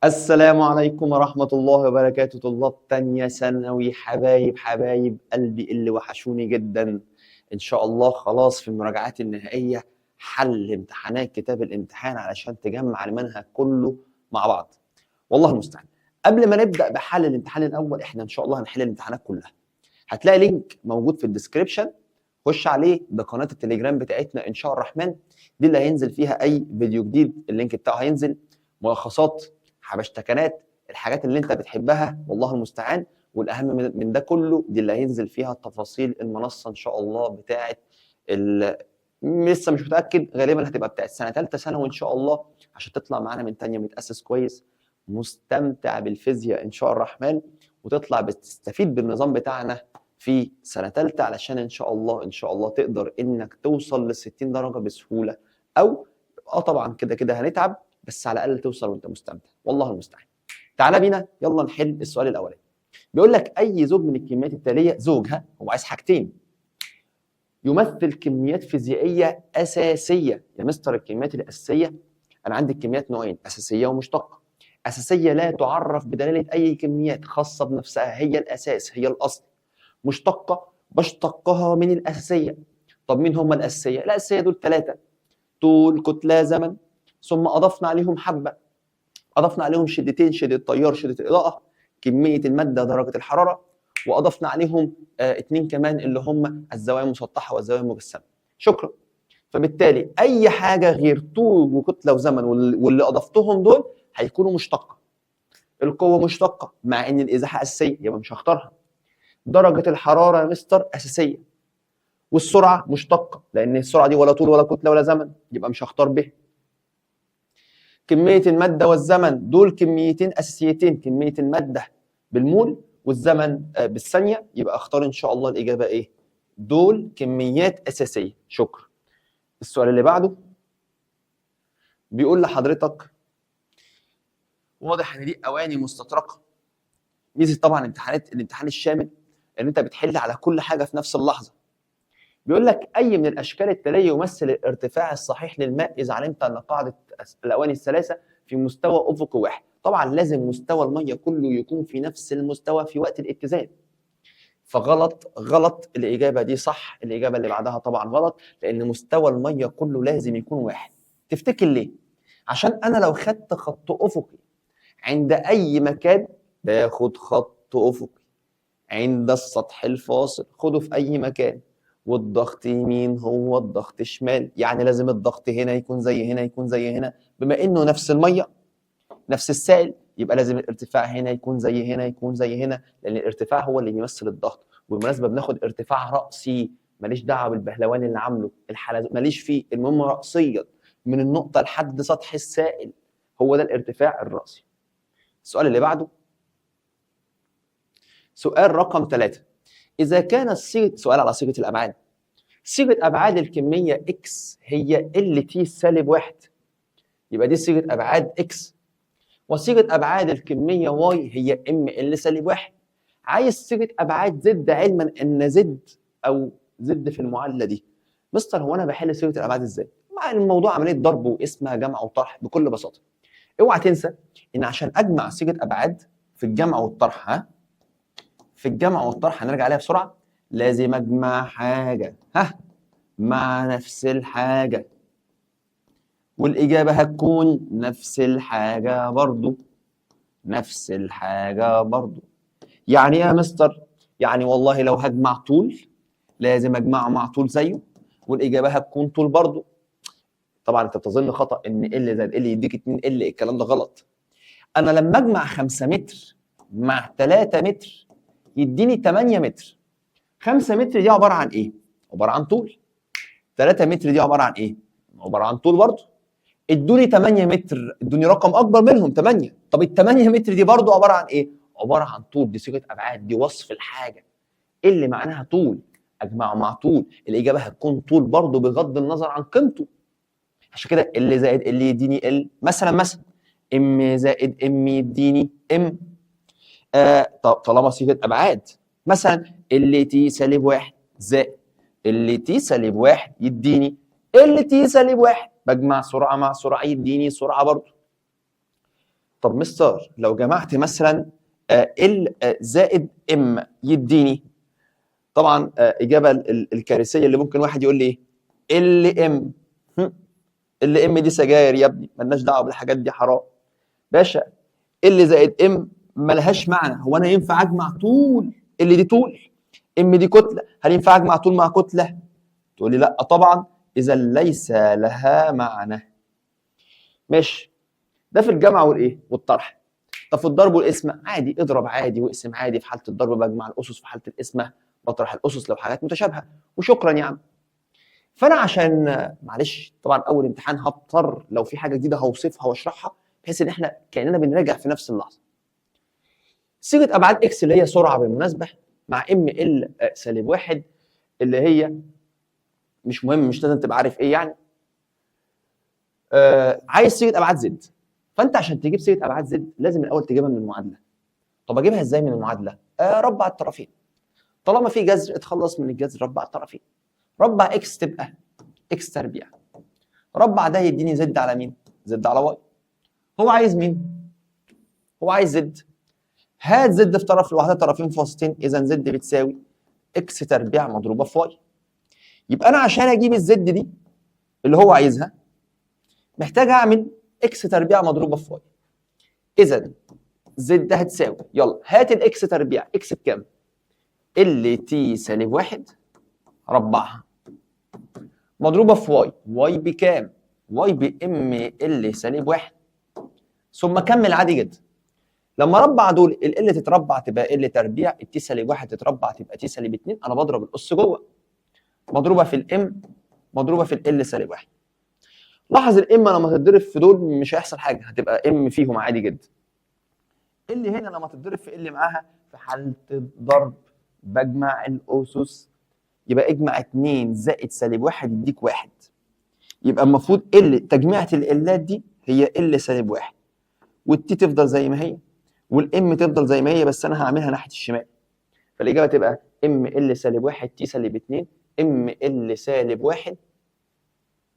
السلام عليكم ورحمة الله وبركاته. طلاب تانية ثانوي، حبايب قلبي اللي وحشوني جدا. إن شاء الله خلاص في المراجعات النهائية، حل امتحانات كتاب الامتحان علشان تجمع المنهج كله مع بعض. والله المستعان. قبل ما نبدأ بحل الامتحان الأول، إحنا إن شاء الله هنحل الامتحانات كلها. هتلاقي لينك موجود في الديسكريبشن، خش عليه. ده قناة التليجرام بتاعتنا إن شاء الرحمن، دي اللي هينزل فيها أي فيديو جديد، اللينك بتاعه هينزل. ملخصات، حبشتكنات، الحاجات اللي انت بتحبها، والله المستعان. والاهم من ده كله، دي اللي هينزل فيها تفاصيل المنصه ان شاء الله بتاعه لسه مش متاكد، غالبا هتبقى بتاعه سنه ثالثه ثانوي ان شاء الله، عشان تطلع معانا من ثانيه متاسس كويس، مستمتع بالفيزياء ان شاء الرحمن، وتطلع بتستفيد بالنظام بتاعنا في سنه ثالثه، علشان ان شاء الله تقدر انك توصل لل 60 درجه بسهوله. او طبعا كده هنتعب، بس على الاقل توصل وانت مستمتع، والله المستعان. تعالى بينا يلا نحل السؤال الاولاني. بيقول لك اي زوج من الكميات التاليه، زوجها هو عايز حاجتين، يمثل كميات فيزيائيه اساسيه. يا مستر الكميات الاساسيه، انا عندي الكميات نوعين، اساسيه ومشتقه. اساسيه لا تعرف بدلاله اي كميات، خاصه بنفسها، هي الاساس، هي الاصل. مشتقه بشتقها من الاساسيه. طب مين هم الاساسيه؟ الاساسيه دول ثلاثه: طول، كتله، زمن. ثم اضفنا عليهم حبه، اضفنا عليهم شدتين، شده التيار، شده الاضاءه، كميه الماده، درجه الحراره. واضفنا عليهم اتنين كمان، اللي هم الزوايا المسطحه والزوايا المجسمه. شكرا. فبالتالي اي حاجه غير طول وكتله وزمن واللي اضفتهم دول هيكونوا مشتقه. القوه مشتقه مع ان الازاحه اساسيه، يبقى مش هختارها. درجه الحراره يا مستر اساسيه. والسرعه مشتقه، لان السرعه دي ولا طول ولا كتله ولا زمن، يبقى مش هختار به. كمية المادة والزمن دول كميتين أساسيتين، كمية المادة بالمول والزمن بالثانية، يبقى أختار إن شاء الله الإجابة إيه؟ دول كميات أساسية. شكرا. السؤال اللي بعده بيقول لحضرتك، واضح إن دي أواني مستطرقة. ميزة طبعا الامتحان الشامل إن أنت بتحل على كل حاجة في نفس اللحظة. بيقول لك أي من الأشكال التالية يمثل الارتفاع الصحيح للماء إذا علمت أن قاعدة الأواني الثلاثة في مستوى أفقي واحد. طبعا لازم مستوى المية كله يكون في نفس المستوى في وقت الاتزان. غلط الإجابة دي صح، الإجابة اللي بعدها طبعا غلط، لأن مستوى المية كله لازم يكون واحد. تفتكر ليه؟ عشان أنا لو خدت خط أفقي عند أي مكان باخد خط أفقي عند السطح الفاصل، خده في أي مكان، والضغط يمين هو الضغط شمال، يعني لازم الضغط هنا يكون زي هنا يكون زي هنا، بما انه نفس الميه نفس السائل، يبقى لازم الارتفاع هنا يكون زي هنا يكون زي هنا، لان الارتفاع هو اللي بيمثل الضغط. وبالمناسبه بناخد ارتفاع راسي، ماليش دعوه بالبهلوان اللي عامله الحلزون، ماليش فيه، المهم راسيا من النقطه لحد سطح السائل، هو ده الارتفاع الراسي. السؤال اللي بعده، سؤال رقم 3. إذا كانت سؤال على صيغة الأبعاد. صيغة أبعاد الكمية x هي lt سالب 1، يبقى دي صيغة أبعاد x. وصيغة أبعاد الكمية y هي ml سالب 1. عايز صيغة أبعاد z، علما أن z أو z في المعادلة دي. مستر هو أنا بحل صيغة الأبعاد إزاي؟ مع الموضوع عملية ضرب واسمها جمع وطرح بكل بساطة. اوعى تنسى إن عشان أجمع صيغة أبعاد في الجمع والطرح، في الجمع والطرح هنرجع عليها بسرعة، لازم أجمع حاجة مع نفس الحاجة، والإجابة هتكون نفس الحاجة برضو، نفس الحاجة برضو. يعني إيه يا مستر؟ يعني والله لو هجمع طول لازم أجمعه مع طول زيه، والإجابة هتكون طول برضو. طبعا أنت بتظن خطأ إن ال زائد ال يديك 2 ال، الكلام ده غلط. أنا لما أجمع 5 متر مع 3 متر يديني 8 متر. 5 متر دي عبارة عن إيه؟ عبارة عن طول. 3 متر دي عبارة عن إيه؟ عبارة عن طول برضه. ادوني 8 متر، ادوني رقم أكبر منهم 8. طب ال 8 متر دي برضه عبارة عن إيه؟ عبارة عن طول. دي صيغة أبعاد، دي وصف الحاجة اللي معناها طول، أجمعه مع طول، الإجابة هتكون طول برضه بغض النظر عن قيمته. عشان كده ال زائد ال يديني ال، مثلا ام زائد ام يديني ام. طب طالما صيغة أبعاد، مثلا ال تي سالب 1 زائد ال تي سالب 1 يديني ال تي سالب 1، بجمع سرعة مع سرعة يديني سرعة برضه. طب مستر لو جمعت مثلا ال زائد ام يديني، طبعا اجابه الكارثيه اللي ممكن واحد يقول لي ايه ال ام، ال ام دي سجاير يا ابني، مالناش دعوه بالحاجات دي، حرام باشا. ال زائد ام ملهاش معنى. هو انا ينفع اجمع طول؟ ال دي طول، ام دي كتله، هل ينفع اجمع طول مع كتله؟ تقول لي لا طبعا، اذا ليس لها معنى. ماشي، ده في الجمع والايه والطرح. طب في الضرب والقسمه عادي، اضرب عادي واقسم عادي. في حاله الضرب بجمع الاسس، في حاله القسمه بطرح الاسس لو حاجات متشابهه، وشكرا يا عم. فانا عشان معلش طبعا اول امتحان هضطر لو في حاجه جديده هوصفها واشرحها، بحيث ان احنا كاننا بنراجع في نفس اللحظه. صيغه ابعاد اكس اللي هي سرعه بالمناسبه، مع ام ال سالب واحد اللي هي مش مهم، مش لازم تبقى عارف ايه يعني. عايز صيغه ابعاد زد. فانت عشان تجيب صيغه ابعاد زد لازم الاول تجيبها من المعادله. طب اجيبها ازاي من المعادله؟ ربع الطرفين. طالما في جذر اتخلص من الجذر، ربع الطرفين. ربع اكس تبقى اكس تربيع. ربع ده يديني زد على مين؟ زد على واي. هو عايز مين؟ هو عايز زد. هات زد في طرف لوحدها، طرفين في وسطين، اذا زد بتساوي اكس تربيع مضروبه في واي. يبقى انا عشان اجيب الزد دي اللي هو عايزها محتاج اعمل اكس تربيع مضروبه في واي. اذا زد هتساوي، يلا هات الاكس تربيع، اكس بكام؟ ال تي سالب واحد ربعها مضروبه في واي. واي بكام؟ واي بام ال سالب واحد. ثم كمل عادي جدا. لما ربع دول ال تتربع تبقى ال تربيع، التي سالب واحد تتربع تبقى تي سالب 2. انا بضرب الاس جوه، مضروبه في الام مضروبه في ال سالب واحد. لاحظ الام لما تتضرب في دول مش هيحصل حاجه، هتبقى ام فيهم عادي جدا. ال هنا لما تتضرب في ال معاها في حاله الضرب بجمع الاسس، يبقى اجمع 2 زائد سالب 1 يديك 1. يبقى المفروض ال تجميعة الالات دي هي ال سالب 1، والتي تفضل زي ما هي، والام تفضل زي ما هي، بس انا هعملها ناحيه الشمال. فالاجابه تبقى ام ال سالب 1 تي سالب 2 ام ال سالب 1،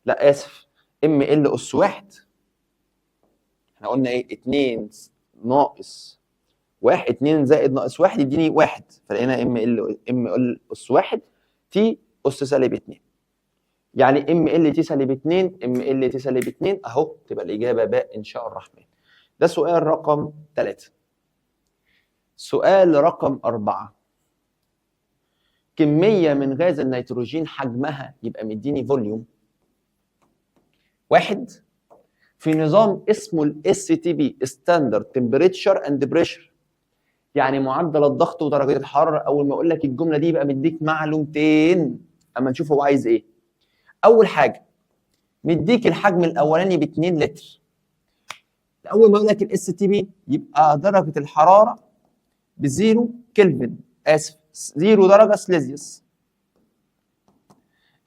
لا اسف، ام ال اس 1. احنا قلنا ايه؟ 2 ناقص 1، 2 زائد ناقص 1 يديني 1، فلقينا ام ال اس 1 تي اس سالب 2. يعني ام ال تي سالب 2 ام ال تي سالب 2 اهو، تبقى الاجابه باء ان شاء الرحمن. ده سؤال رقم 3. سؤال رقم 4. كميه من غاز النيتروجين حجمها يبقى مديني فوليوم 1 في نظام اسمه الاس تي بي ستاندرد تمبريتشر اند بريشر، يعني معدل الضغط ودرجه الحراره. اول ما اقول لك الجمله دي يبقى مديك معلومتين اما نشوف هو عايز ايه. اول حاجه مديك الحجم الاولاني ب 2 لتر. اول ما اقول لك الاس تي بي يبقى درجه الحراره بزيرو كلفن، اسف 0 درجه سليزيوس،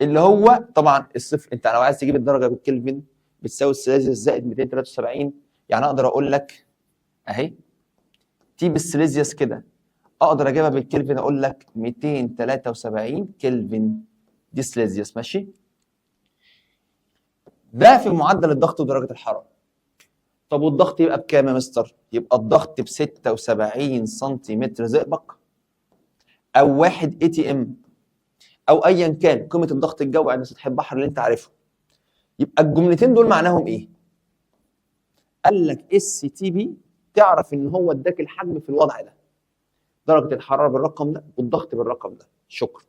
اللي هو طبعا الصفر. انت لو عايز تجيب الدرجه بالكلفن بتساوي السليزيوس زائد 273، يعني اقدر اقول لك اهي تي بالسليزيوس كده، اقدر اجيبها بالكلفن اقول لك 273 كلفن دي سليزيوس. ماشي، ده في معدل الضغط ودرجه الحراره. طب والضغط يبقى بكام يا مستر؟ يبقى الضغط ب 76 سنتيمتر زئبق او 1 اي تي ام، او ايا كان قيمه الضغط الجوي عند سطح البحر اللي انت عارفه. يبقى الجملتين دول معناهم ايه؟ قال لك اس تي بي، تعرف ان هو اداك الحجم في الوضع ده، درجه الحراره بالرقم ده والضغط بالرقم ده. شكرا.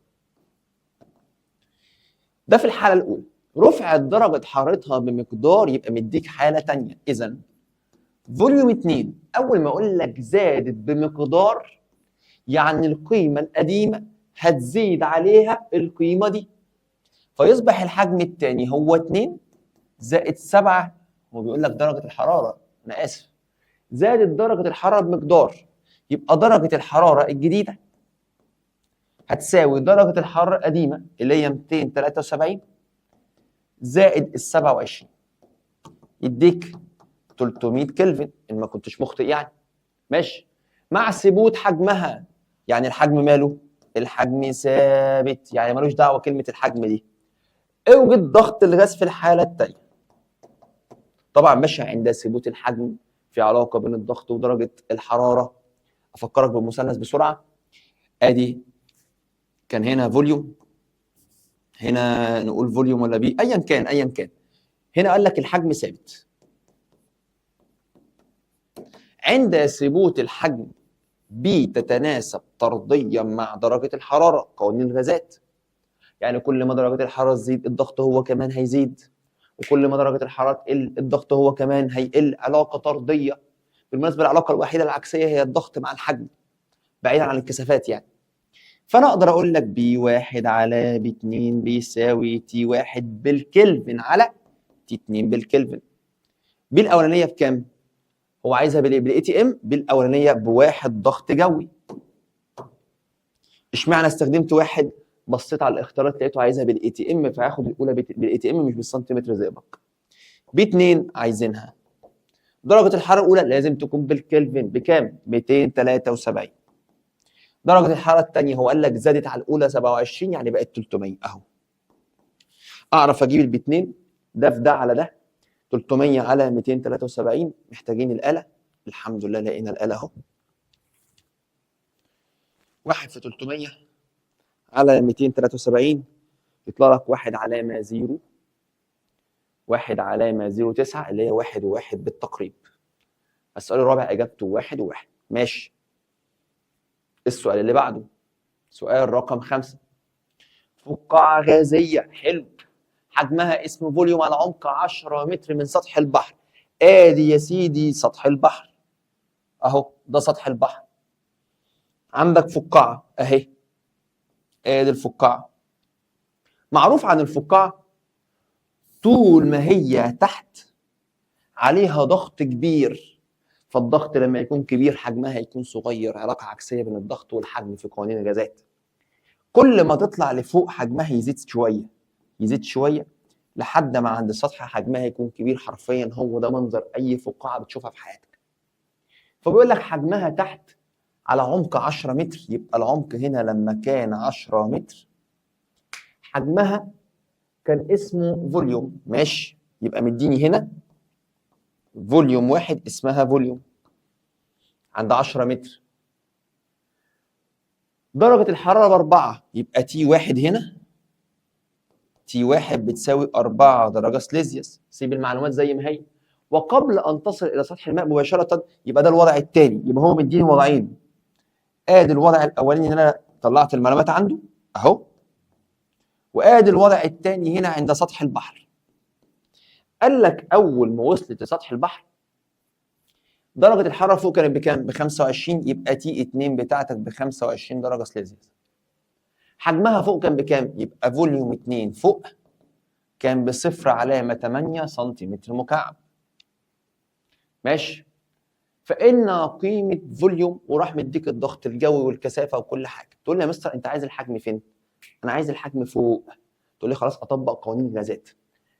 ده في الحاله الاولى. رفعت درجه حرارتها بمقدار يبقى مديك حاله ثانيه. اذا فوليوم 2 اول ما اقول لك زادت بمقدار، يعني القيمه القديمه هتزيد عليها القيمه دي، فيصبح الحجم الثاني هو 2 زائد 7. هو بيقول لك درجه الحراره، انا اسف، زادت درجه الحراره بمقدار، يبقى درجه الحراره الجديده هتساوي درجه الحراره القديمه اللي هي 273 زائد ال 27، يديك 300 كلفن ان ما كنتش مخطئ يعني. ماشي، مع ثبوت حجمها، يعني الحجم ماله؟ الحجم ثابت، يعني ملوش دعوه كلمه الحجم دي. اوجد ضغط الغاز في الحاله الثانيه. طبعا ماشي عند ثبوت الحجم في علاقه بين الضغط ودرجه الحراره. افكرك بالمثلث بسرعه. ادي كان هنا فوليوم، هنا نقول فوليوم ولا بي، ايا كان ايا كان. هنا قال لك الحجم ثابت. عند ثبوت الحجم بي تتناسب طرديا مع درجه الحراره، قوانين الغازات. يعني كل ما درجه الحراره تزيد الضغط هو كمان هيزيد، وكل ما درجه الحراره تقل الضغط هو كمان هيقل. علاقه طرديه. بالمناسبه العلاقه الوحيده العكسيه هي الضغط مع الحجم، بعيدا عن الكثافات يعني. فانا اقدر اقول لك بي 1 على بي 2 بيساوي تي 1 بالكلفن على تي 2 بالكلفن. بي الاولانيه بكام؟ هو عايزها بالاي تي ام. بي الاولانيه بواحد ضغط جوي. اشمعنى استخدمت واحد؟ بصيت على الاختيارات لقيته عايزها بالاي تي ام، فهاخد الاولى بالاي تي ام مش بالسنتيمتر زئبق. بي 2 عايزينها درجه الحراره الاولى لازم تكون بالكلفن بكام؟ 273. درجه الحراره الثانيه هو قال لك زادت على الاولى 27 يعني بقت 300 اهو. اعرف اجيب البي 2 ده في ده على ده. 300 على 273. محتاجين الاله. الحمد لله لقينا الاله اهو. 1 في 300 على 273 يطلع لك 1 علامه 0 1 علامه 0.9 اللي هي 1 و1 بالتقريب. السؤال الرابع اجابته 1 و1. ماشي. السؤال اللي بعده سؤال رقم 5. فقاعه غازيه. حلو. حجمها اسمه فوليوم على عمق 10 متر من سطح البحر. ادي يا سيدي سطح البحر اهو، ده سطح البحر. عندك فقاعه اهي، ادي الفقاعه. معروف عن الفقاعه طول ما هي تحت عليها ضغط كبير، فالضغط لما يكون كبير حجمها يكون صغير. علاقه عكسيه بين الضغط والحجم في قوانين الغازات. كل ما تطلع لفوق حجمها يزيد شويه يزيد شويه لحد ما عند السطح حجمها يكون كبير. حرفيا هو ده منظر اي فقاعه بتشوفها في حياتك. فبيقول لك حجمها تحت على عمق 10 متر. يبقى العمق هنا لما كان 10 متر حجمها كان اسمه فوليوم. ماشي. يبقى مديني هنا فوليوم واحد اسمها فوليوم عند 10 متر. درجة الحرارة ب4 يبقى تي 1 هنا. تي 1 بتساوي 4 درجة سليزيوس. سيب المعلومات زي ما هي. وقبل أن تصل إلى سطح الماء مباشرة يبقى ده الوضع الثاني. يبقى هو مديني وضعين. ادي الوضع الاولاني ان انا طلعت المعلومات عنده اهو، وادي الوضع الثاني هنا عند سطح البحر. قال لك اول ما وصلت لسطح البحر درجه الحراره فوق كانت بكام؟ ب 25. يبقى تي 2 بتاعتك ب 25 درجه سليزيوس. حجمها فوق كان بكام؟ يبقى فوليوم 2 فوق كان بصفر علامه 8 سنتيمتر مكعب. ماشي. فإن قيمة فوليوم وراح مديك الضغط الجوي والكثافة وكل حاجة. تقول لي يا مستر أنت عايز الحجم فين؟ أنا عايز الحجم فوق. تقول لي خلاص أطبق قوانين الغازات.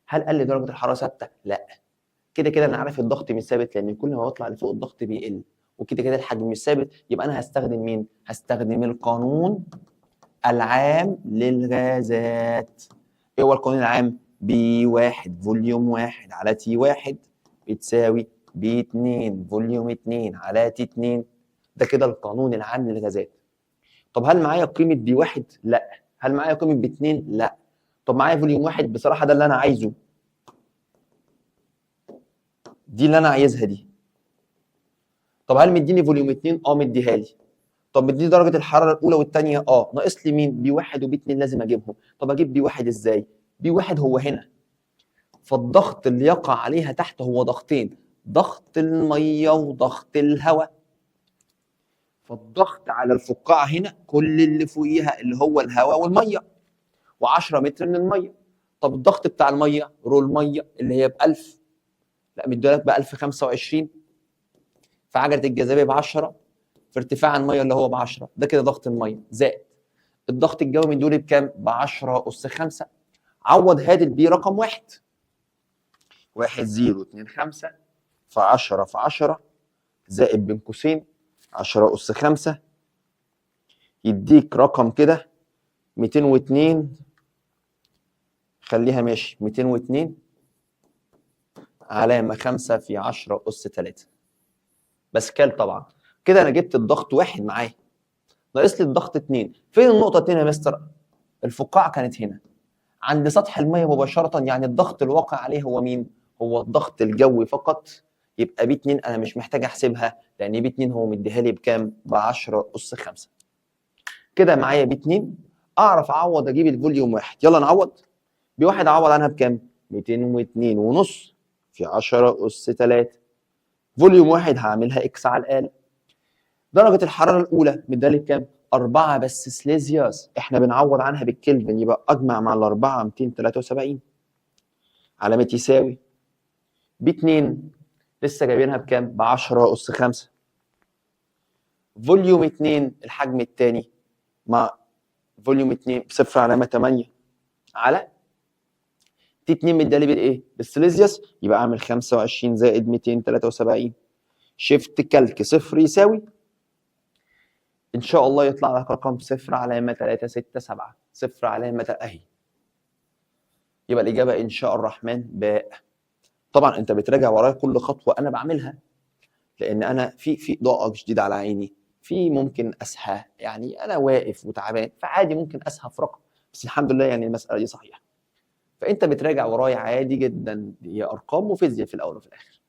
هل قال لي درجة الحرارة ثابتة؟ لا. كده كده أنا عارف الضغط مش ثابت لأن كل ما بطلع لفوق الضغط بيقل، وكده كده الحجم مش ثابت. يبقى أنا هستخدم مين؟ هستخدم القانون العام للغازات. إيه هو القانون العام؟ بي 1 فوليوم 1 على تي 1 بتساوي بي 2 فوليوم 2 على تي 2. ده كده القانون العام للغازات. طب هل معايا قيمة بي 1؟ لا. هل معايا قيمة بي 2؟ لا. طب معايا فوليوم 1 بصراحة ده اللي أنا عايزه. دي اللي أنا عايزها دي. طب هل مديني فوليوم 2؟ مديها لي. طب مديني درجة الحرارة الأولى والثانية؟ ناقص لي مين؟ بي 1 وبي 2 لازم أجيبهم. طب أجيب بي 1 إزاي؟ بي 1 هو هنا. فالضغط اللي يقع عليها تحت هو ضغطين، ضغط المية وضغط الهواء. فالضغط على الفقاعة هنا كل اللي فوقيها اللي هو الهواء والمية و10 متر من المية. طب الضغط بتاع المية رو المية اللي هي ب1000، لا مديلك ب1025 في عجلة الجاذبية ب10 في ارتفاع المية اللي هو ب10. ده كده ضغط المية زائد الضغط الجوي مديولي بكام؟ ب10 أس 5. عوض هادي البي رقم 1 1025 في 10 في 10 زائد بين قوسين 10 أس 5 يديك رقم كده 202. خليها ماشي 202 علامة 5 في 10 أس 3. باسكال طبعا. كده انا جبت الضغط 1 معايا، ناقص لي الضغط 2. فين النقطه 2 يا مستر؟ الفقاعه كانت هنا عند سطح الميه مباشره، يعني الضغط الواقع عليه هو مين؟ هو الضغط الجوي فقط. يبقى بي 2 انا مش محتاج احسبها، لان بي 2 هو مديها لي بكام؟ ب 10 اس 5. كده معايا بي 2، اعرف اعوض اجيب الفوليوم 1. يلا نعوض. بي 1 اعوض عنها بكام؟ 202 ونص في 10 اس 3. فوليوم 1 هعملها اكس على الاله. درجه الحراره الاولى مديها لي بكام؟ 4 بس سليزيوس، احنا بنعوض عنها بالكلفن، يبقى اجمع مع الاربعه 273 علامه يساوي. بي 2 لسه جايبينها بكام؟ ب 10 اس 5. فوليوم 2 الحجم الثاني مع فوليوم 2 بصفر علامه 8 على تي 2 مديها لي بالايه؟ بالسليزيوس، يبقى اعمل 25 زائد 273 شيفت كالك صفر يساوي ان شاء الله يطلع لك رقم 0 علامه 367 0 علامه اهي. يبقى الاجابه ان شاء الرحمن باء. طبعا انت بتراجع ورايا كل خطوه انا بعملها، لان انا في اضاءه جديده على عيني، في ممكن اسهى، يعني انا واقف وتعبان فعادي ممكن اسهى في رقم، بس الحمد لله يعني المساله دي صحيحه. فانت بتراجع ورايا عادي جدا، هي ارقام وفيزياء في الاول وفي الاخر.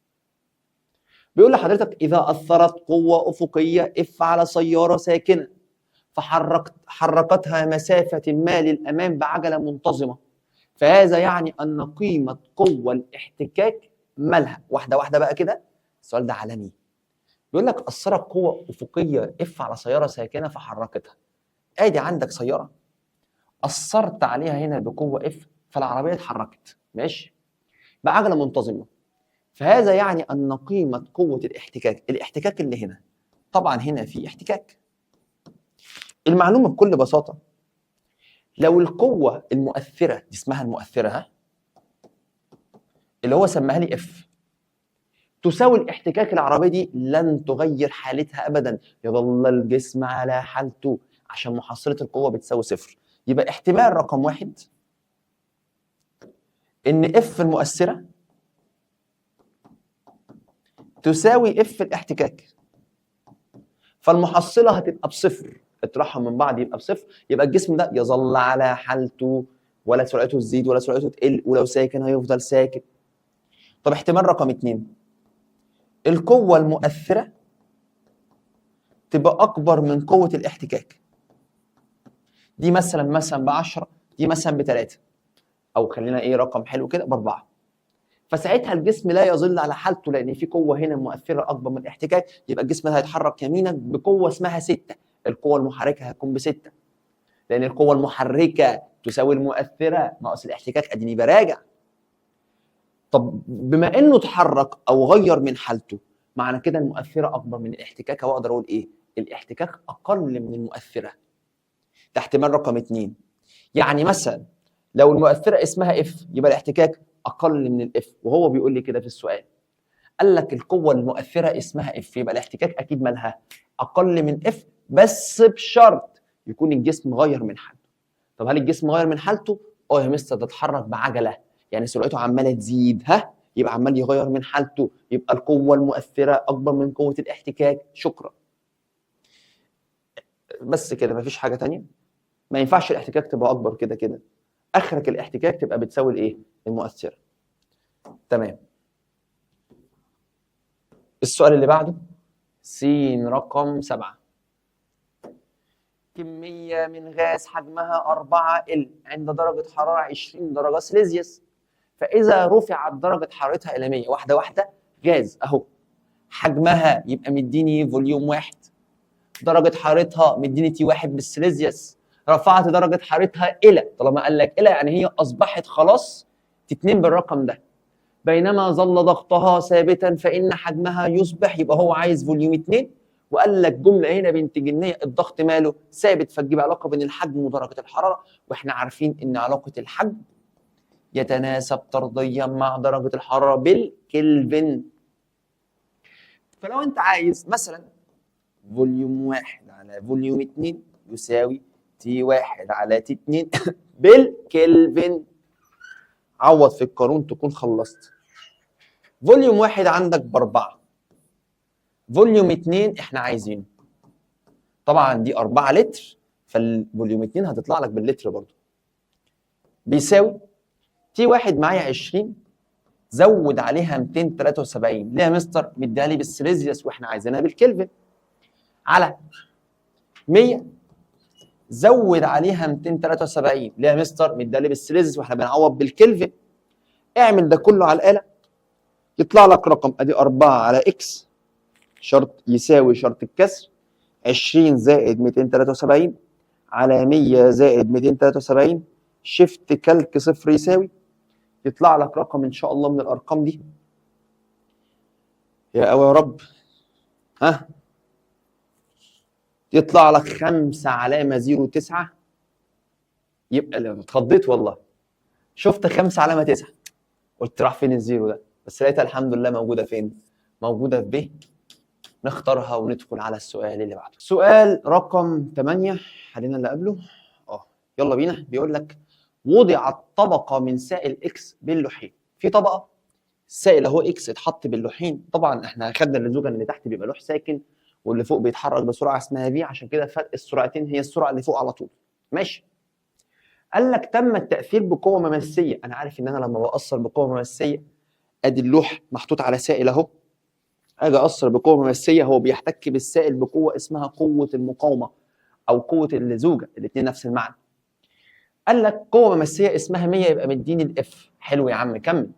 بيقول لحضرتك اذا اثرت قوه افقيه اف على سياره ساكنه حركتها مسافه ما للامام بعجله منتظمه، فهذا يعني ان قيمه قوه الاحتكاك مالها. واحده واحده بقى كده، السؤال ده عالمي. بيقول لك اثرت قوه افقيه اف على سياره ساكنه فحركتها. ادي عندك سياره اثرت عليها هنا بقوه اف، فالعربيه اتحركت ماشي بعجله منتظمه، فهذا يعني ان قيمه قوه الاحتكاك اللي هنا، طبعا هنا في احتكاك. المعلومه بكل بساطه، لو القوه المؤثره دي اسمها المؤثره ها، اللي هو سماها لي اف، تساوي الاحتكاك العربيه دي، لن تغير حالتها ابدا، يظل الجسم على حالته عشان محصله القوه بتساوي صفر. يبقى احتمال رقم 1 ان اف المؤثره تساوي اف الاحتكاك، فالمحصله هتبقى بصفر، اطرحهم من بعض يبقى بصفر، يبقى الجسم ده يظل على حالته، ولا سرعته تزيد ولا سرعته تقل، ولو ساكن هيفضل ساكن. طب احتمال رقم 2، القوه المؤثره تبقى اكبر من قوه الاحتكاك، دي مثلا ب10، دي مثلا ب3، او خلينا ايه رقم حلو كده ب4. فساعتها الجسم لا يظل على حالته، لان في قوه هنا مؤثره اكبر من الاحتكاك، يبقى الجسم ده هيتحرك يمينا بقوه اسمها 6. القوه المحركه هتكون ب6، لان القوه المحركه تساوي المؤثره ناقص الاحتكاك، اديني براجع. طب بما انه اتحرك او غير من حالته، معنى كده المؤثره اكبر من الاحتكاك، او اقدر اقول ايه؟ الاحتكاك اقل من المؤثره. ده احتمال رقم 2. يعني مثلا لو المؤثره اسمها اف، يبقى الاحتكاك اقل من الاف، وهو بيقول لي كده في السؤال، قال لك القوه المؤثره اسمها اف، يبقى الاحتكاك اكيد مالها اقل من اف، بس بشرط يكون الجسم غير من حالته. طب هل الجسم غير من حالته؟ اه يا مستر، ده اتحرك بعجله، يعني سرعته عماله تزيد ها، يبقى عمال يغير من حالته، يبقى القوه المؤثره اكبر من قوه الاحتكاك. شكرا. بس كده، مفيش حاجه ثانيه. ما ينفعش الاحتكاك تبقى اكبر كده كده، اخرك الاحتكاك تبقى بتساوي الايه؟ المؤثره. تمام. السؤال اللي بعده س رقم 7. كمية من غاز حجمها 4 ال عند درجة حرارة 20 درجة سليزيوس، فإذا رفعت درجة حرارتها إلى 100، واحدة واحدة، غاز أهو حجمها يبقى مديني فوليوم 1، درجة حرارتها مديني تي 1 بالسليزيوس، رفعت درجة حرارتها إلى، طالما قال لك إلى يعني هي أصبحت خلاص تي 2 بالرقم ده، بينما ظل ضغطها ثابتا فإن حجمها يصبح، يبقى هو عايز فوليوم 2، وقال لك جمله هنا بنت جنيه، الضغط ماله ثابت، فتجيب علاقه بين الحجم ودرجه الحراره، واحنا عارفين ان علاقه الحجم يتناسب طرديا مع درجه الحراره بالكلفن. فلو انت عايز مثلا فوليوم 1 على فوليوم 2 يساوي تي 1 على تي 2 بالكلفن، عوض في القانون تكون خلصت. فوليوم 1 عندك ب4، فوليوم 2 احنا عايزينه. طبعا دي 4 لتر، فالفوليوم 2 هتطلع لك باللتر برضه. بيساوي تي 1 معايا 20 زود عليها 273. ليه يا مستر؟ مديها لي بالسيليزيوس واحنا عايزينها بالكلفن. على 100 زود عليها 273. ليه يا مستر؟ مديها لي بالسيليزيوس واحنا بنعوض بالكلفن. اعمل ده كله على الآلة يطلع لك رقم ادي 4 على اكس شرط يساوي شرط الكسر 20 زائد 273 على 100 زائد 273 شيفت كالك صفر يساوي. يطلع لك رقم ان شاء الله من الارقام دي يا قوي يا رب. ها يطلع لك 5 علامه 09. يبقى اتخضيت والله، شفت 5 علامه 9 قلت راح فين الزيرو ده، بس لقيتها الحمد لله موجوده فين؟ موجوده في ب. نختارها وندخل على السؤال اللي بعده. سؤال رقم 8 خلينا اللي قبله. يلا بينا. بيقول لك وضعت طبقه من سائل اكس باللوحين. في طبقه السائل اهو اكس اتحط باللوحين. طبعا احنا اخدنا اللزوجه اللي تحت بيبقى لوح ساكن واللي فوق بيتحرك بسرعه اسمها في، عشان كده فرق السرعتين هي السرعه اللي فوق على طول. ماشي. قال لك تم التاثير بقوه ممسيه. انا عارف ان انا لما باثر بقوه ممسيه ادي اللوح محطوط على سائل اهو، اجي اثر بقوه ممسيه هو بيحتك بالسائل بقوه اسمها قوه المقاومه او قوه اللزوجه، الاثنين نفس المعنى. قال لك قوه ممسيه اسمها 100 يبقى مديني الاف. حلو يا عم كمل.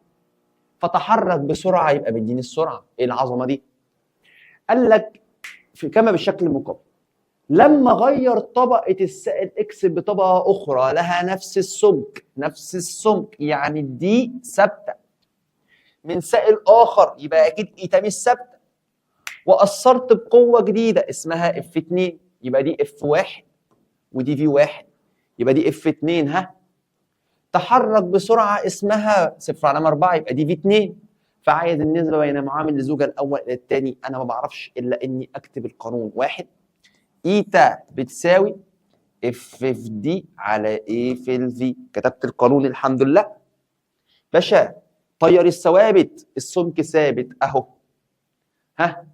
فتحرك بسرعه يبقى مديني السرعه. ايه العظمه دي؟ قال لك كما بالشكل المقابل لما غير طبقه السائل اكس بطبقه اخرى لها نفس السمك، نفس السمك يعني دي ثابته من سائل اخر يبقى اكيد ايتا مش ثابته، واثرت بقوه جديده اسمها اف 2 يبقى دي اف 1 ودي في 1 يبقى دي اف 2. ها تحرك بسرعه اسمها 0/4 يبقى دي في 2. فعايز النسبه بين معامل الزوجه الاول الى الثاني. انا ما بعرفش الا اني اكتب القانون واحد ايتا بتساوي اف في دي على ايه في الفي. كتبت القانون الحمد لله. باشا طير الثوابت، السمك ثابت اهو. ها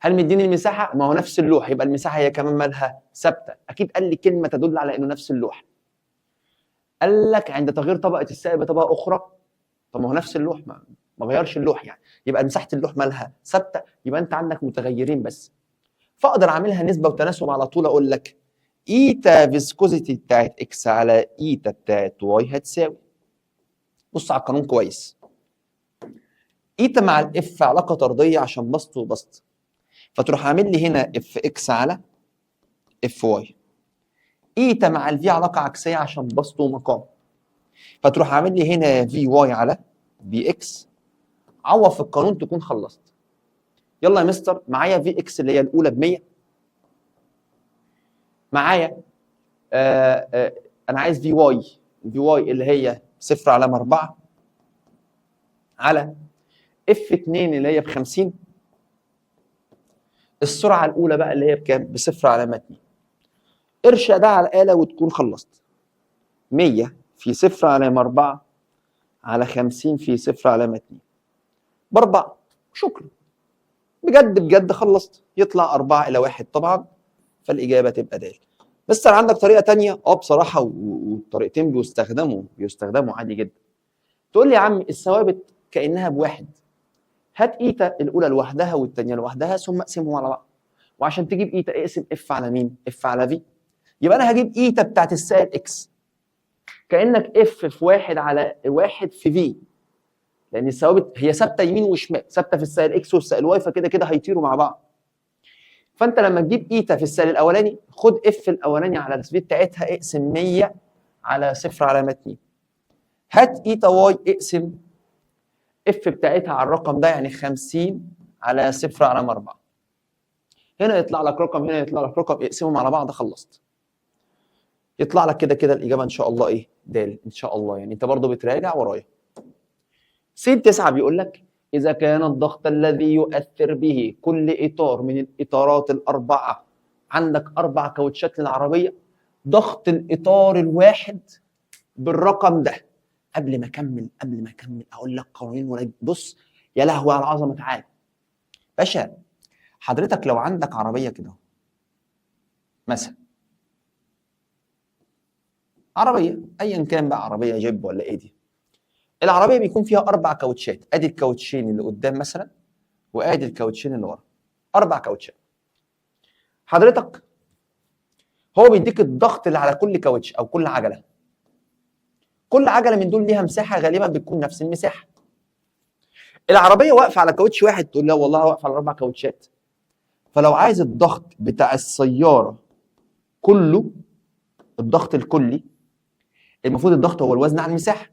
هل مديني المساحه؟ ما هو نفس اللوح يبقى المساحه هي كمان مالها ثابته. اكيد قال لي كلمه تدل على انه نفس اللوح. قال لك عند تغيير طبقه السائل بطبقه اخرى. طب ما هو نفس اللوح، ما غيرش اللوح يعني، يبقى مساحه اللوح مالها ثابته. يبقى انت عندك متغيرين بس. فاقدر اعملها نسبه وتناسب على طول. اقول لك ايتا فيسكوزيتي بتاعت اكس على ايتا بتاعت واي هتساوي. بص على القانون كويس. ايتا مع الاف علاقه طرديه عشان بسط وبسط، فتروح عامل لي هنا اف اكس على اف واي. ايتا مع الفي علاقه عكسيه عشان بسط ومقام، فتروح عامل لي هنا في واي على في اكس. عوض في القانون تكون خلصت. يلا يا مستر معايا في اكس اللي هي الاولى ب 100. معايا انا عايز في واي. في واي اللي هي 0/4 على اف 2 اللي هي ب 50. السرعه الاولى بقى اللي هي بكام؟ ب 0/2. ارشق ده على الاله وتكون خلصت. 100 في 0/4 على 50 في 0/2 ب4. شكرا. بجد بجد خلصت. يطلع 4/1 طبعا، فالاجابه تبقى د. بس عندك طريقه ثانيه بصراحه، والطريقتين بيستخدموا عادي جدا. تقول لي يا عم الثوابت كانها بواحد، هات ايتا الاولى لوحدها والثانيه لوحدها ثم اقسمهم على بعض. وعشان تجيب ايتا اقسم اف على مين؟ اف على في. يبقى انا هجيب ايتا بتاعت السائل اكس كانك اف في 1 على 1 في في، لان الثوابت هي ثابته يمين وشمال، ثابته في السائل اكس والسائل واي، فكده كده هيطيروا مع بعض. فانت لما تجيب ايتا في السائل الاولاني خد اف الاولاني على الفي بتاعتها اقسم 100 على 0/2. هات ايتا واي اقسم اف بتاعتها على الرقم ده يعني 50 على 0/4. هنا يطلع لك رقم، هنا يطلع لك رقم، اقسمهم على بعض خلصت. يطلع لك كده كده الاجابه ان شاء الله ايه؟ د ان شاء الله. يعني انت برضو بتراجع ورايا. س 9 بيقول لك اذا كان الضغط الذي يؤثر به كل اطار من الاطارات الاربعه، عندك 4 كاوتشات للعربيه، ضغط الاطار الواحد بالرقم ده. قبل ما اكمل اقول لك قوانين بص يا لهوي على العظمه. تعالى باشا حضرتك لو عندك عربيه كده مثلا، عربيه ايا كان بقى، عربيه جيب ولا ايه دي، العربيه بيكون فيها 4 كاوتشات، ادي الكاوتشين اللي قدام مثلا وادي الكاوتشين اللي ورا، 4 كاوتشات. حضرتك هو بيديك الضغط اللي على كل كاوتش او كل عجله، كل عجله من دول ليها مساحه غالبا بتكون نفس المساحه. العربيه واقفه على كاوتش واحد، تقول لا والله واقفه على 4 كاوتشات. فلو عايز الضغط بتاع السياره كله، الضغط الكلي، المفروض الضغط هو الوزن على المساحه،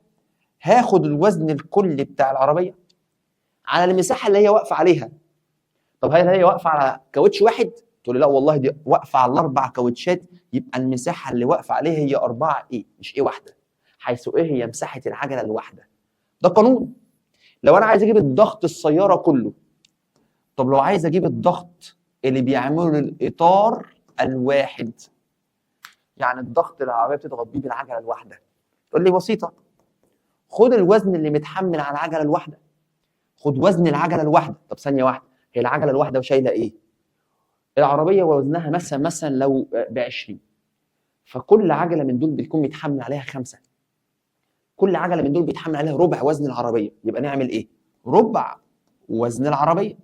هاخد الوزن الكلي بتاع العربيه على المساحه اللي هي واقفه عليها. طب هل هي واقفه على كاوتش واحد؟ تقول لي لا والله دي واقفه على ال4 كاوتشات، يبقى المساحه اللي واقفه عليها هي 4 ايه، مش ايه واحده، حيث ايه هي مساحه العجله الواحده. ده قانون. لو انا عايز اجيب الضغط السياره كله، طب لو عايز اجيب الضغط اللي بيعمله الاطار الواحد، يعني الضغط اللي العربيه بتضغط بيه بالعجله الواحده، تقول لي بسيطه، خد الوزن اللي متحمل على العجله الواحده، خد وزن العجله الواحده. طب ثانيه واحده، هي العجله الواحده وشايله ايه؟ العربيه وزنها مثلا لو ب 20، فكل عجله من دول بتكون متحمل عليها 5، كل عجله من دول بيتحمل عليها ربع وزن العربيه، يبقى نعمل ايه؟ ربع وزن العربيه.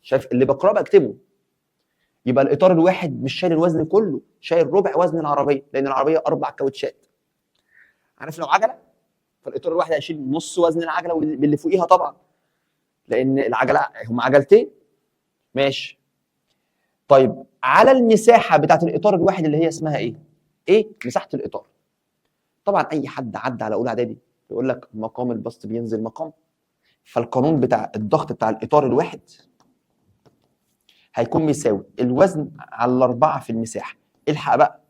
شايف اللي بقراه بكتبه. يبقى الاطار الواحد مش شايل الوزن كله، شايل ربع وزن العربيه، لان العربيه 4 كاوتشات. عارف لو عجله، فالاطار الواحد هيشيل نص وزن العجله واللي فوقيها طبعا، لان العجله هم عجلتين. ماشي. طيب على المساحه بتاعت الاطار الواحد اللي هي اسمها ايه؟ ايه مساحه الاطار؟ طبعا اي حد عدى على اولى اعدادي يقول لك مقام البسط بينزل مقام. فالقانون بتاع الضغط بتاع الاطار الواحد هيكون بيساوي الوزن على ال4 في المساحه. الحق بقى،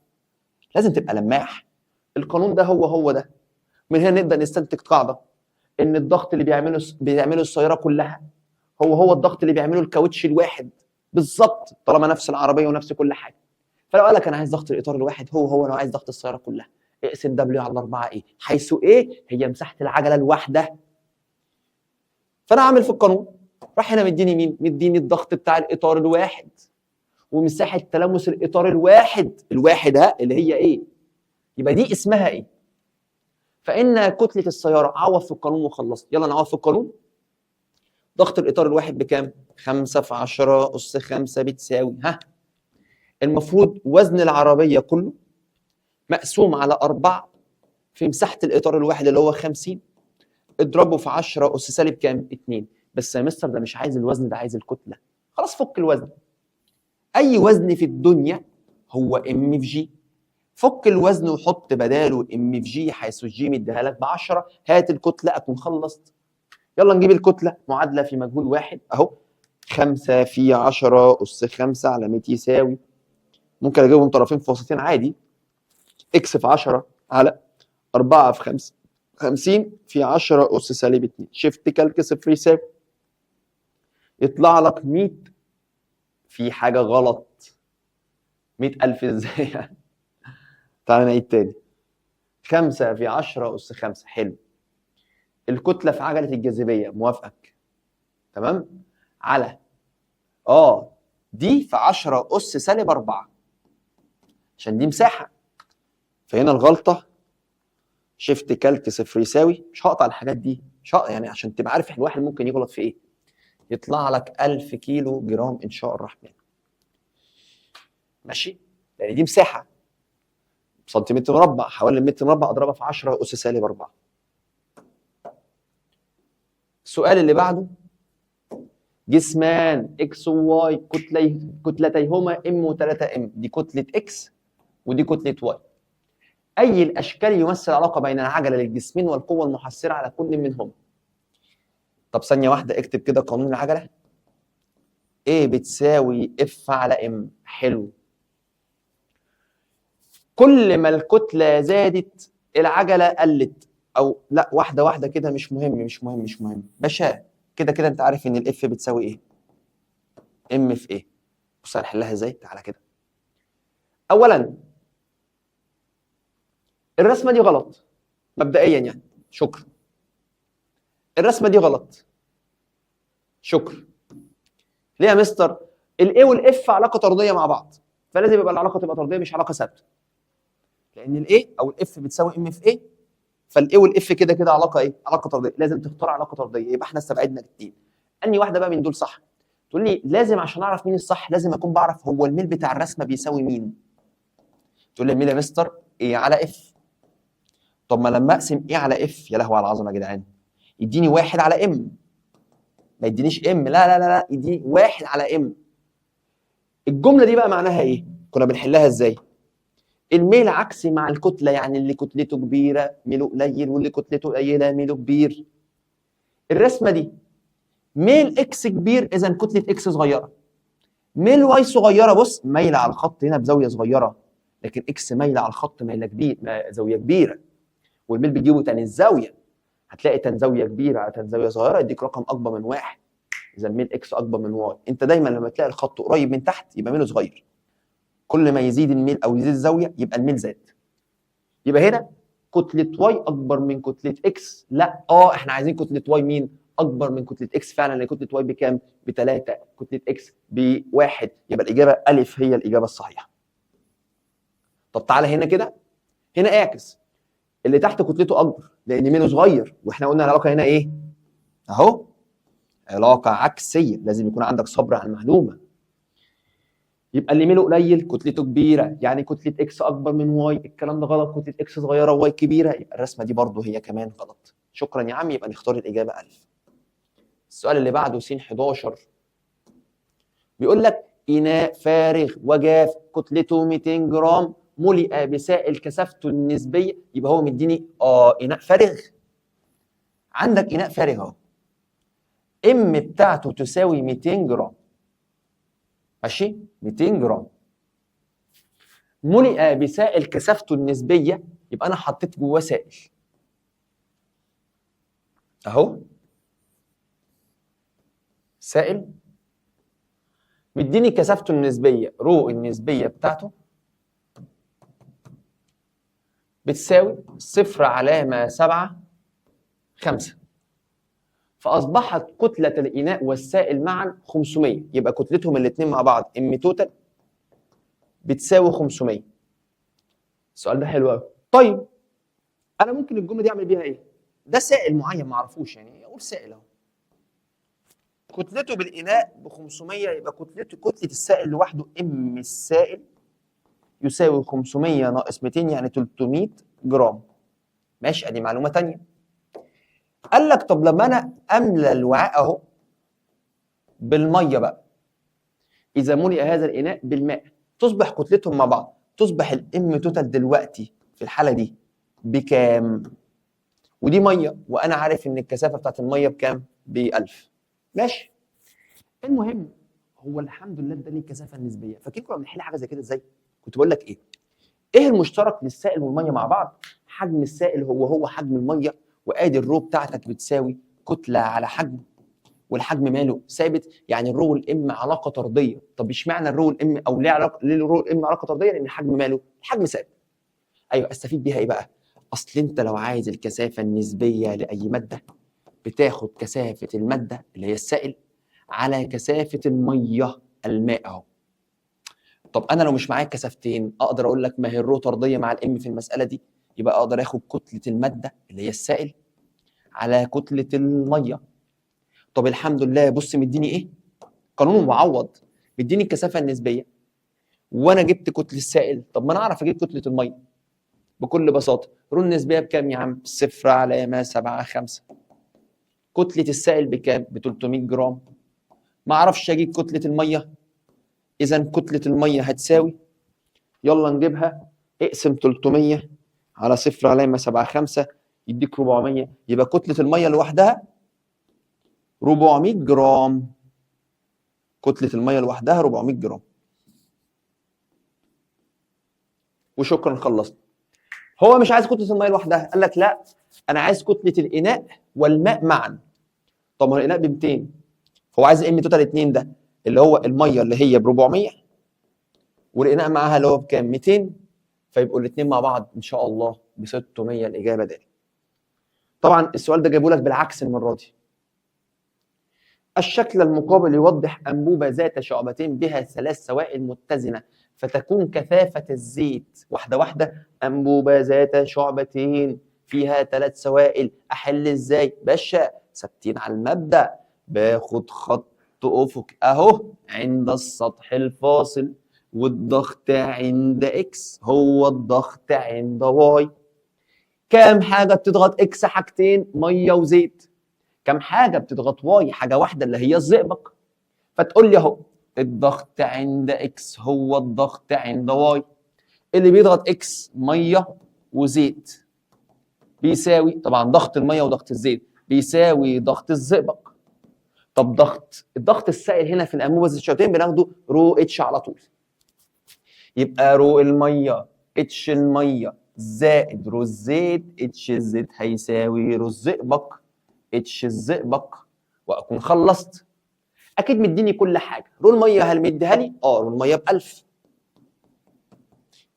لازم تبقى لماح. القانون ده هو ده. من هنا نبدا نستنتج قاعده ان الضغط اللي بيعمله السياره كلها هو الضغط اللي بيعمله الكاوتش الواحد بالظبط، طالما نفس العربيه ونفس كل حاجه. فلو قال لك انا عايز ضغط الاطار الواحد، هو انا عايز ضغط السياره كلها، اقسم دبليو على 4 ايه، حيث ايه هي مساحه العجله الواحده. فانا عامل في القانون، راح هنا مديني مين؟ مديني الضغط بتاع الاطار الواحد ومساحه تلامس الاطار الواحد ها اللي هي ايه؟ يبقى دي اسمها ايه؟ فان كتله السياره، عوض في القانون وخلصت. يلا نعوض في القانون. ضغط الاطار الواحد بكام؟ 5 في 10 اس 5 بتساوي المفروض وزن العربيه كله مقسوم على 4 في مساحه الاطار الواحد اللي هو 50، اضربه في 10 اس سالب كام؟ 2. بس يا مستر ده مش عايز الوزن، ده عايز الكتله. خلاص فك الوزن. اي وزن في الدنيا هو ام في جي. فك الوزن وحط بداله ام في جي، حيث الجي مديها لك ب 10، هات الكتله اكون خلصت. يلا نجيب الكتله. معادله في مجهول واحد اهو، 5 في 10 اس 5 على 100 يساوي، ممكن اجيبهم طرفين في وسطين عادي، اكس في 10 على 4 في 5 50 في 10 اس سالب 2، شيفت كالك صفر يساوي، يطلع لك 100. في حاجه غلط. 100,000 ازاي يعني؟ تعالى نعيد تاني. 5 في 10 اس 5. حلو. الكتله في عجله الجاذبيه، موافقك، تمام، على دي في 10 اس سالب 4 عشان دي مساحه. فهنا الغلطه شيفت كالك صفر يساوي، مش هقطع الحاجات دي، مش هقطع يعني عشان تبقى عارف الواحد ممكن يغلط في ايه. يطلع لك 1000 كيلو جرام ان شاء الرحمن. ماشي؟ لان دي مساحه سنتيمتر مربع، حوالي المتر مربع اضربها في 10 اس سالب 4. السؤال اللي بعده، جسمان اكس وواي كتلتيهما ام و3 ام، دي كتله اكس ودي كتله واي. اي الاشكال يمثل علاقه بين العجله للجسمين والقوه المحصله على كل منهم؟ طب ثانيه واحده، اكتب كده قانون العجله. A بتساوي اف على ام. حلو. كل ما الكتله زادت العجله قلت، او لا، واحده واحده كده، مش مهم باشا. كده انت عارف ان الاف بتساوي ايه؟ ام في ايه؟ بص هنحلها ازاي. تعالى كده. اولا الرسمه دي غلط مبدئيا يعني، شكرا. الرسمه دي غلط، شكرا. ليه يا مستر؟ الاي والاف علاقه طرديه مع بعض، فلازم يبقى العلاقه تبقى طرديه مش علاقه ثابته، لان الاي او الاف بتساوي ام في اي، فالاي والاف كده كده علاقه ايه؟ علاقه طرديه، لازم تختار علاقه طرديه. يبقى احنا استبعدنا الاثنين. انهي واحده بقى من دول صح؟ تقول لي لازم عشان اعرف مين الصح لازم اكون بعرف هو الميل بتاع الرسمه بيساوي مين. تقول لي الميل يا مستر ايه على اف. طب ما لما اقسم ايه على اف، يا لهوي على العظمه يا جدعان، يديني 1 على ام، ما يدينيش ام، لا لا لا لا، يديني 1 على ام. الجمله دي بقى معناها ايه؟ كنا بنحلها ازاي؟ الميل عكسي مع الكتله، يعني اللي كتلته كبيره ميله قليل واللي كتلته قليله ميله كبير. الرسمه دي ميل اكس كبير اذا كتله اكس صغيره، ميل واي صغيره بص مايله على الخط هنا بزاويه صغيره، لكن اكس مايله على الخط مايله كبير زاويه كبيره، والميل بيجيبه تاني الزاويه، هتلاقي تان زاويه كبيره على تان زاويه صغيره يديك رقم اكبر من 1، اذا ميل اكس اكبر من واي. انت دايما لما تلاقي الخط قريب من تحت يبقى ميله صغير، كل ما يزيد الميل او يزيد الزاويه يبقى الميل زاد. يبقى هنا كتله واي اكبر من كتله اكس، لا احنا عايزين كتله واي مين؟ اكبر من كتله اكس فعلا، لان كتله واي بكام؟ ب3، كتله اكس ب1، يبقى الاجابه الف هي الاجابه الصحيحه. طب تعالى هنا كده، هنا اعكس، اللي تحت كتلته اكبر لان ميله صغير، واحنا قلنا العلاقه هنا ايه؟ اهو علاقه عكسيه، لازم يكون عندك صبر على المعلومه. يبقى اللي ميله قليل كتلته كبيره، يعني كتله اكس اكبر من واي، الكلام ده غلط، كتله اكس صغيره وواي كبيره، يبقى الرسمه دي برضو هي كمان غلط. شكرا يا عم، يبقى نختار الاجابه الف. السؤال اللي بعده س 11 بيقول لك اناء فارغ وجاف كتلته 200 جرام ملئ بسائل كثافته النسبيه، يبقى هو مديني اناء فارغ. عندك اناء فارغ اهو، ام بتاعته تساوي 200 جرام، ماشي؟ 200 جرام ملئ بسائل كثافته النسبيه، يبقى انا حطيت جواه سائل اهو، سائل مديني كثافته النسبيه رو النسبيه بتاعته بتساوي 0.75، فاصبحت كتله الاناء والسائل معا 500، يبقى كتلتهم الاثنين مع بعض ام توتال بتساوي 500. السؤال ده حلو قوي. طيب انا ممكن الجمله دي اعمل بيها ايه؟ ده سائل معين ما اعرفوش، يعني اقول سائل اهو كتلته بالاناء ب 500، يبقى كتله السائل لوحده ام السائل يساوي 500 ناقص 200 يعني 300 جرام. ماشي، ادي معلومه ثانيه. قال لك طب لما انا املى الوعاء اهو بالميه بقى، اذا ملئ هذا الاناء بالماء تصبح كتلتهم مع بعض، تصبح الام توتال دلوقتي في الحاله دي بكام؟ ودي ميه وانا عارف ان الكثافه بتاعت الميه بكام؟ ب1000. ماشي. المهم هو الحمد لله اداني الكثافه النسبيه. فاكرين كنا بنحل حاجه زي كده ازاي؟ كنت بقول لك ايه المشترك للسائل والميه مع بعض؟ حجم السائل هو حجم الميه، وادي الرو بتاعتك بتساوي كتله على حجم، والحجم ماله ثابت، يعني الرو والام علاقه طرديه. طب اشمعنى الرو والام، او ليه الرو والام علاقه طرديه؟ لان الحجم ماله؟ الحجم ثابت. ايوه، استفيد بيها ايه بقى؟ اصل انت لو عايز الكثافه النسبيه لاي ماده بتاخد كثافه الماده اللي هي السائل على كثافه الميه الماء اهو. طب انا لو مش معايا كثافتين اقدر اقول لك ما هي الرو طرديه مع الام في المساله دي، يبقى اقدر اخد كتله الماده اللي هي السائل على كتله الميه. طب الحمد لله، بص مديني ايه؟ قانون معوض، مديني الكثافه النسبيه وانا جبت كتله السائل. طب ما انا اعرف اجيب كتله الميه بكل بساطه، رو النسبيه بكام يا عم؟ 0.75. كتله السائل بكام؟ ب 300 جرام. ما اعرفش اجيب كتله الميه، اذا كتله الميه هتساوي، يلا نجيبها، اقسم 300 على 0.75 يديك 400، يبقى كتله الميه لوحدها 400 جرام. كتله الميه لوحدها 400 جرام. وشكرا، خلصنا. هو مش عايز كتله الميه لوحدها، قال لك لا، انا عايز كتله الاناء والماء معا. طب ما الاناء ب 200، هو عايز ام توتال 2 ده اللي هو الميه اللي هي ب 400 والاناء معاها اللي هو بكام؟ 200، فيبقوا الاثنين مع بعض ان شاء الله ب 600. الاجابه د. طبعا السؤال ده جايبه لك بالعكس المره دي. الشكل المقابل يوضح أنبوبة ذات شعبتين بها 3 سوائل متزنة فتكون كثافة الزيت واحدة واحدة. أنبوبة ذات شعبتين فيها 3 سوائل، أحل إزاي؟ باشا ثابتين على المبدأ، باخد خط أفق أهو عند السطح الفاصل، والضغط عند إكس هو الضغط عند واي. كام حاجة بتضغط إكس؟ حاجتين، مية وزيت. كم حاجه بتضغط واي؟ حاجه واحده اللي هي الزئبق. فتقول لي اهو الضغط عند اكس هو الضغط عند واي. اللي بيضغط اكس ميه وزيت بيساوي طبعا ضغط الميه وضغط الزيت بيساوي ضغط الزئبق. طب الضغط السائل هنا في الانبوبه ذات الشعبتين بناخده رو اتش على طول. يبقى رو الميه اتش الميه زائد رو الزيت اتش الزيت هيساوي رو الزئبق اتش الزئبق، واكون خلصت. اكيد مديني كل حاجه. رو الميه هل مديها لي؟ رو الميه ب 1000.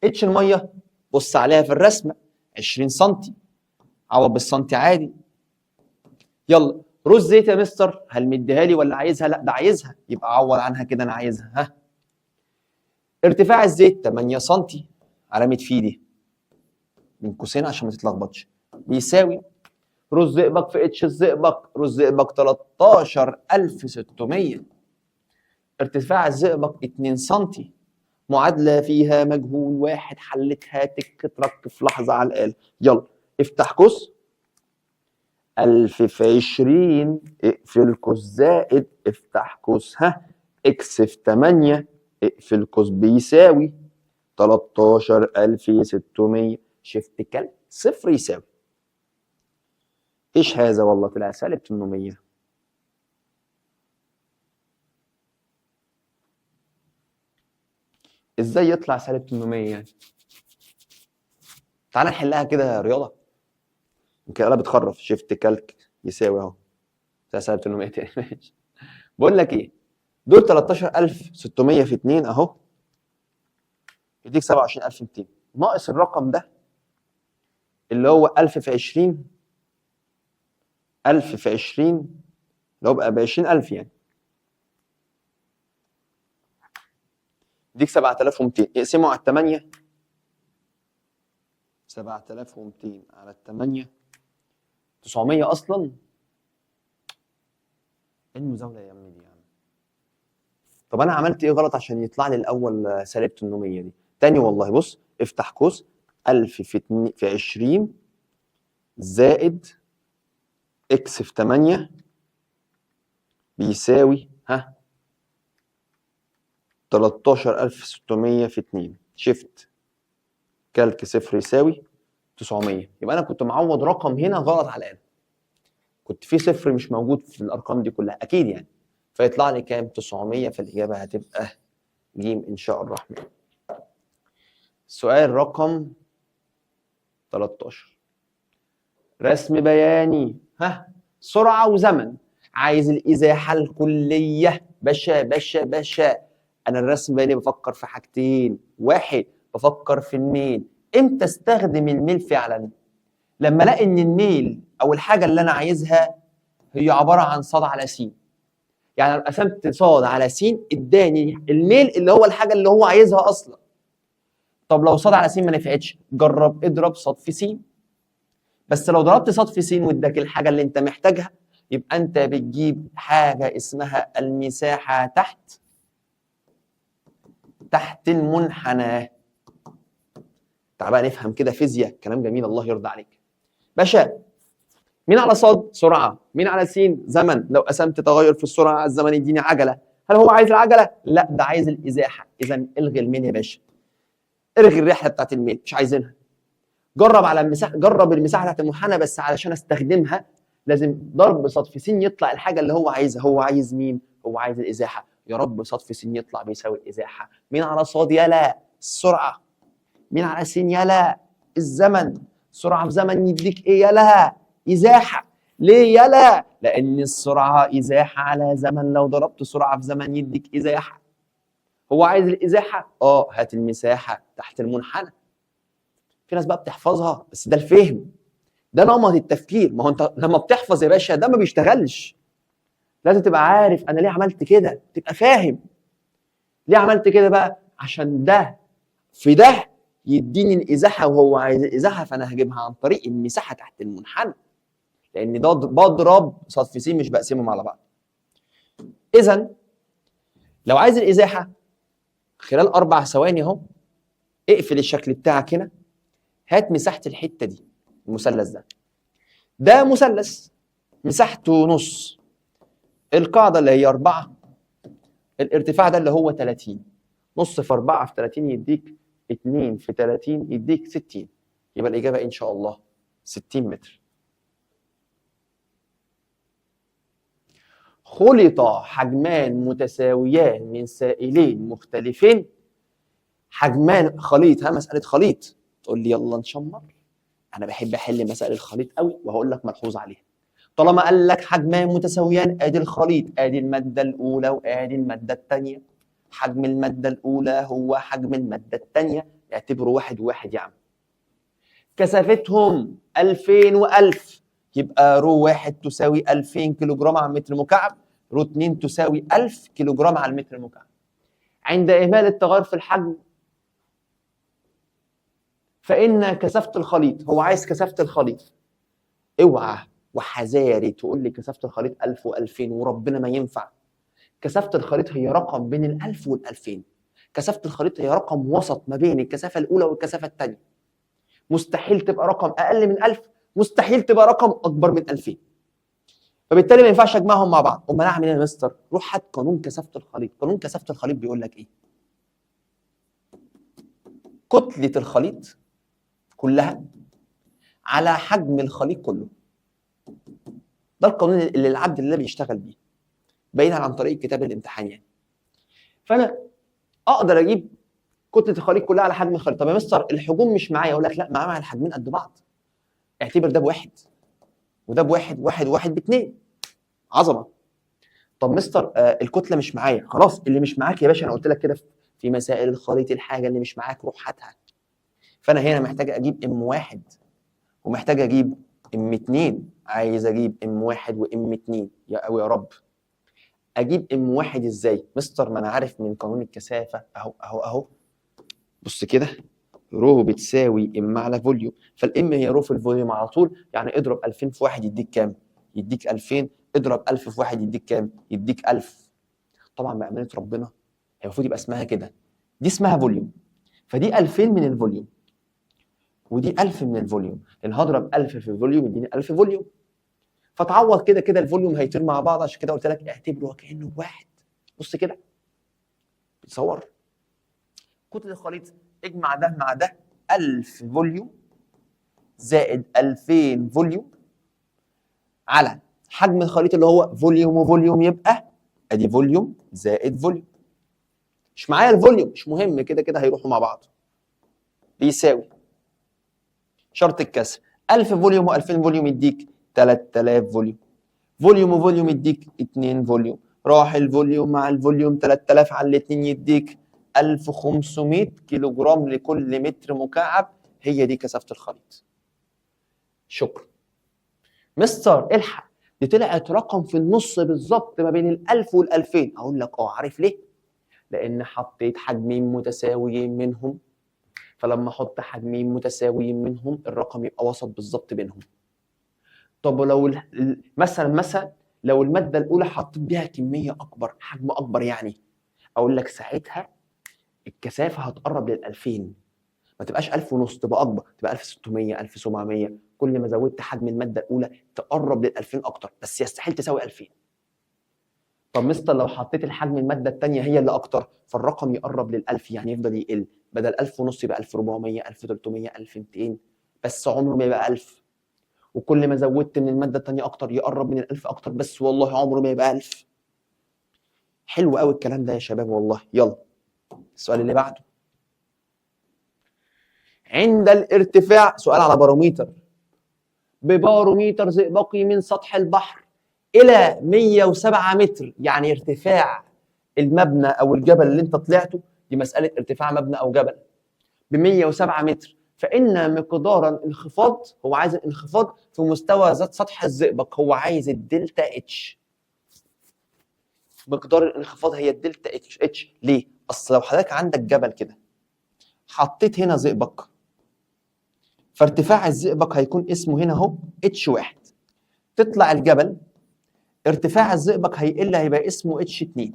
اتش الميه بص عليها في الرسمه 20 سم، عوض بالسنتي عادي. يلا رو الزيت يا مستر هل مديها لي ولا عايزها؟ لا ده عايزها، يبقى عوض عنها كده انا عايزها. ها ارتفاع الزيت 8 سم، علامه في دي من قوسين عشان ما تتلخبطش، بيساوي رو الزئبق في اتش الزئبق. رو الزئبق 13600. ارتفاع الزئبق 2 سم. معادلة فيها مجهول واحد، حلتها تك ترك في لحظة على الآلة. يلا افتح قوس 1000 في 20 اقفل قوس زائد افتح قوس اكس في 8 اقفل قوس بيساوي 13600 شيفت كال صفر يساوي ايش هذا؟ والله طلع سالب 800. ازاي يطلع سالب 800 يعني؟ تعال نحلها كده رياضه، يمكن انا بتخرف. شيفت كالك يساوي اهو سالب 800 تاني. ماشي. بقول لك ايه، دول 13600 في 2 اهو يديك 27200 ناقص الرقم ده اللي هو 1000 في 20 1000 في 20 اللي هو بقى ب 20000 يعني يديك 7200. اقسمه على 8 7200 على 8 900 اصلا. ايه المزاوله يا ابني دي يا عم؟ طب انا عملت ايه غلط عشان يطلع لي الاول سالب 800 دي؟ تاني والله بص افتح قوس 1000 في 20 زائد اكس في 8 بيساوي 13600 في 2 شيفت كالك صفر يساوي 900. يبقى انا كنت معوض رقم هنا غلط على الآلة، كنت في صفر مش موجود في الارقام دي كلها اكيد يعني، فيطلع لي كام؟ 900. فالاجابه هتبقى ج ان شاء الرحمن. سؤال رقم 13 رسم بياني سرعه وزمن، عايز الازاحه الكليه. باشا انا الرسم البياني بفكر في حاجتين. واحد بفكر في الميل. امتى استخدم الميل فعلا؟ لما الاقي ان الميل او الحاجه اللي انا عايزها هي عباره عن ص على س. يعني لو قسمت ص على س اداني الميل اللي هو الحاجه اللي هو عايزها اصلا. طب لو ص على س ما نفعتش، جرب اضرب ص في س. بس لو ضربت ص في س واداك الحاجه اللي انت محتاجها، يبقى انت بتجيب حاجه اسمها المساحه تحت المنحنى. تعال بقى نفهم كده فيزياء، كلام جميل الله يرضى عليك. باشا مين على ص؟ سرعه. مين على س؟ زمن. لو قسمت تغير في السرعه على الزمن يديني عجله. هل هو عايز العجله؟ لا ده عايز الازاحه. اذا الغي الميل يا باشا، الغي الرحله بتاعت الميل، مش عايزينها. جرب على المساحه، جرب المساحه بتاعت المنحنى، بس علشان استخدمها لازم ضرب ص في س يطلع الحاجه اللي هو عايزها. هو عايز مين؟ هو عايز الازاحه. يا رب ص في س يطلع بيساوي الازاحه. مين على ص؟ يلا السرعه. مين على س؟ يلا الزمن. سرعه في زمن يديك ايه؟ يلا ازاحه. ليه يلا؟ لان السرعه ازاحه على زمن، لو ضربت سرعه في زمن يديك ازاحه. هو عايز الازاحه، هات المساحه تحت المنحنى. في ناس بقى بتحفظها بس ده الفهم، ده نمط التفكير. ما هو انت لما بتحفظ يا باشا ده ما بيشتغلش. لازم تبقى عارف انا ليه عملت كده، تبقى فاهم ليه عملت كده بقى، عشان ده في ده يديني الازاحه وهو عايز الازاحه، فانا هجيبها عن طريق المساحه تحت المنحنى، لان ده بضرب صاد في س مش بقسمهم على بعض. اذا لو عايز الازاحه خلال 4 ثواني اهو، اقفل الشكل بتاعك هنا، هات مساحه الحته دي، المثلث ده مثلث مساحته نص، القاعده اللي هي 4، الارتفاع ده اللي هو 30، نص في 4 في 30 يديك 2 في 30 يديك 60، يبقى الاجابه ان شاء الله 60 متر. خلط حجمان متساويان من سائلين مختلفين. حجمان خليط، مساله خليط، تقول لي يلا نشمر، انا بحب احل مسائل الخليط قوي وهقول لك ملحوظه عليها. طالما قال لك حجمان متساويان، ادي الخليط، ادي الماده الاولى وادي الماده الثانيه، حجم الماده الاولى هو حجم الماده الثانيه، اعتبره 1 و1 يا عم. كثافتهم 2000 و1000، يبقى رو 1 تساوي 2000 كيلو جرام على المتر مكعب، رو 2 تساوي 1000 كيلو جرام على المتر مكعب. عند اهمال التغير في الحجم فان كثافه الخليط، هو عايز كثافه الخليط، اوعى وحذاري تقول لي كثافه الخليط 1000 و2000 وربنا ما ينفع. كثافه الخليط هي رقم بين ال1000 وال2000، كثافه الخليط هي رقم وسط ما بين الكثافه الاولى والكثافه الثانيه. مستحيل تبقى رقم اقل من 1000، مستحيل تبقى رقم اكبر من 2000، فبالتالي ما ينفعش اجمعهم مع بعض. امال اعمل ايه يا مستر؟ روح هات قانون كثافه الخليط. قانون كثافه الخليط بيقول لك ايه؟ كتله الخليط كلها على حجم الخليط كله. ده القانون اللي العبد لله بيشتغل بيه بعيدا عن طريق كتاب الامتحان يعني. فانا اقدر اجيب كتله الخليط كلها على حجم الخليط. طب يا مستر الحجوم مش معايا، اقول لك لا، معايا الحجمين قد بعض، اعتبر ده بواحد وده بواحد، واحد واحد باتنين، عظمه. طب مستر الكتله مش معايا، خلاص اللي مش معاك يا باشا، انا قلت لك كده في مسائل الخليط، الحاجه اللي مش معاك روح هاتها. فانا هنا محتاج اجيب ام واحد ومحتاج اجيب ام 2، عايز اجيب ام واحد وام 2 يا قوي يا رب. اجيب ام واحد ازاي؟ مستر ما انا عارف من قانون الكثافه اهو اهو اهو، بص كده، رو بتساوي ام على فوليوم، فالام هي رو في الفوليوم على طول، يعني اضرب 2000 في 1 يديك كام؟ يديك 2000، اضرب 1000 في 1 يديك كام؟ يديك 1000. طبعا بأمانة ربنا هي المفروض يبقى اسمها كده، دي اسمها فوليوم، فدي 2000 من الفوليوم ودي 1000 من الفوليوم، لان هضرب 1000 في الفوليوم يديني 1000 فوليوم، فتعوض كده كده الفوليوم هيطير مع بعض، عشان كده قلت لك اعتبره كانه بواحد. بص كده بتصور كتله الخليط، اجمع ده مع ده، 1000 فوليوم زائد 2000 فوليوم على حجم الخليط اللي هو فوليوم وفوليوم، يبقى ادي فوليوم زائد فوليوم. مش معايا الفوليوم مش مهم، كده كده هيروحوا مع بعض، بيساوي شرط الكسر 1000 فوليوم و2000 فوليوم يديك 3000 فوليوم، فوليوم وفوليوم يديك 2 فوليوم، راح الفوليوم مع الفوليوم 3000 على الاثنين يديك 1500 كيلو جرام لكل متر مكعب. هي دي كثافه الخليط. شكرا. مستر الحق دي طلعت رقم في النص بالظبط ما بين ال1000 وال2000. اقول لك عارف ليه؟ لان حطيت حجمين متساويين منهم، فلما احط حجمين متساويين منهم الرقم يبقى وسط بالظبط بينهم. طب لو مثلا لو الماده الاولى حطيت بيها كميه اكبر، حجم اكبر يعني، اقول لك ساعتها الكثافه هتقرب لل2000، ما تبقاش 1000 ونص، تبقى اكبر، تبقى 1600 1700. كل ما زودت حجم الماده الاولى تقرب لل2000 اكتر، بس يستحيل تساوي 2000. طب مستر لو حطيت الحجم الماده الثانيه هي اللي اكتر، فالرقم يقرب لل1000، يعني يفضل يقل، بدل 1000 ونص يبقى 1400 1300 1200، بس عمره ما يبقى 1000. وكل ما زودت من الماده الثانيه اكتر يقرب من ال1000 اكتر، بس والله عمره ما يبقى 1000. حلو قوي الكلام ده يا شباب والله. يلا السؤال اللي بعده. عند الارتفاع، سؤال على باروميتر، بباروميتر زئبقي من سطح البحر الى 107 متر، يعني ارتفاع المبنى او الجبل اللي انت طلعته، دي مساله ارتفاع مبنى او جبل ب 107 متر، فان مقدار الانخفاض، هو عايز الانخفاض في مستوى ذات سطح الزئبق، هو عايز الدلتا اتش. مقدار الانخفاض هي الدلتا اتش. ليه؟ اصل لو حضرتك عندك جبل كده حطيت هنا زئبق، فارتفاع الزئبق هيكون اسمه هنا اهو اتش واحد. تطلع الجبل ارتفاع الزئبق هيقل، هيبقى اسمه اتش 2.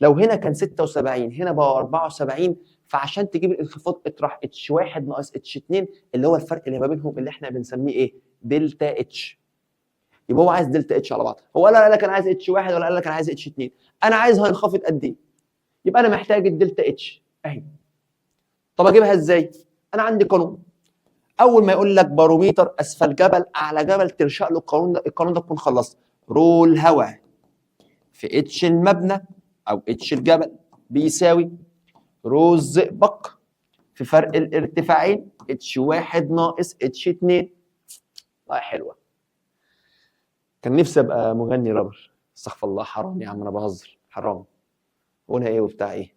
لو هنا كان 76 هنا بقى 74، فعشان تجيب الانخفاض اطرح اتش 1 ناقص اتش 2 اللي هو الفرق اللي ما بينهم اللي احنا بنسميه ايه؟ دلتا اتش. يبقى هو عايز دلتا اتش على بعض. هو قال لك انا عايز اتش 1 ولا قال لك انا عايز اتش 2؟ انا عايز هينخفض قد ايه؟ يبقى انا محتاج الدلتا اتش اهي. طب اجيبها ازاي؟ انا عندي قانون. اول ما يقول لك باروميتر اسفل جبل اعلى جبل ترشق له القانون ده. القانون ده تكون خلصت. رو الهواء في اتش المبنى او اتش الجبل بيساوي رو الزئبق في فرق الارتفاعين اتش 1 ناقص اتش 2. والله حلوه. كان نفسي ابقى مغني رابر. استغفر الله، حرام يا عم، انا بهزر، حرام. قولها ايه وبتاع ايه؟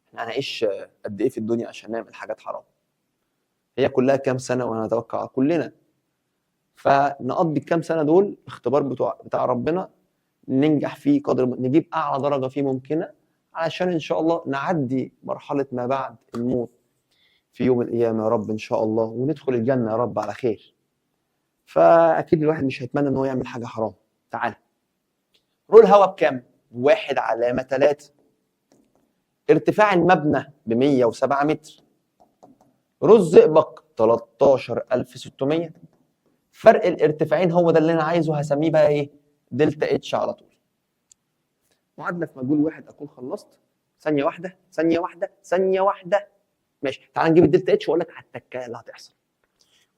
احنا هنعيش قد ايه في الدنيا عشان نعمل حاجات حرام؟ هي كلها كام سنه وهنتوكل كلنا. فنقضي الكام سنه دول اختبار بتاع ربنا، ننجح فيه قدر نجيب اعلى درجه فيه ممكنه، علشان ان شاء الله نعدي مرحله ما بعد الموت في يوم القيامه يا رب ان شاء الله، وندخل الجنه يا رب على خير. فاكيد الواحد مش هيتمنى ان هو يعمل حاجه حرام. تعال. رو الهواء بكام؟ 1/3. ارتفاع المبنى ب 107 متر. رو الزئبق 13600. فرق الارتفاعين هو ده اللي انا عايزه، هسميه بقى ايه؟ دلتا اتش على طول. معادله في مجهول واحد اكون خلصت. ثانيه واحده ثانيه واحده ثانيه واحده. ماشي، تعال نجيب الدلتا اتش واقول لك على التكه اللي هتحصل.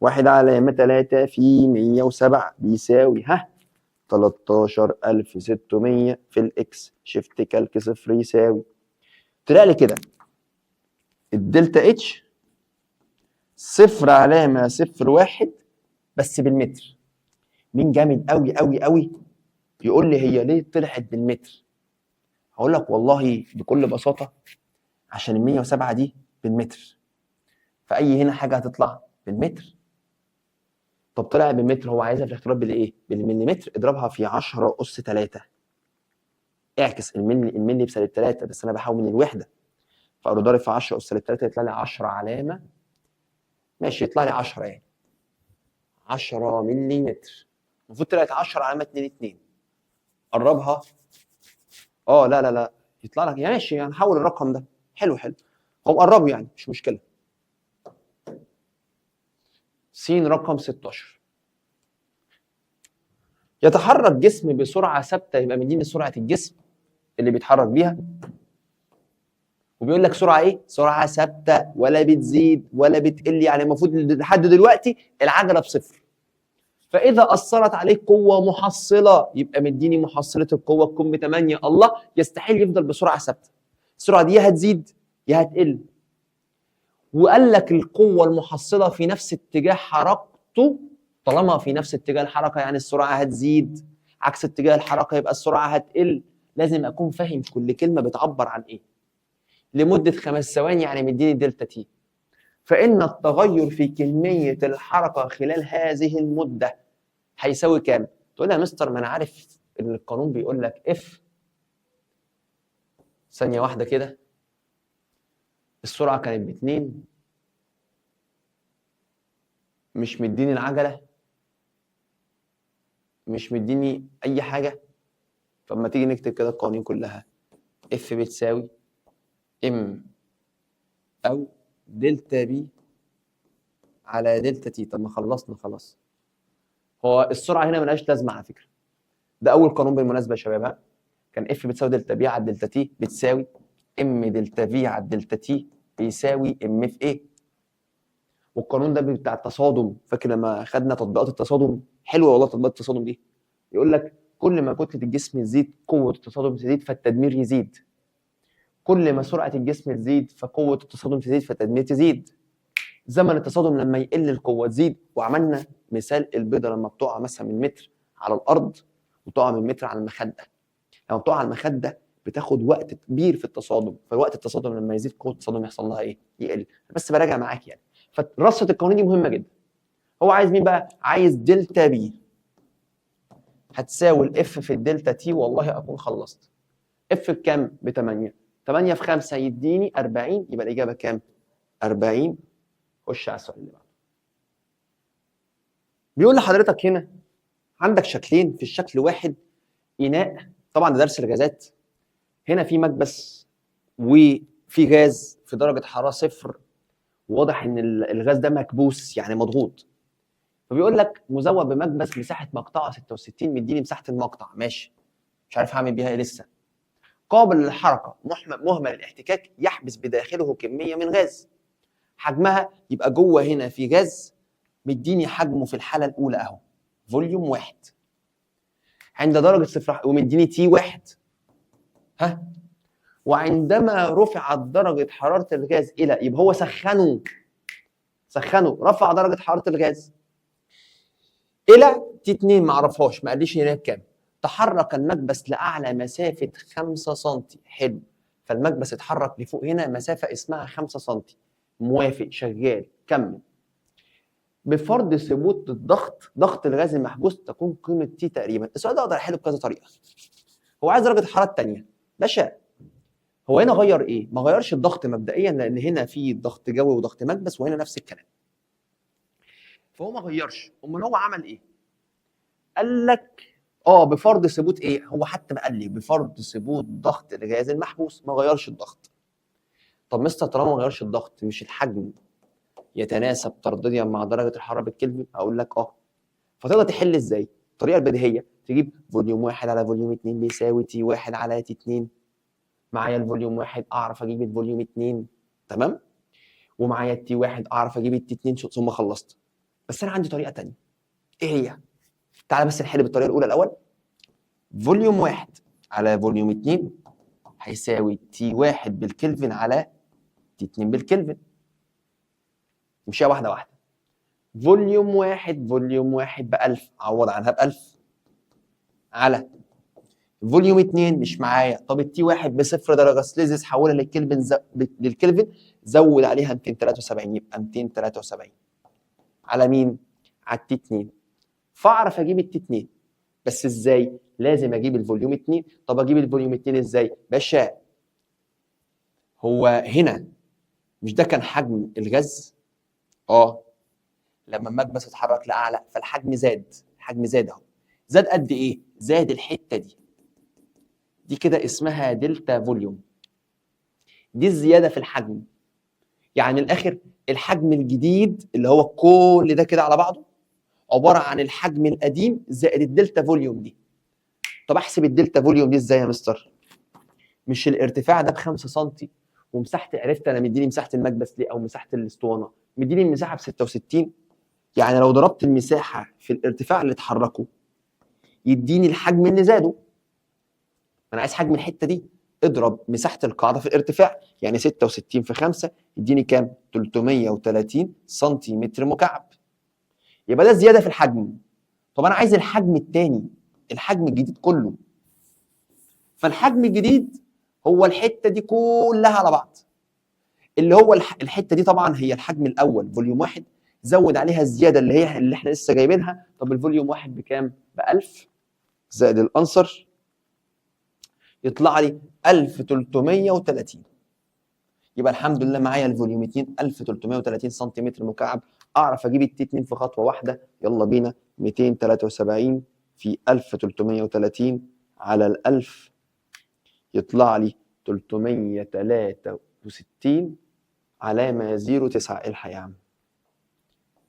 1/3 في 107 بيساوي 13600 في الاكس. شيفت كالك صفر يساوي. طلع لي كده الدلتا اتش 0.01 بس بالمتر. مين جامد قوي قوي قوي يقول لي هي ليه طلعت بالمتر؟ هقول لك والله بكل بساطه عشان ال 107 دي بالمتر، فاي هنا حاجه هتطلع بالمتر. طب طلع بالمتر، هو عايزها في الاختبار بالايه؟ بالمليمتر. اضربها في 10 أس 3. اعكس الملي ب3 بس انا بحاول من الوحده، فاقول ضارب في 10 أس 3 يطلع لي 10 علامه. ماشي، يطلع لي 10 يعني 10 مليمتر. المفروض طلعت 10 علامه 2. قربها. لا لا لا، يطلع لك يعني ماشي، يعني حول الرقم ده. حلو حلو، هو قربه يعني مش مشكله. س رقم 16. يتحرك جسم بسرعه ثابته، يبقى مديني سرعه الجسم اللي بيتحرك بيها، وبيقول لك سرعه ايه؟ سرعه ثابته ولا بتزيد ولا بتقل، يعني المفروض لحد دلوقتي العجله بصفر. فاذا اثرت عليك قوه محصله يبقى مديني محصله القوه تكون ب8. الله، يستحيل يفضل بسرعه ثابته. السرعه دي يا هتزيد يا هتقل. وقال لك القوه المحصله في نفس اتجاه حركته. طالما في نفس اتجاه الحركه يعني السرعه هتزيد، عكس اتجاه الحركه يبقى السرعه هتقل. لازم اكون فاهم كل كلمه بتعبر عن ايه. لمده 5 ثواني يعني مديني دلتا تي. فان التغير في كميه الحركه خلال هذه المده هيساوي كام؟ تقول لي يا مستر ما انا عارف ان القانون بيقول لك اف. ثانيه واحده كده، السرعه كانت ب2، مش مديني العجله، مش مديني اي حاجه. فلما تيجي نكتب كده القوانين كلها، اف بتساوي ام او دلتا بي على دلتا تي. طب ما خلصنا خلاص. هو السرعه هنا ملهاش لازمه على فكره. ده اول قانون بالمناسبه يا شباب. كان اف بتساوي دلتا بي على دلتا تي بتساوي ام دلتا في على دلتا تي بيساوي ام في ايه. والقانون ده بتاع التصادم، فاكر لما خدنا تطبيقات التصادم؟ حلوه والله تطبيقات التصادم دي. يقول لك كل ما كتله الجسم تزيد قوه التصادم تزيد فالتدمير يزيد. كل ما سرعه الجسم تزيد فقوه التصادم تزيد فالتدمير تزيد. زمن التصادم لما يقل القوه تزيد. وعملنا مثال البيضه لما بتقع مثلا من متر على الارض وتقع من متر على المخده. لما بتقع على المخده بتاخد وقت كبير في التصادم، فوقت التصادم لما يزيد قوه التصادم يحصل لها ايه؟ يقل. بس براجع معاك يعني. فرصه القوانين دي مهمه جدا. هو عايز مين بقى؟ عايز دلتا بي هتساوي الاف في الدلتا تي، والله اكون خلصت. اف بكام؟ ب 8. 8 في 5 يديني 40، يبقى الاجابه كام؟ 40. خش على السؤال اللي بعده. بيقول لحضرتك هنا عندك شكلين، في الشكل واحد اناء، طبعا ده درس الغازات، هنا في مكبس وفي غاز في درجه حراره صفر، واضح ان الغاز ده مكبوس يعني مضغوط. فبيقول لك مزود بمكبس مساحه مقطعه 66، مديني مساحه المقطع، ماشي، مش عارف هعمل بيها ايه لسه. قابل للحركه، مهمل الاحتكاك، يحبس بداخله كميه من غاز، حجمها يبقى جوه هنا في غاز، مديني حجمه في الحاله الاولى اهو فوليوم 1 عند درجه صفر، ومديني تي 1. ها، وعندما رفعت درجه حراره الغاز الى، يبقى هو سخنه، رفع درجه حراره الغاز الى تي 2، ما اعرفهاش، ما قاليش هنا بكام. تحرك المكبس لاعلى مسافه 5 سم، حلو، فالمكبس اتحرك لفوق هنا مسافه اسمها 5 سم، موافق، شغال، كمل. بفرض ثبوت ضغط الغاز المحبوس تكون قيمه تي تقريبا. السؤال ده اقدر احله بكذا طريقه. هو عايز درجه الحراره الثانيه، باشا هو هنا غير ايه؟ ما غيرش الضغط مبدئيا، لان هنا في ضغط جوي وضغط مكبس، وهنا نفس الكلام، فهو ما غيرش. امال هو عمل ايه؟ قال لك بفرض ثبوت ايه؟ هو حتى ما قال لي بفرض ثبوت ضغط الغاز المحبوس، ما غيرش الضغط. طب مستر طالما ما غيرش الضغط، مش الحجم يتناسب طرديا مع درجه الحراره بالكلفن؟ اقول لك فتقدر تحل ازاي؟ الطريقه البديهيه، تجيب فوليوم 1 على فوليوم 2 بيساوي تي 1 على تي 2، معايا الفوليوم 1 اعرف اجيب الفوليوم 2، تمام، ومعايا التي 1 اعرف اجيب التي 2، ثم خلصت. بس انا عندي طريقه ثانيه، ايه هي؟ تعالى بس نحل بالطريقه الاولى الاول. فوليوم 1 على فوليوم 2 هيساوي تي 1 بالكلفن على تي 2 بالكلفن. نمشيها واحده واحده. فوليوم 1 ب 1000، عوض عنها ب 1000 على فوليوم 2 مش معايا. طب التي 1 بصفر درجه سليزيوس، حولها للكلفن، زود عليها 273، يبقى 273 على مين؟ على التي 2. فاعرف اجيب التي 2، بس ازاي؟ لازم اجيب الفوليوم 2. طب اجيب الفوليوم 2 ازاي؟ باشا هو هنا مش ده كان حجم الغاز؟ لما المكبس اتحرك لاعلى فالحجم زاد، اهو. زاد قد ايه؟ زاد الحته دي كده اسمها دلتا فوليوم، دي الزياده في الحجم. يعني الاخر الحجم الجديد اللي هو كل ده كده على بعضه عباره عن الحجم القديم زائد الدلتا فوليوم دي. طب احسب الدلتا فوليوم دي ازاي يا مستر؟ مش الارتفاع ده ب 5 سم، ومساحه، عرفت انا مديني مساحه المكبس ليه او مساحه الاسطوانه؟ مديني المساحه ب 66، يعني لو ضربت المساحه في الارتفاع اللي اتحركه يديني الحجم اللي زاده. انا عايز حجم الحته دي، اضرب مساحه القاعده في الارتفاع، يعني 66 في 5 يديني كام؟ 330 سنتيمتر مكعب. يبقى ده زياده في الحجم. طب انا عايز الحجم الثاني، الحجم الجديد كله. فالحجم الجديد هو الحته دي كلها على بعض، اللي هو الحته دي طبعا هي الحجم الاول فوليوم 1، زود عليها الزياده اللي احنا لسه جايبينها. طب الفوليوم 1 بكام؟ ب 1000 زائد الانصر يطلع لي 1330. يبقى الحمد لله معايا الفوليوم 2 1330 سنتيمتر مكعب. اعرف اجيب التي 2 في خطوه واحده، يلا بينا. 273 في 1330 على ال 1000 يطلع لي 363 علامه 09. الحق يا عم،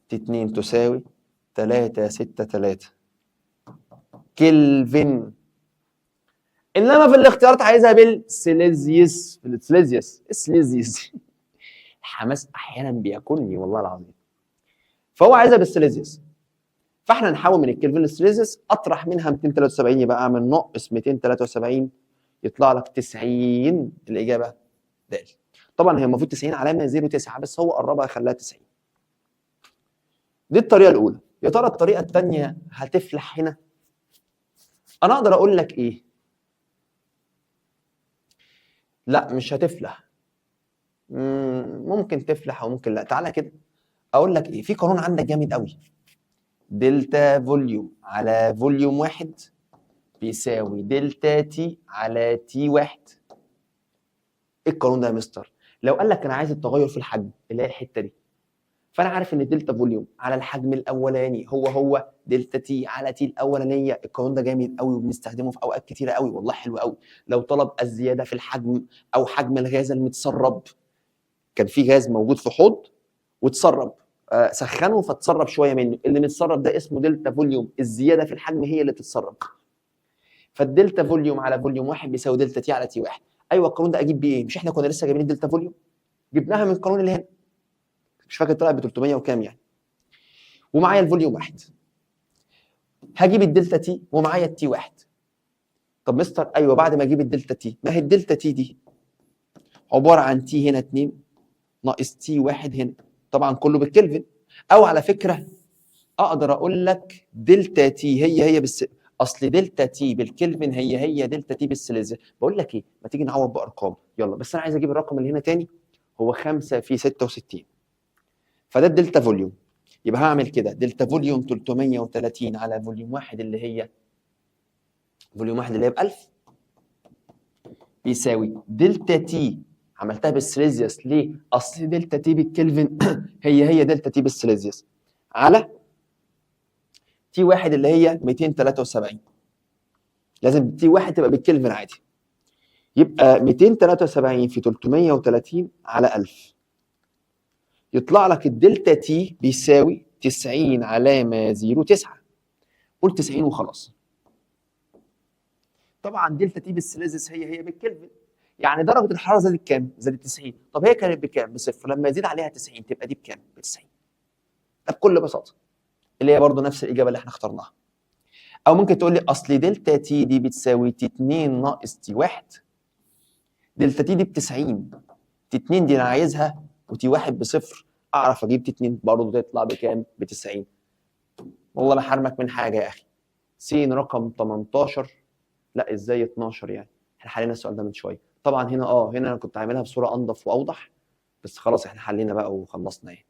تي 2 تساوي 363 كلفن. انما في الاختيارات عايزها بالسيليزيوس. الحماس احيانا بياكلني والله العظيم. فهو عايزها بالسيليزيوس، فاحنا نحول من الكلفن للسيليزيوس، اطرح منها 273 يبقى اعمل ناقص 273 يطلع لك 90. الاجابه د. طبعا هي المفروض 90 علامه 09، بس هو قربها خلاها 90. دي الطريقه الاولى. يا ترى الطريقه الثانيه هتفلح هنا؟ انا اقدر اقول لك ايه؟ لا مش هتفلح. ممكن تفلح او ممكن لا. تعالى كده اقول لك ايه، في قانون عندك جامد قوي، دلتا فوليوم على فوليوم 1 بيساوي دلتا تي على تي واحد. ايه القانون ده يا مستر؟ لو قال لك انا عايز التغير في الحجم اللي هي الحته دي، فانا عارف ان دلتا فوليوم على الحجم الاولاني هو دلتا تي على تي الاولانيه. القانون ده جامد قوي وبنستخدمه في اوقات كتيره قوي، والله حلو قوي. لو طلب الزياده في الحجم او حجم الغاز المتسرب، كان في غاز موجود في حوض واتسرب، سخنه فتسرب شويه منه، اللي متسرب ده اسمه دلتا فوليوم، الزياده في الحجم هي اللي تتسرب. فالدلتا فوليوم على فوليوم واحد بيساوي دلتا تي على تي واحد. ايوه القانون ده اجيب بيه ايه؟ مش احنا كنا لسه جايبين الدلتا فوليوم؟ جبناها من القانون اللي هنا، مش فاكر طلعت ب 300 وكام يعني. ومعايا الفوليوم واحد، هجيب الدلتا تي ومعايا التي واحد. طب مستر ايوه بعد ما اجيب الدلتا تي، ما هي الدلتا تي دي عباره عن تي هنا 2 ناقص تي واحد هنا، طبعا كله بالكلفن. او على فكره اقدر اقول لك دلتا تي هي اصل دلتا تي بالكلفن هي دلتا تي بالسيليزيوس. بقول لك ايه، ما تيجي نعوض بارقام يلا، بس انا عايز اجيب الرقم اللي هنا تاني، هو 5 في 66، فده الدلتا فوليوم. يبقى هعمل كده دلتا فوليوم 330 على فوليوم واحد اللي هي فوليوم واحد اللي هي ب 1000 بيساوي دلتا تي، عملتها بالسيليزيوس ليه؟ اصل دلتا تي بالكلفن هي دلتا تي بالسيليزيوس على تي واحد اللي هي 273. لازم تي واحد تبقى بالكلفن عادي. يبقى 273 في 330 على 1000 يطلع لك الدلتا تي بيساوي 90 علامة 09. قول 90 وخلاص. طبعا دلتا تي بالسيليزيوس هي بالكلفن، يعني درجة الحرارة زادت كام؟ زادت 90. طب هي كانت بكام؟ بصفر، لما يزيد عليها 90 تبقى دي بكام؟ ب 90. ده بكل بساطة، اللي هي برضه نفس الإجابة اللي احنا اخترناها. أو ممكن تقول لي أصل دلتا تي دي بتساوي تي 2 ناقص تي 1. دلتا تي دي ب 90، تي 2 دي أنا عايزها وتي 1 بصفر، أعرف أجيب تي 2 برضه تطلع بكام؟ ب 90. والله ما حرمك من حاجة يا أخي. س رقم 18، لا ازاي 12 يعني؟ احنا حلينا السؤال ده من شويه. طبعا هنا هنا انا كنت عاملها بصوره انضف واوضح، بس خلاص احنا حلينا بقى وخلصنا يعني.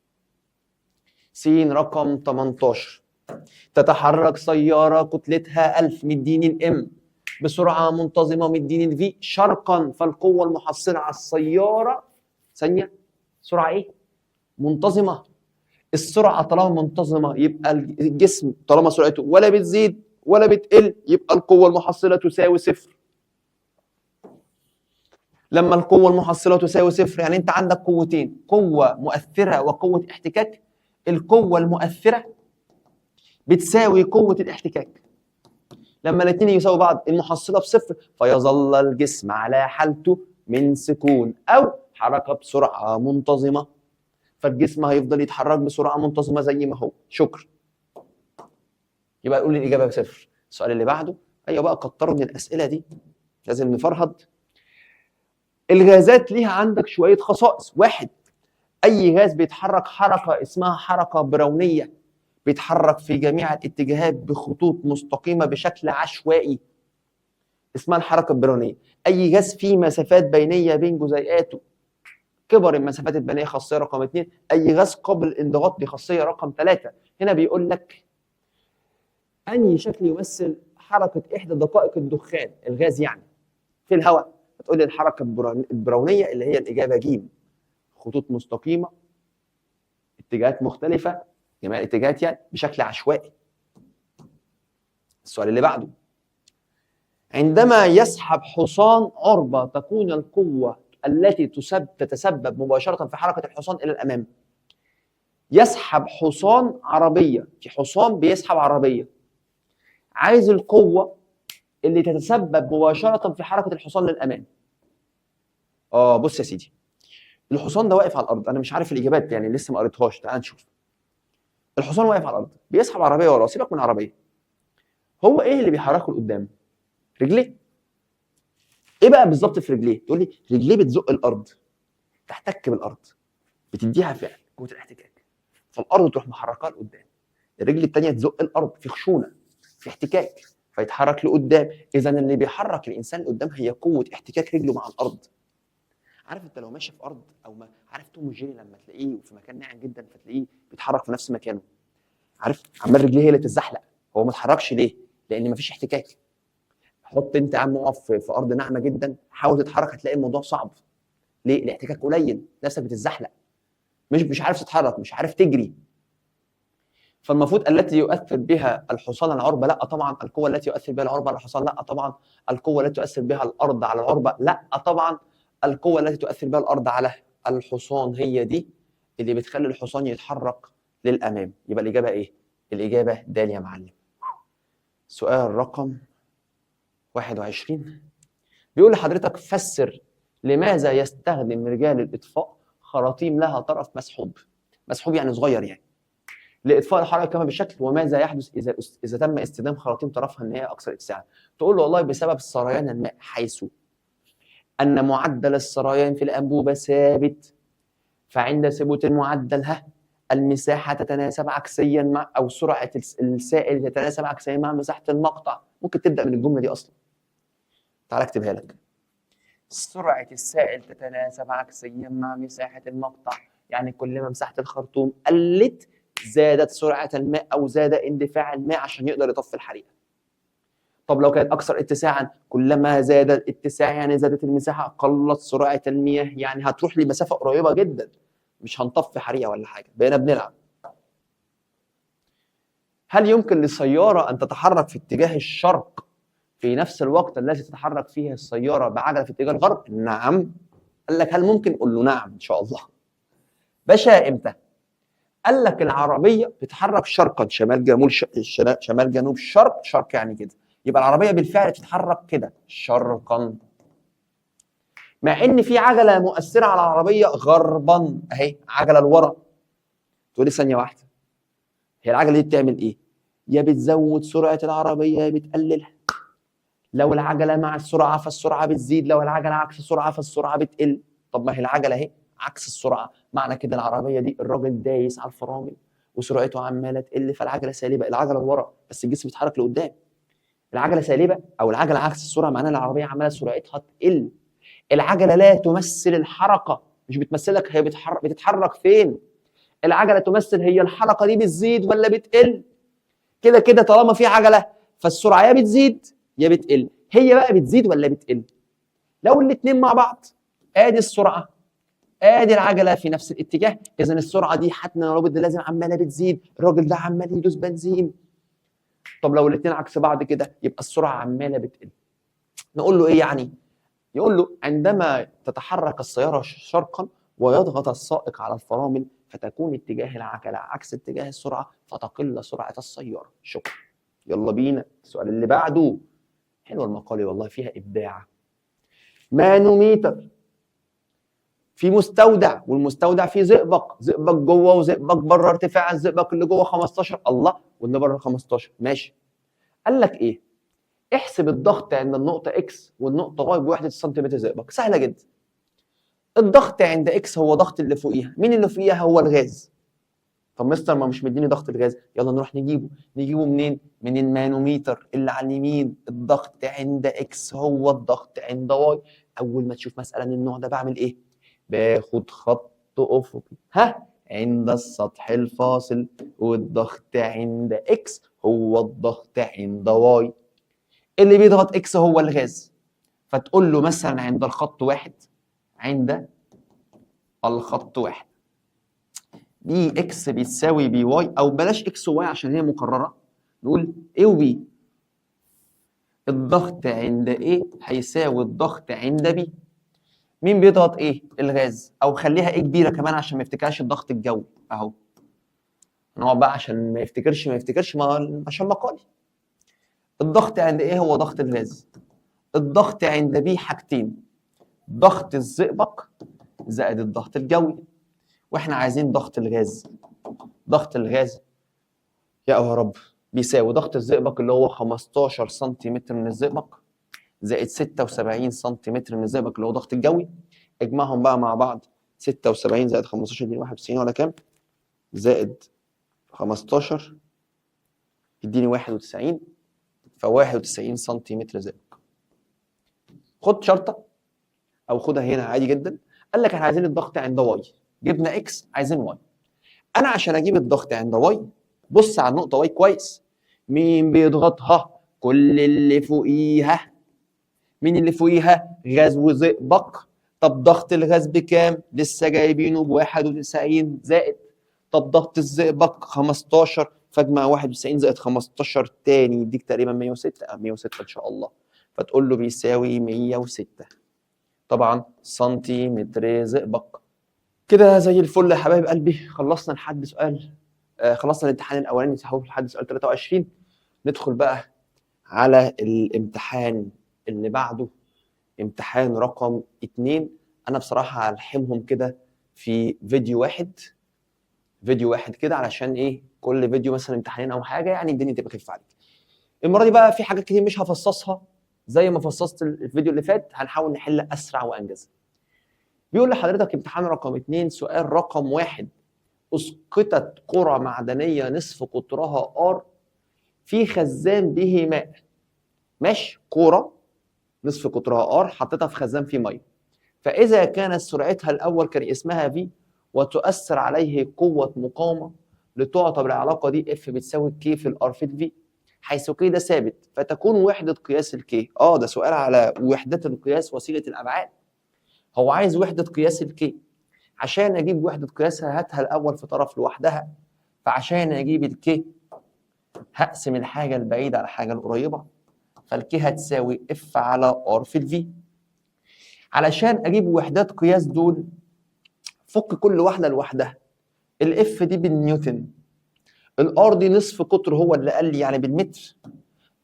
س رقم 18، تتحرك سياره كتلتها 1000 مديني الام بسرعه منتظمه مديني الفي شرقا، فالقوه المحصله على السياره ثانيه سرعه ايه؟ منتظمه. السرعه طالما منتظمه يبقى الجسم طالما سرعته ولا بتزيد ولا بتقل يبقى القوه المحصله تساوي صفر. لما القوة المحصلة تساوي صفر يعني أنت عندك قوتين، قوة مؤثرة وقوة احتكاك. القوة المؤثرة بتساوي قوة الاحتكاك. لما الاثنين يساوي بعض المحصلة بصفر فيظل الجسم على حالته من سكون أو حركة بسرعة منتظمة، فالجسم هيفضل يتحرك بسرعة منتظمة زي ما هو. شكرا. يبقى قول لي الإجابة بصفر. السؤال اللي بعده، أيوة بقى كتروا من الأسئلة دي، لازم نفرهد. الغازات ليها عندك شوية خصائص. واحد، أي غاز بيتحرك حركة اسمها حركة برونية، بيتحرك في جميع الاتجاهات بخطوط مستقيمة بشكل عشوائي، اسمها الحركة البرونية. أي غاز فيه مسافات بينية بين جزيئاته، كبر المسافات البينية خاصية رقم 2. أي غاز قابل للانضغاط دي خاصية رقم 3. هنا بيقول لك أي شكل يمثل حركة إحدى دقائق الدخان، الغاز يعني، في الهواء. هتقول لي الحركة البرونية اللي هي الإجابة ج، خطوط مستقيمة اتجاهات مختلفة، جميع الاتجاهات يعني بشكل عشوائي. السؤال اللي بعده، عندما يسحب حصان عربة تكون القوة التي تتسبب مباشرة في حركة الحصان إلى الأمام. يسحب حصان عربية، في حصان بيسحب عربية، عايز القوة اللي تتسبب مباشرة في حركة الحصان للأمام. بص يا سيدي، الحصان ده واقف على الأرض، أنا مش عارف الإجابات يعني لسه ما قريتهاش، تعال نشوف. الحصان واقف على الأرض بيسحب عربية وراه، سيبك من عربية. هو إيه اللي بيحركه لقدام؟ رجليه. ايه بقى بالظبط في رجليه؟ تقول لي رجليه بتزق الارض، تحتك بالارض، بتديها فعل قوه الاحتكاك، فالارض تروح محركاها لقدام. الرجل الثانيه تزق الارض، في خشونه، في احتكاك، فيتحرك لقدام. اذا اللي بيحرك الانسان لقدام هي قوه احتكاك رجله مع الارض. عارف انت لو ماشي في ارض او ما عارف توم وجيري لما تلاقيه في مكان ناعم جدا فتلاقيه بيتحرك في نفس مكانه، عارف عمال رجليه هي اللي تتزحلق، هو ما اتحركش ليه؟ لان مفيش احتكاك. حط انت يا عم اقف في ارض ناعمه جدا، حاول تتحرك هتلاقي الموضوع صعب. ليه؟ الاحتكاك قليل، نفسك بتتزحلق، مش عارف تتحرك، مش عارف تجري. فالمفروض التي يؤثر بها الحصان على العربه، لا طبعا. القوه التي يؤثر بها العربه على الحصان، لا طبعا. القوه التي تؤثر بها الارض على العربه، لا طبعا. القوه التي تؤثر بها الارض على الحصان هي دي اللي بتخلي الحصان يتحرك للامام. يبقى الاجابه ايه؟ الاجابه د يا معلم. سؤال رقم 21 بيقول لحضرتك فسر لماذا يستخدم رجال الاطفاء خراطيم لها طرف مسحوب. مسحوب يعني صغير يعني، لاطفاء الحرائق كما بالشكل، وماذا يحدث اذا تم استخدام خراطيم طرفها ان هي اكثر اتساعا. تقول له والله بسبب سريان الماء، حيث ان معدل السريان في الانبوبه ثابت، فعند ثبوت المعدل المساحه تتناسب عكسيا مع، او سرعه السائل تتناسب عكسيا مع مساحه المقطع. ممكن تبدا من الجمله دي اصلا. تعال اكتبها لك. سرعه السائل تتناسب عكسيا مع مساحه المقطع، يعني كل ما مساحه الخرطوم قلت زادت سرعه الماء او زاد اندفاع الماء عشان يقدر يطفي الحريقه. طب لو كانت اكثر اتساعا، كلما زاد الاتساع يعني زادت المساحه قلت سرعه المياه، يعني هتروح لمسافه قريبه جدا، مش هنطفي حريقه ولا حاجه، بقينا بنلعب. هل يمكن للسياره ان تتحرك في اتجاه الشرق في نفس الوقت الذي تتحرك فيه السياره بعجله في اتجاه الغرب؟ نعم. قال لك هل ممكن؟ قول له نعم ان شاء الله. باشا امتى؟ قال لك العربيه بتتحرك شرقا، شمال جنوب، شمال جنوب شرق، شرق يعني كده. يبقى العربيه بالفعل بتتحرك كده شرقا، مع ان في عجله مؤثره على العربيه غربا اهي، عجله لورا. تقول لي ثانيه واحده، هي العجله دي بتعمل ايه؟ يا بتزود سرعه العربيه يا بتقللها. لو العجله مع السرعه فالسرعه بتزيد، لو العجله عكس السرعه فالسرعه بتقل. طب ما هي العجله اهي عكس السرعه، معنى كده العربيه دي الراجل دايس على الفرامل وسرعته عماله تقل، فالعجله سالبه، العجله لورا بس الجسم بيتحرك لقدام. العجله سالبه او العجله عكس السرعه، معناها العربيه عماله سرعتها تقل. العجله لا تمثل الحركه، مش بتمثلك هي بتتحرك فين. العجله تمثل هي الحركه دي بتزيد ولا بتقل. كده كده طالما في عجله فالسرعه يا بتزيد يا بتقل. هي بقى بتزيد ولا بتقل؟ لو الاثنين مع بعض، ادي السرعه ادي العجله في نفس الاتجاه، اذا السرعه دي حتما لابد لازم عماله بتزيد، الراجل ده عمال يدوس بنزين. طب لو الاثنين عكس بعض كده يبقى السرعه عماله بتقل. نقول له ايه يعني؟ يقول له عندما تتحرك السياره شرقا ويضغط السائق على الفرامل فتكون اتجاه العجله عكس اتجاه السرعه فتقل سرعه السياره. شكرا. يلا بينا السؤال اللي بعده. حلوه المقاله والله، فيها ابداع. مانوميتر في مستودع، والمستودع فيه زئبق، زئبق جوه وزئبق بره. ارتفاع الزئبق اللي جوه 15 الله، واللي بره 15 ماشي. قال لك ايه؟ احسب الضغط عند النقطه اكس والنقطه واي بوحده السنتيمتر زئبق. سهله جدا. الضغط عند اكس هو ضغط اللي فوقيها، مين اللي فوقيها؟ هو الغاز. طب مستر ما مش مديني ضغط الغاز، يلا نروح نجيبه منين؟ من المانوميتر اللي على اليمين. الضغط عند اكس هو الضغط عند واي. اول ما تشوف مساله من النوع ده بعمل ايه؟ باخد خط افقي عند السطح الفاصل، والضغط عند اكس هو الضغط عند واي. اللي بيضغط اكس هو الغاز، فتقول له مثلا عند الخط واحد، عند الخط واحد بي اكس بيتساوي بي واي، او بلاش اكس وواي عشان هي مكرره، نقول ايه وبي. الضغط عند ايه هيساوي الضغط عند بي. مين بيضغط ايه؟ الغاز، او خليها ايه كبيره كمان عشان ما يفتكرش الضغط الجوي اهو. نقعد بقى عشان ما يفتكرش عشان مقالي. الضغط عند ايه هو ضغط الغاز. الضغط عند بي حاجتين، ضغط الزئبق زائد الضغط الجوي، واحنا عايزين ضغط الغاز. ضغط الغاز يا رب بيساوي ضغط الزئبق اللي هو 15 سنتيمتر من الزئبق زائد 76 سنتيمتر من الزئبق اللي هو ضغط الجوي. اجمعهم بقى مع بعض، 76 زائد 15 يديني 91 ولا كام؟ زائد 15 يديني 91، ف 91 سنتيمتر زئبق. خد شرطه او خدها هنا عادي جدا. قال لك احنا عايزين الضغط عند واي، جبنا اكس عايزين واي. انا عشان اجيب الضغط عند واي بص على النقطه واي كويس. مين بيضغطها؟ كل اللي فوقيها مين اللي فوقيها؟ غاز وزئبق. طب ضغط الغاز بكام؟ لسه جايبينه ب 91 زائد. طب ضغط الزئبق 15، فاجمع 91 زائد 15 تاني يديك تقريبا 106 او 106 ان شاء الله. فتقول له بيساوي 106 طبعا سنتيمتر زئبق. كده زي الفل يا حبايب قلبي. خلصنا لحد سؤال خلصنا الامتحان الاولاني لحد سؤال 23. ندخل بقى على الامتحان اللي بعده، امتحان رقم 2. انا بصراحه هلحمهم كده في فيديو واحد كده، علشان ايه؟ كل فيديو مثلا امتحانين او حاجه، يعني الدنيا تبقى خفيفه عليك. المره دي بقى في حاجات كتير مش هفصصها زي ما فصصت الفيديو اللي فات، هنحاول نحل اسرع وانجز. بيقول لحضرتك امتحان رقم 2 سؤال رقم 1: اسقطت قرى معدنيه نصف قطرها ار في خزان به ماء. ماشي، كوره نصف قطرها ار حطيتها في خزان فيه ميه، فاذا كانت سرعتها الاول كان اسمها في وتؤثر عليه قوه مقاومه لتعطى بالعلاقه دي اف بتساوي كي في الار في الفي، حيث كي ده ثابت فتكون وحده قياس الكي. ده سؤال على وحدات القياس وصيغه الابعاد. هو عايز وحده قياس الكي. عشان اجيب وحده قياسها هاتها الاول في طرف لوحدها، فعشان اجيب الكي هقسم الحاجه البعيده على الحاجه القريبه، فالكي هتساوي اف على ار في الفي. علشان اجيب وحدات قياس دول فك كل واحده لوحدها. الاف دي بالنيوتن، الار دي نصف قطر هو اللي قال لي يعني بالمتر،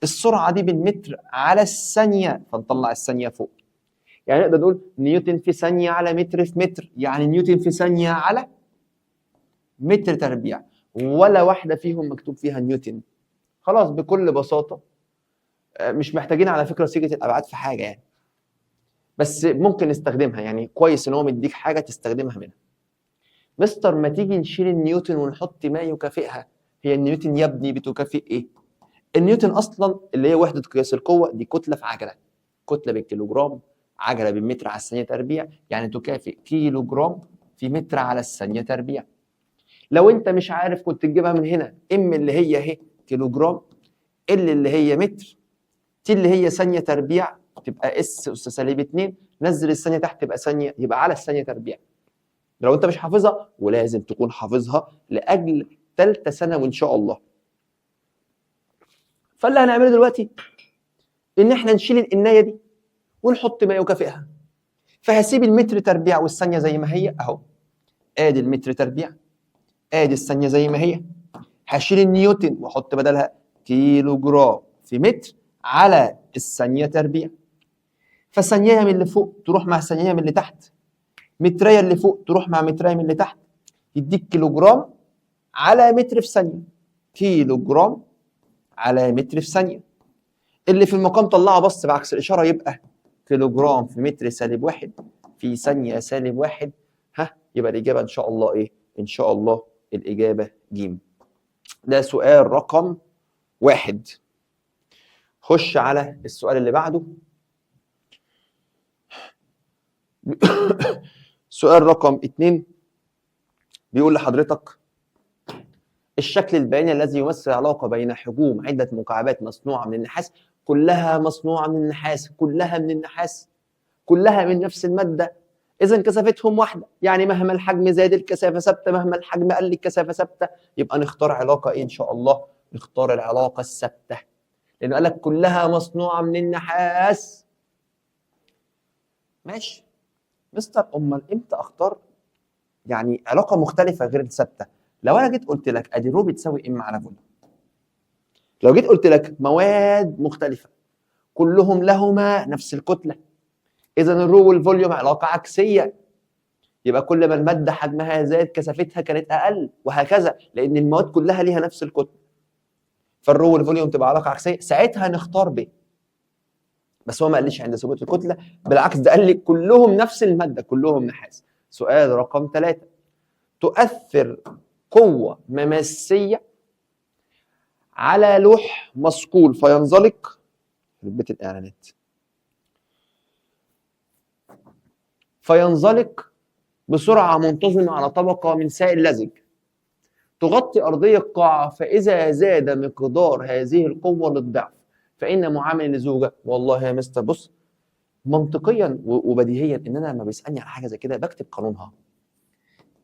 السرعه دي بالمتر على الثانيه، فنطلع الثانيه فوق. يعني نقدر نقول نيوتن في ثانيه على متر في متر، يعني نيوتن في ثانيه على متر تربيع، ولا واحده فيهم مكتوب فيها نيوتن. خلاص بكل بساطه مش محتاجين على فكره صيغه الابعاد في حاجه يعني، بس ممكن نستخدمها. يعني كويس ان هو مديك حاجه تستخدمها منها. مستر ما تيجي نشيل النيوتن ونحط ما يكافئها. هي النيوتن يا ابني بتكافئ ايه؟ النيوتن اصلا اللي هي وحده قياس القوه دي كتله في عجله، كتله بالكيلوجرام، عجله بالمتر على الثانيه تربيع، يعني تكافئ كيلو جرام في متر على الثانيه تربيع. لو انت مش عارف كنت تجيبها من هنا، ام اللي هي اهي كيلو جرام، ال اللي هي متر، تي اللي هي ثانيه تربيع، تبقى اس اس سالب 2، نزل الثانيه تحت تبقى ثانيه، يبقى على الثانيه تربيع. لو انت مش حافظها، ولازم تكون حافظها لاجل ثالثه ثانوي ان شاء الله. فاللي هنعمله دلوقتي ان احنا نشيل الانايه دي ونحط ما يكافئها. فهسيب المتر تربيع والثانيه زي ما هي اهو، ادي المتر تربيع، ادي الثانيه زي ما هي. هشيل النيوتن واحط بدلها كيلو جرام في متر على الثانيه تربيع. فثانيه من اللي فوق تروح مع ثانيه من اللي تحت، متريه اللي فوق تروح مع متريه من اللي تحت، يديك كيلو جرام على متر في ثانيه. كيلو جرام على متر في ثانيه. اللي في المقام طلعه بص بعكس الاشاره، يبقى كيلو جرام في متر سالب 1 في ثانيه سالب 1. يبقى الاجابه ان شاء الله ايه؟ ان شاء الله الاجابه ج. ده سؤال رقم 1. خش على السؤال اللي بعده. سؤال رقم 2 بيقول لحضرتك الشكل البياني الذي يمثل علاقه بين حجوم عده مكعبات مصنوعه من النحاس، كلها مصنوعه من النحاس، كلها من النحاس، كلها من نفس الماده، اذا كثافتهم واحده، يعني مهما الحجم زاد الكثافه ثابته، مهما الحجم قل الكثافه ثابته. يبقى نختار علاقه ايه ان شاء الله؟ نختار العلاقه الثابته، لانه قال لك كلها مصنوعه من النحاس. ماشي مستر، امال امتى اختار يعني علاقه مختلفه غير الثابته؟ لو انا جيت قلت لك ادي رو بتساوي ام على فوليوم، لو جيت قلت لك مواد مختلفه كلهم لهما نفس الكتله، اذا الرو والفوليوم علاقه عكسيه، يبقى كل ما الماده حجمها زاد كثافتها كانت اقل، وهكذا، لان المواد كلها ليها نفس الكتله. فالرو والفوليوم تبقى علاقه عكسيه، ساعتها نختار ب. بس هو ما قاليش عند ثبوت الكتله، بالعكس ده قال لي كلهم نفس الماده، كلهم نحاس. سؤال رقم 3: تؤثر قوه مماسيه على لوح مصقول فينزلق بيت الاعلانات، فينزلق بسرعه منتظمه على طبقه من سائل لزج تغطي ارضيه القاعه، فاذا زاد مقدار هذه القوه للضعف فان معامل اللزوجه. والله يا مستر بص، منطقيا وبديهيا ان انا لما بيسالني على حاجه زي كده بكتب قانونها،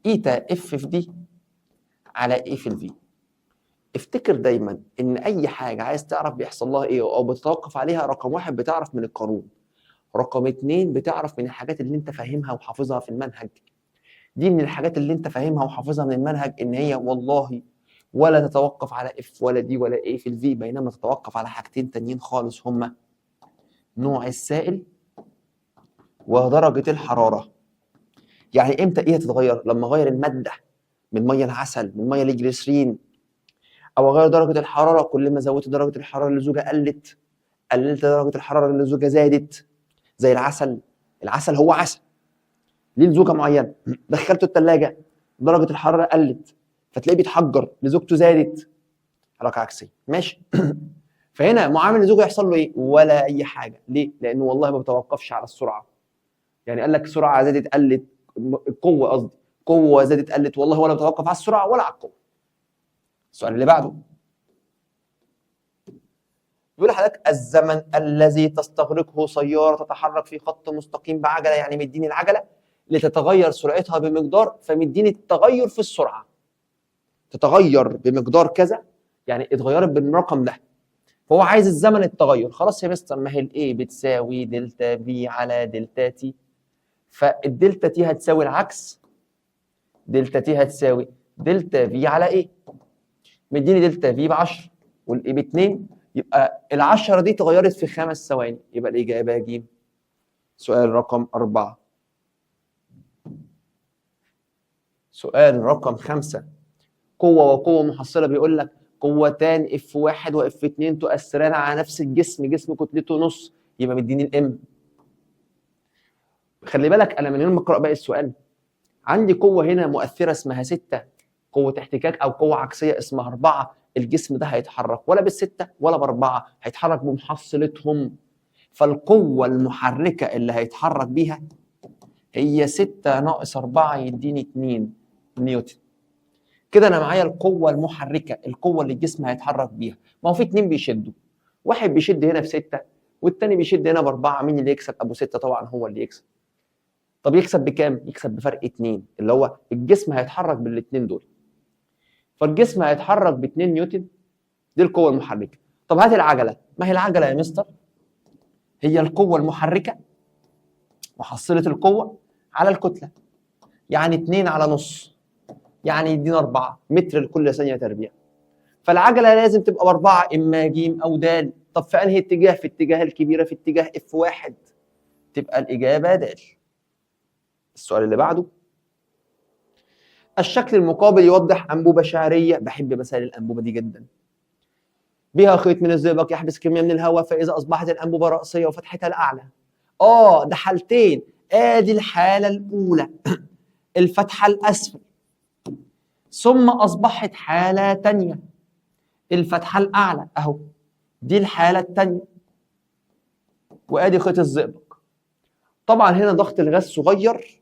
ايتا اف في دي على ايه في الفي. افتكر دايما ان اي حاجه عايز تعرف بيحصل لها ايه او بتتوقف عليها، رقم واحد بتعرف من القانون، رقم اتنين بتعرف من الحاجات اللي انت فاهمها وحافظها في المنهج. دي من الحاجات اللي انت فاهمها وحافظها من المنهج، ان هي والله ولا تتوقف على اف ولا دي ولا ايه في الفي، بينما تتوقف على حاجتين تانيين خالص، هما نوع السائل ودرجه الحراره. يعني امتى ايه تتغير؟ لما اغير الماده من ميه لعسل، من ميه لجليسرين، او اغير درجه الحراره. كل ما زودت درجه الحراره للزوجه قللت درجه الحراره للزوجه زادت. زي العسل، العسل هو عسل ليه لزوجه معينه، دخلته الثلاجه درجه الحراره قلت فتلاقيه بيتحجر، لزوجته زادت، حركه عكسيه. ماشي. فهنا معامل لزوجه يحصل له ايه؟ ولا اي حاجه. ليه؟ لانه والله ما بتوقفش على السرعه. يعني قال لك سرعه زادت قلت، القوه قصدي، قوه زادت قلت، والله ولا بتوقف على السرعه ولا على القوه. السؤال اللي بعده بيقول لحضرتك الزمن الذي تستغرقه سياره تتحرك في خط مستقيم بعجله، يعني مديني العجله لتتغير سرعتها بمقدار، فمديني التغير في السرعه تتغير بمقدار كذا، يعني اتغيرت بالرقم ده، فهو عايز الزمن التغير. خلاص يا مستر، ما هي الايه بتساوي دلتا في على دلتا تي، فالدلتا تي هتساوي العكس، دلتا تي هتساوي دلتا في على ايه. مديني دلتا في ب 10 والايه ب 2، يبقى ال 10 دي اتغيرت في 5 ثواني، يبقى الاجابه ج. سؤال رقم 4. سؤال رقم 5. قوه وقوه محصله، بيقول لك قوتان اف 1 واف 2 تؤثران على نفس الجسم، جسم كتلته نص، يبقى مديني الام. خلي بالك انا من يوم ما اقرا باقي السؤال عندي قوه هنا مؤثره اسمها 6، قوه احتكاك، او قوه عكسيه اسمها 4. الجسم ده هيتحرك ولا بالستة ولا باربعة، هيتحرك بمحصلتهم. فالقوه المحركه اللي هيتحرك بيها هي 6 ناقص 4 يديني 2 نيوتن. كده انا معايا القوه المحركه، القوه اللي الجسم هيتحرك بيها. ما هو في 2 بيشدوا، واحد بيشد هنا ب6 والتاني بيشد هنا ب4. مين اللي يكسب؟ ابو 6 طبعا هو اللي يكسب. طب يكسب بكام؟ يكسب بفرق 2، اللي هو الجسم هيتحرك بالاثنين دول. فالجسم هيتحرك ب 2 نيوتن، دي القوه المحركه. طب هات العجله، ما هي العجله يا مستر هي القوه المحركه محصله القوه على الكتله، يعني 2 على نص، يعني يدينا 4 متر لكل ثانيه تربيع. فالعجله لازم تبقى ب4، اما ج او د. طب في انهي اتجاه؟ في اتجاه الكبيره، في اتجاه اف 1، تبقى الاجابه د. السؤال اللي بعده، الشكل المقابل يوضح انبوبه شعريه، بحب مثال الانبوبه دي جدا، بها خيط من الزئبق يحبس كميه من الهواء، فاذا اصبحت الانبوبه راسيه وفتحتها الاعلى. ده حالتين، ادي الحاله الاولى الفتحه الاسفل، ثم اصبحت حاله ثانيه الفتحه الاعلى اهو، دي الحاله الثانيه، وادي خيط الزئبق. طبعا هنا ضغط الغاز صغير،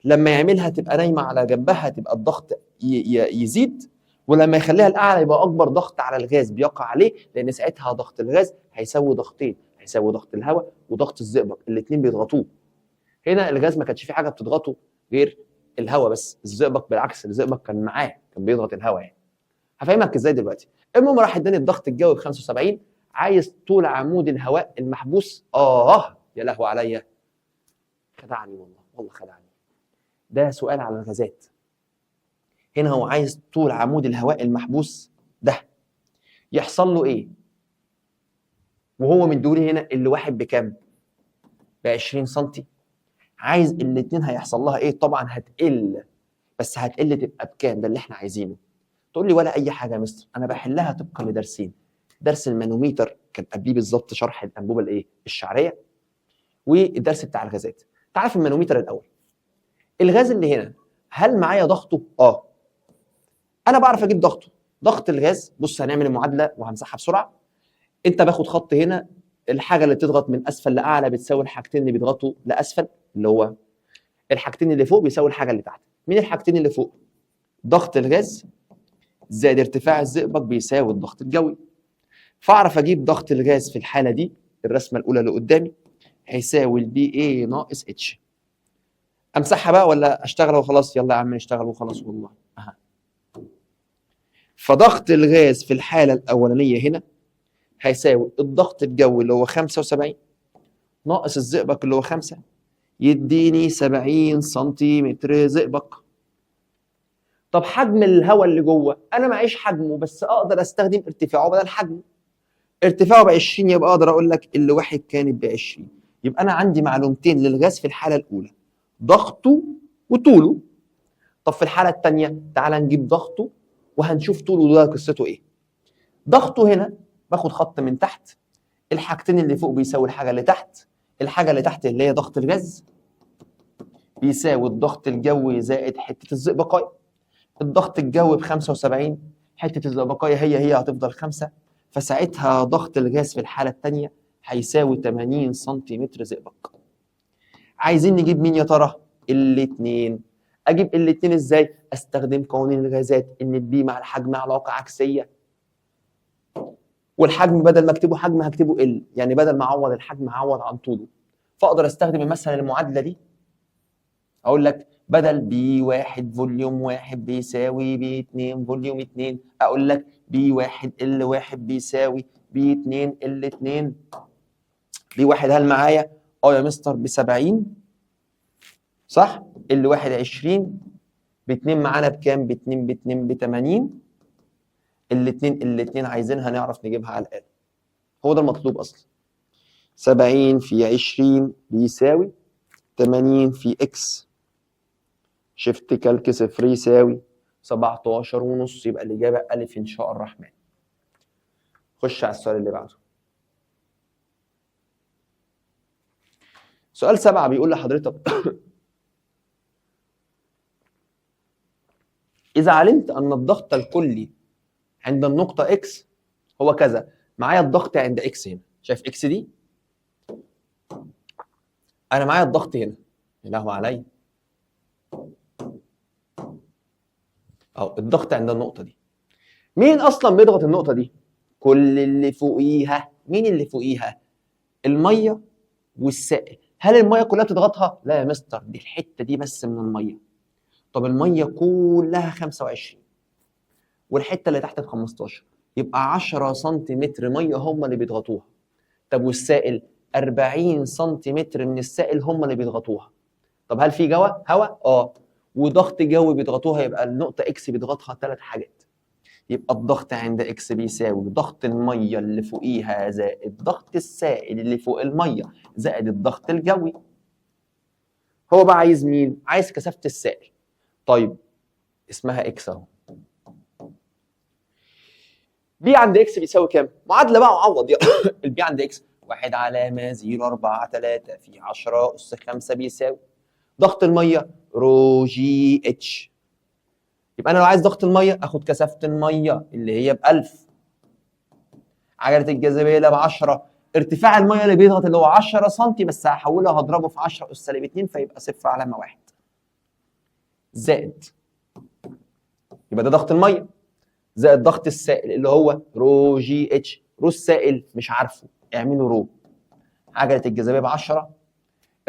لما يعملها تبقى نايمه على جنبها تبقى الضغط يزيد، ولما يخليها الاعلى يبقى اكبر ضغط على الغاز بيقع عليه، لان ساعتها ضغط الغاز هيساوي ضغطين، هيساوي ضغط الهواء وضغط الزئبق، الاثنين بيضغطوه. هنا الغاز ما كانش فيه حاجه بتضغطه غير الهواء بس، الزئبق بالعكس، الزئبق كان معاه كان بيضغط الهواء يعني. هفهمك ازاي دلوقتي. المهم راح اداني الضغط الجوي ب 75، عايز طول عمود الهواء المحبوس. يا لهو عليا، خدعني والله خدعني. ده سؤال على الغازات. هنا هو عايز طول عمود الهواء المحبوس ده يحصل له ايه، وهو مديولي هنا اللي واحد بكام؟ ب 20 سم. عايز الاثنين هيحصل لها ايه؟ طبعا هتقل، بس هتقل تبقى بكام؟ ده اللي احنا عايزينه. تقول لي ولا اي حاجه يا مستر، انا بحلها طبقا لدرسين، درس المانوميتر كان قبليه بالظبط شرح الانبوبه الايه الشعريه، والدرس بتاع الغازات. تعال في المانوميتر الاول. الغاز اللي هنا هل معايا ضغطه؟ انا بعرف اجيب ضغطه. ضغط الغاز، بص هنعمل المعادله وهمسحها بسرعه. انت باخد خط هنا، الحاجه اللي بتضغط من اسفل لاعلى بتساوي الحاجتين اللي بيضغطوا لاسفل، اللي هو الحاجتين اللي فوق بيساوي الحاجه اللي تحت. مين الحاجتين اللي فوق؟ ضغط الغاز زائد ارتفاع الزئبق بيساوي الضغط الجوي. فاعرف اجيب ضغط الغاز في الحاله دي، الرسمه الاولى اللي قدامي، هيساوي البي اي ناقص اتش. امسحها بقى ولا اشتغل وخلاص؟ يلا يا عم نشتغل وخلاص والله. اها. فضغط الغاز في الحاله الاولانيه هنا هيساوي الضغط الجوي اللي هو 75 ناقص الزئبق اللي هو 5، يديني 70 سنتيمتر زئبق. طب حجم الهواء اللي جوه انا معيش حجمه، بس اقدر استخدم ارتفاعه بدل حجمه. ارتفاعه ب 20 يبقى اقدر اقول لك اللي واحد كانت ب 20. يبقى انا عندي معلومتين للغاز في الحاله الاولى، ضغطه وطوله. طب في الحاله الثانيه تعال نجيب ضغطه وهنشوف طوله ده قصته ايه. ضغطه هنا باخد خط من تحت، الحاجتين اللي فوق بيساوي الحاجه اللي تحت، الحاجه اللي تحت اللي هي ضغط الغاز بيساوي الضغط الجوي زائد حته الزئبقايه. الضغط الجوي ب 75، حته الزئبقايه هي هتفضل 5، فساعتها ضغط الغاز في الحاله الثانيه هيساوي 80 سنتيمتر زئبق. عايزين نجيب مين يا ترى؟ الاثنين. اجيب الاثنين ازاي؟ استخدم قوانين الغازات، ان البي مع الحجم علاقه عكسيه، والحجم بدل ما اكتبه حجم هكتبه ال، يعني بدل ما اعوض الحجم هعوض عن طوله. فاقدر استخدم مثلا المعادله دي، اقول لك بدل بي 1 فوليوم 1 بيساوي بي 2 فوليوم 2، اقول لك بي 1 ال 1 بيساوي بي 2 ال 2. بي 1 هل معايا؟ يا مستر ب 70 صح؟ ال 1 20، ب 2 معانا بكام؟ ب 2 ب 2 ب 80. الاثنين عايزينها نعرف نجيبها على الاقل. هو ده المطلوب اصلا. 70 في 20 بيساوي 80 في اكس شيفت كالك صفر يساوي 17 ونص. يبقى الإجابة ألف إن شاء الرحمن. خش على السؤال اللي بعده. سؤال 7 بيقول لحضرتك إذا علمت أن الضغط الكلي عند النقطة X هو كذا. معايا الضغط عند X هنا، شايف X دي؟ أنا معايا الضغط هنا، يا لهوي عليا. الضغط عند النقطة دي. مين أصلا بيضغط النقطة دي؟ كل اللي فوقيها. مين اللي فوقيها؟ المية والسائل. هل المية كلها بتضغطها؟ لا يا مستر، دي الحتة دي بس من المية. طب المية كلها 25 والحتة اللي تحت ب 15، يبقى 10 سنتيمتر مية هم اللي بيضغطوها. طب والسائل 40 سنتيمتر من السائل هم اللي بيضغطوها. طب هل في هواء؟ وضغط جوي بيضغطوها، يبقى النقطة اكس بيضغطها 3 حاجات. يبقى الضغط عند اكس بيساوي ضغط المية اللي فوقيها زائد ضغط السائل اللي فوق المية زائد الضغط الجوي. هو بقى عايز مين؟ عايز كثافة السائل. طيب اسمها اكس اهو. بي عند اكس بيساوي كام؟ معادله بقى وعوض يلا. البي عند اكس 1 على ما 0.43 في 10 أس 5 بيساوي ضغط الميه رو جي اتش. يبقى انا لو عايز ضغط الميه اخد كثافه الميه اللي هي ب 1000، عجله الجاذبيه اللي ب 10، ارتفاع الميه اللي بيضغط اللي هو 10 سم، بس هحولها هضربه في 10 أس سالب 2 فيبقى 0 علامه 1 زائد، يبقى ده ضغط الميه زائد ضغط السائل اللي هو رو جي اتش. رو السائل مش عارفه، اعملوا رو. عجله الجاذبيه ب 10،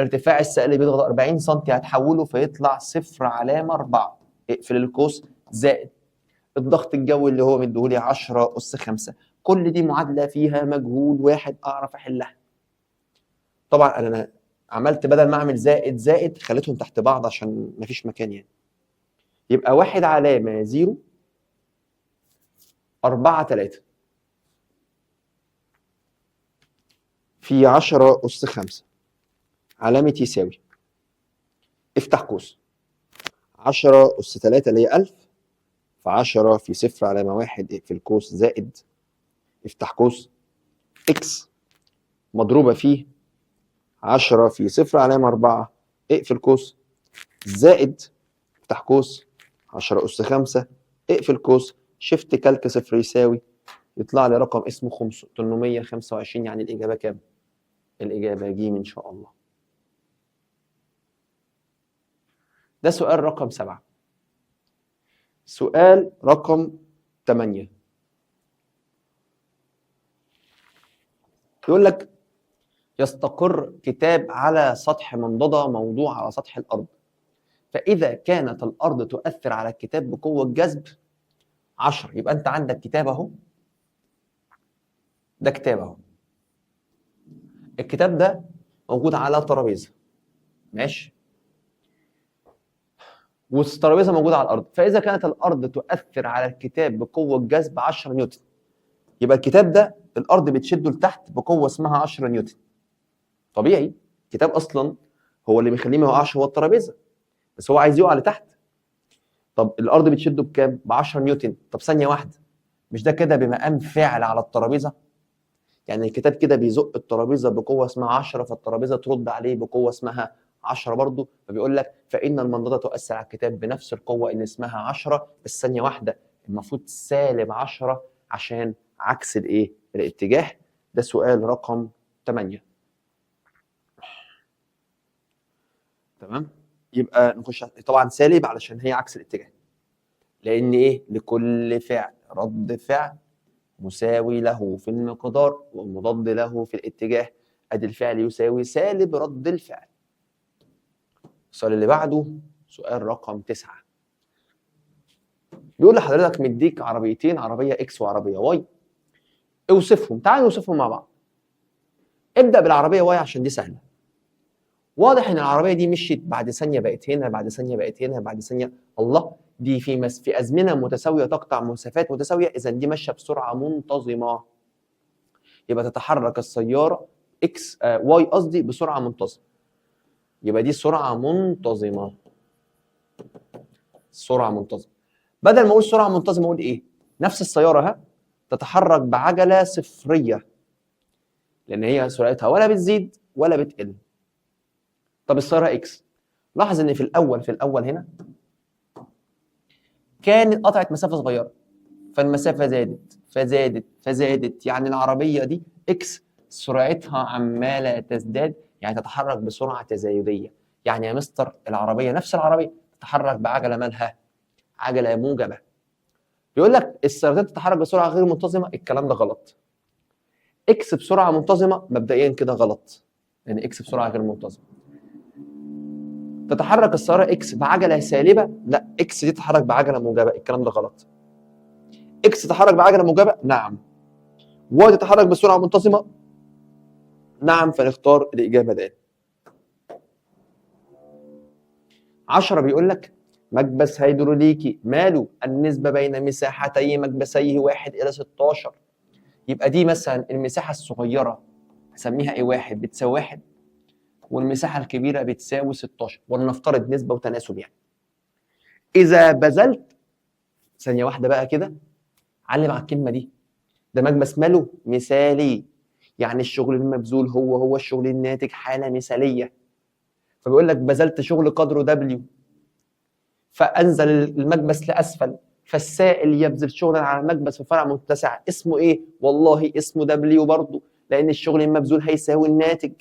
ارتفاع السائل اللي بيضغط 40 سم هتحوله فيطلع 0 علامه 4، اقفل القوس، زائد الضغط الجوي اللي هو مديهولي 10 أس 5. كل دي معادله فيها مجهول واحد اعرف احلها. طبعا انا عملت بدل ما اعمل زائد زائد خليتهم تحت بعض عشان مفيش مكان يعني. يبقى 1 علامه 0 4 3 في 10 أس 5 علامة يساوي، افتح قوس، 10 أس 3 اللي هي 1000 في 10 في 0 علامة 1 اقفل قوس زائد، افتح قوس، إكس مضروبة في 10 في 0 علامة 4 اقفل قوس زائد، افتح قوس، 10 أس 5 اقفل قوس، شيفت كالك صفر يساوي، يطلع لي رقم اسمه 825. يعني الإجابة كام؟ الإجابة ج إن شاء الله. ده سؤال رقم 7. سؤال رقم 8 يقول لك يستقر كتاب على سطح منضدة موضوع على سطح الأرض، فإذا كانت الأرض تؤثر على الكتاب بقوة جذب 10. يبقى أنت عندك كتاب أهو، ده كتاب أهو، الكتاب ده موجود على ترابيزة، ماشي، والترابيزة موجودة على الأرض، فإذا كانت الأرض تؤثر على الكتاب بقوة جذب 10 نيوتن، يبقى الكتاب ده الأرض بتشده لتحت بقوة اسمها 10 نيوتن. طبيعي، الكتاب أصلا هو اللي بيخليه ما يقعش، هو الترابيزة، بس هو عايز يقع لتحت. طب الأرض بتشده بكام؟ ب 10 نيوتن. طب ثانية واحدة، مش ده كده بمقام فعل على الترابيزة؟ يعني الكتاب كده بيزق الترابيزة بقوة اسمها 10، فالترابيزة ترد عليه بقوة اسمها 10 برضه، فبيقول لك فإن المنضدة تؤثر على الكتاب بنفس القوة اللي اسمها 10. بس ثانية واحدة، المفروض سالب 10 عشان عكس الايه؟ الاتجاه. ده سؤال رقم 8. تمام؟ يبقى نخش طبعا سالب علشان هي عكس الاتجاه، لأن ايه؟ لكل فعل رد فعل مساوي له في المقدار ومضاد له في الاتجاه. ادي الفعل يساوي سالب رد الفعل. السؤال اللي بعده سؤال رقم 9. بيقول لحضرتك مديك عربيتين، عربيه اكس وعربيه واي، اوصفهم. تعالوا نوصفهم مع بعض. ابدا بالعربيه واي عشان دي سهله. واضح ان العربيه دي مشيت بعد ثانيه بقت هنا، بعد ثانيه بقت هنا، بعد ثانيه. الله، دي في ازمنه متساويه تقطع مسافات متساويه، اذا دي ماشيه بسرعه منتظمه. يبقى تتحرك السياره اكس واي قصدي بسرعه منتظمه، يبقى دي سرعه منتظمه. سرعه منتظمه. بدل ما اقول سرعه منتظمه اقول ايه؟ نفس السياره ها تتحرك بعجله صفريه، لان هي سرعتها ولا بتزيد ولا بتقل. طب السياره اكس، لاحظ ان في الاول هنا كانت قطعت مسافه صغيره، فالمسافه زادت، يعني العربيه دي اكس سرعتها عماله تزداد، يعني تتحرك بسرعه تزايديه. يعني يا مستر العربيه نفس العربيه تتحرك بعجله مالها؟ عجله موجبه. بيقول لك السيارات تتحرك بسرعه غير منتظمه، الكلام ده غلط. اكس بسرعه منتظمه مبدئيا كده غلط، لان اكس بسرعه غير منتظمه. تتحرك السياره اكس بعجله سالبه، لا، اكس دي تتحرك بعجله موجبه، الكلام ده غلط. اكس تتحرك بعجله موجبه، نعم. واي تتحرك بسرعه منتظمه، نعم، فنختار الاجابه د. 10 بيقول لك مكبس هيدروليكي ماله؟ النسبه بين مساحتي مكبسيه 1:16. يبقى دي مثلا المساحه الصغيره هسميها ايه؟ 1 بتساوي 1، والمساحه الكبيره بتساوي 16، ولنفترض نسبه وتناسب يعني. اذا بذلت، ثانيه واحده بقى كده، علم على الكلمه دي، ده مكبس ماله؟ مثالي، يعني الشغل المبذول هو الشغل الناتج، حاله مثاليه. فبيقول لك بذلت شغل قدره دبليو، فانزل المكبس لاسفل، فالسائل يبذل شغلا على المكبس في فرع متسع، اسمه ايه؟ والله اسمه دبليو برضه، لان الشغل المبذول هيساوي الناتج.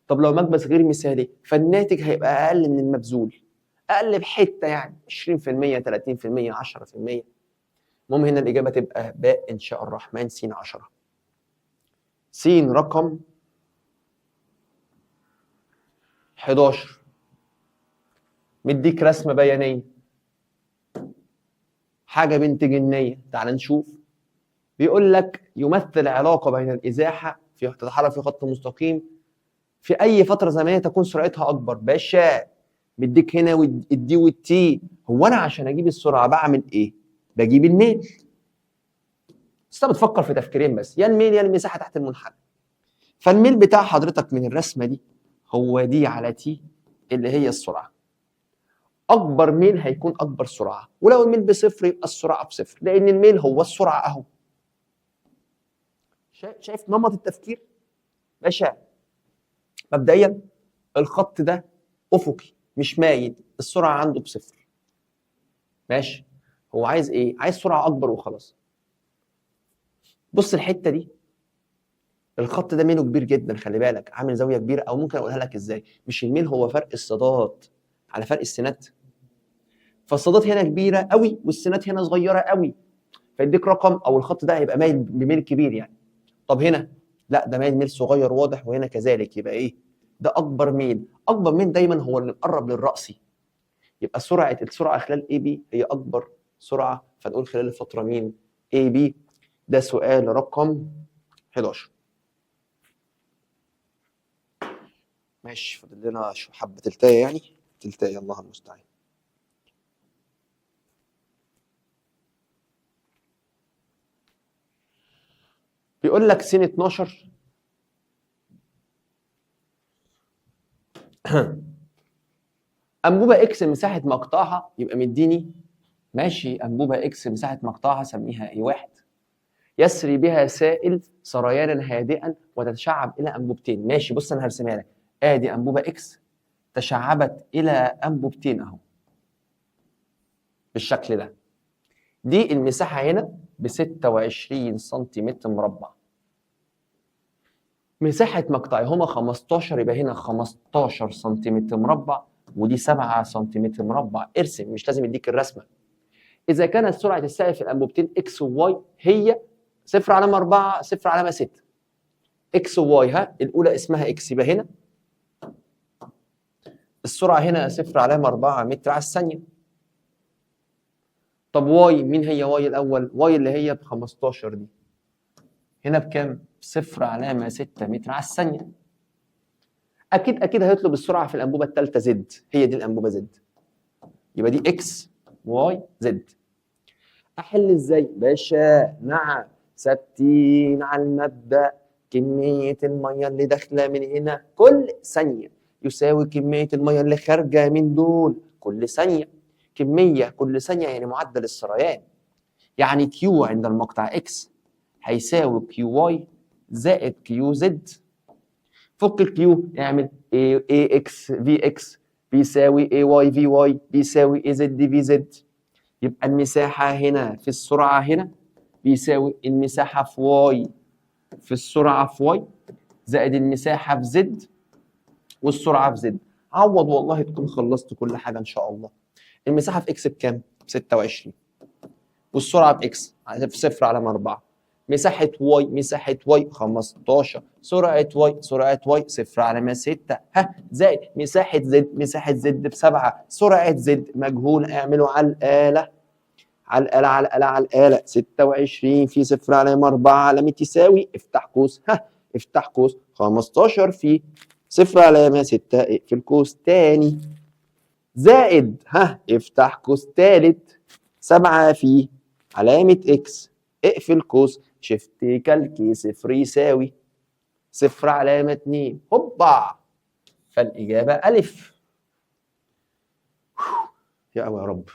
طب لو مكبس غير مثالي، فالناتج هيبقى اقل من المبذول، اقل بحته، يعني 20%، 30%، 10%. المهم هنا الاجابه تبقى باء ان شاء الرحمن، س 10. س رقم 11. مديك رسمه بيانيه، حاجه بنت جنيه. تعال نشوف. بيقول لك يمثل علاقه بين الازاحه في تتحرك في خط مستقيم في اي فتره زمنيه تكون سرعتها اكبر. باشا مديك هنا الدي والتي، هو انا عشان اجيب السرعه بعمل ايه؟ بجيب الميل. بس انت بتفكر في تفكيرين بس، يا الميل يا المساحه تحت المنحنى. فالميل بتاع حضرتك من الرسمه دي هو دي على تي اللي هي السرعه. اكبر ميل هيكون اكبر سرعه، ولو الميل بصفر يبقى السرعه بصفر، لان الميل هو السرعه اهو. شايف نمط التفكير؟ باشا مبدئيا الخط ده افقي مش مايل، السرعه عنده بصفر. ماشي، هو عايز ايه؟ عايز سرعه اكبر وخلاص. بص الحته دي، الخط ده ميله كبير جدا، خلي بالك عامل زاويه كبيره، او ممكن اقولها لك ازاي؟ مش الميل هو فرق الصادات على فرق السينات، فالصادات هنا كبيره قوي والسينات هنا صغيره قوي، فيديك رقم، او الخط ده هيبقى مايل بميل كبير يعني. طب هنا لا ده ميل صغير واضح، وهنا كذلك، يبقى ايه؟ ده اكبر ميل. اكبر ميل دايما هو اللي مقرب للرأسي، يبقى السرعه خلال اي بي هي اكبر سرعه، فنقول خلال الفتره مين؟ اي بي. ده سؤال رقم 11. ماشي، فاضل لنا حبه تلتايه، يعني تلتايه، الله المستعان. بيقول لك س 12 انبوبه اكس مساحه مقطعها، يبقى مديني ماشي انبوبه اكس مساحه مقطعها سميها اي واحد، يسري بها سائل سريانا هادئا وتتشعب الى انبوبتين. ماشي، بص انا هرسمها لك، ادي انبوبه اكس تشعبت الى انبوبتين اهو بالشكل ده. دي المساحه هنا ب 26 سنتيمتر مربع. مساحه مقطعي هما 15، يبقى هنا 15 سنتيمتر مربع، ودي 7 سنتيمتر مربع. ارسم، مش لازم يديك الرسمه. اذا كانت سرعه السائل في الانبوبتين اكس وواي هي 0.4 0.6، اكس وواي، ها الاولى اسمها اكس، يبقى هنا السرعه هنا 0.4 متر على الثانيه. طب واي، مين هي واي الاول؟ واي اللي هي ب 15 دي، هنا بكام؟ 0.6 متر على الثانيه. اكيد هيطلب السرعه في الانبوبه الثالثه زد، هي دي الانبوبه زد، يبقى دي اكس واي زد. احل ازاي باشا؟ مع ثابتين على المبدا، كميه الميه اللي داخله من هنا كل ثانيه يساوي كميه الميه اللي خارجه من دول كل ثانيه. كميه كل ثانيه يعني معدل السريان، يعني كيو عند المقطع اكس هيساوي كيو واي زائد كيو زد. فك الكيو، اعمل اي اكس في اكس بيساوي اي واي في واي بيساوي اي زد في زد. يبقى المساحه هنا في السرعه هنا بيساوي المساحه في واي في السرعه في واي زائد المساحه في زد والسرعه في زد. عوض والله تكون خلصت كل حاجه ان شاء الله. المساحه في اكس بكام؟ ب 26، والسرعه باكس في 0.4. مساحه واي 15، سرعه واي 0.6، ها زائد مساحه زد ب7، سرعه زد مجهوله، اعملوا على الاله 26 في 0.4 علامه يساوي، افتح قوس، ها افتح قوس، 15 في 0.6 اقفل قوس تاني، زائد، ها افتح قوس تالت، 7 في علامة اكس اقفل قوس، شيفت كالكي 0 يساوي 0.2. هوبا، فالإجابة ألف. يا أوي يا رب.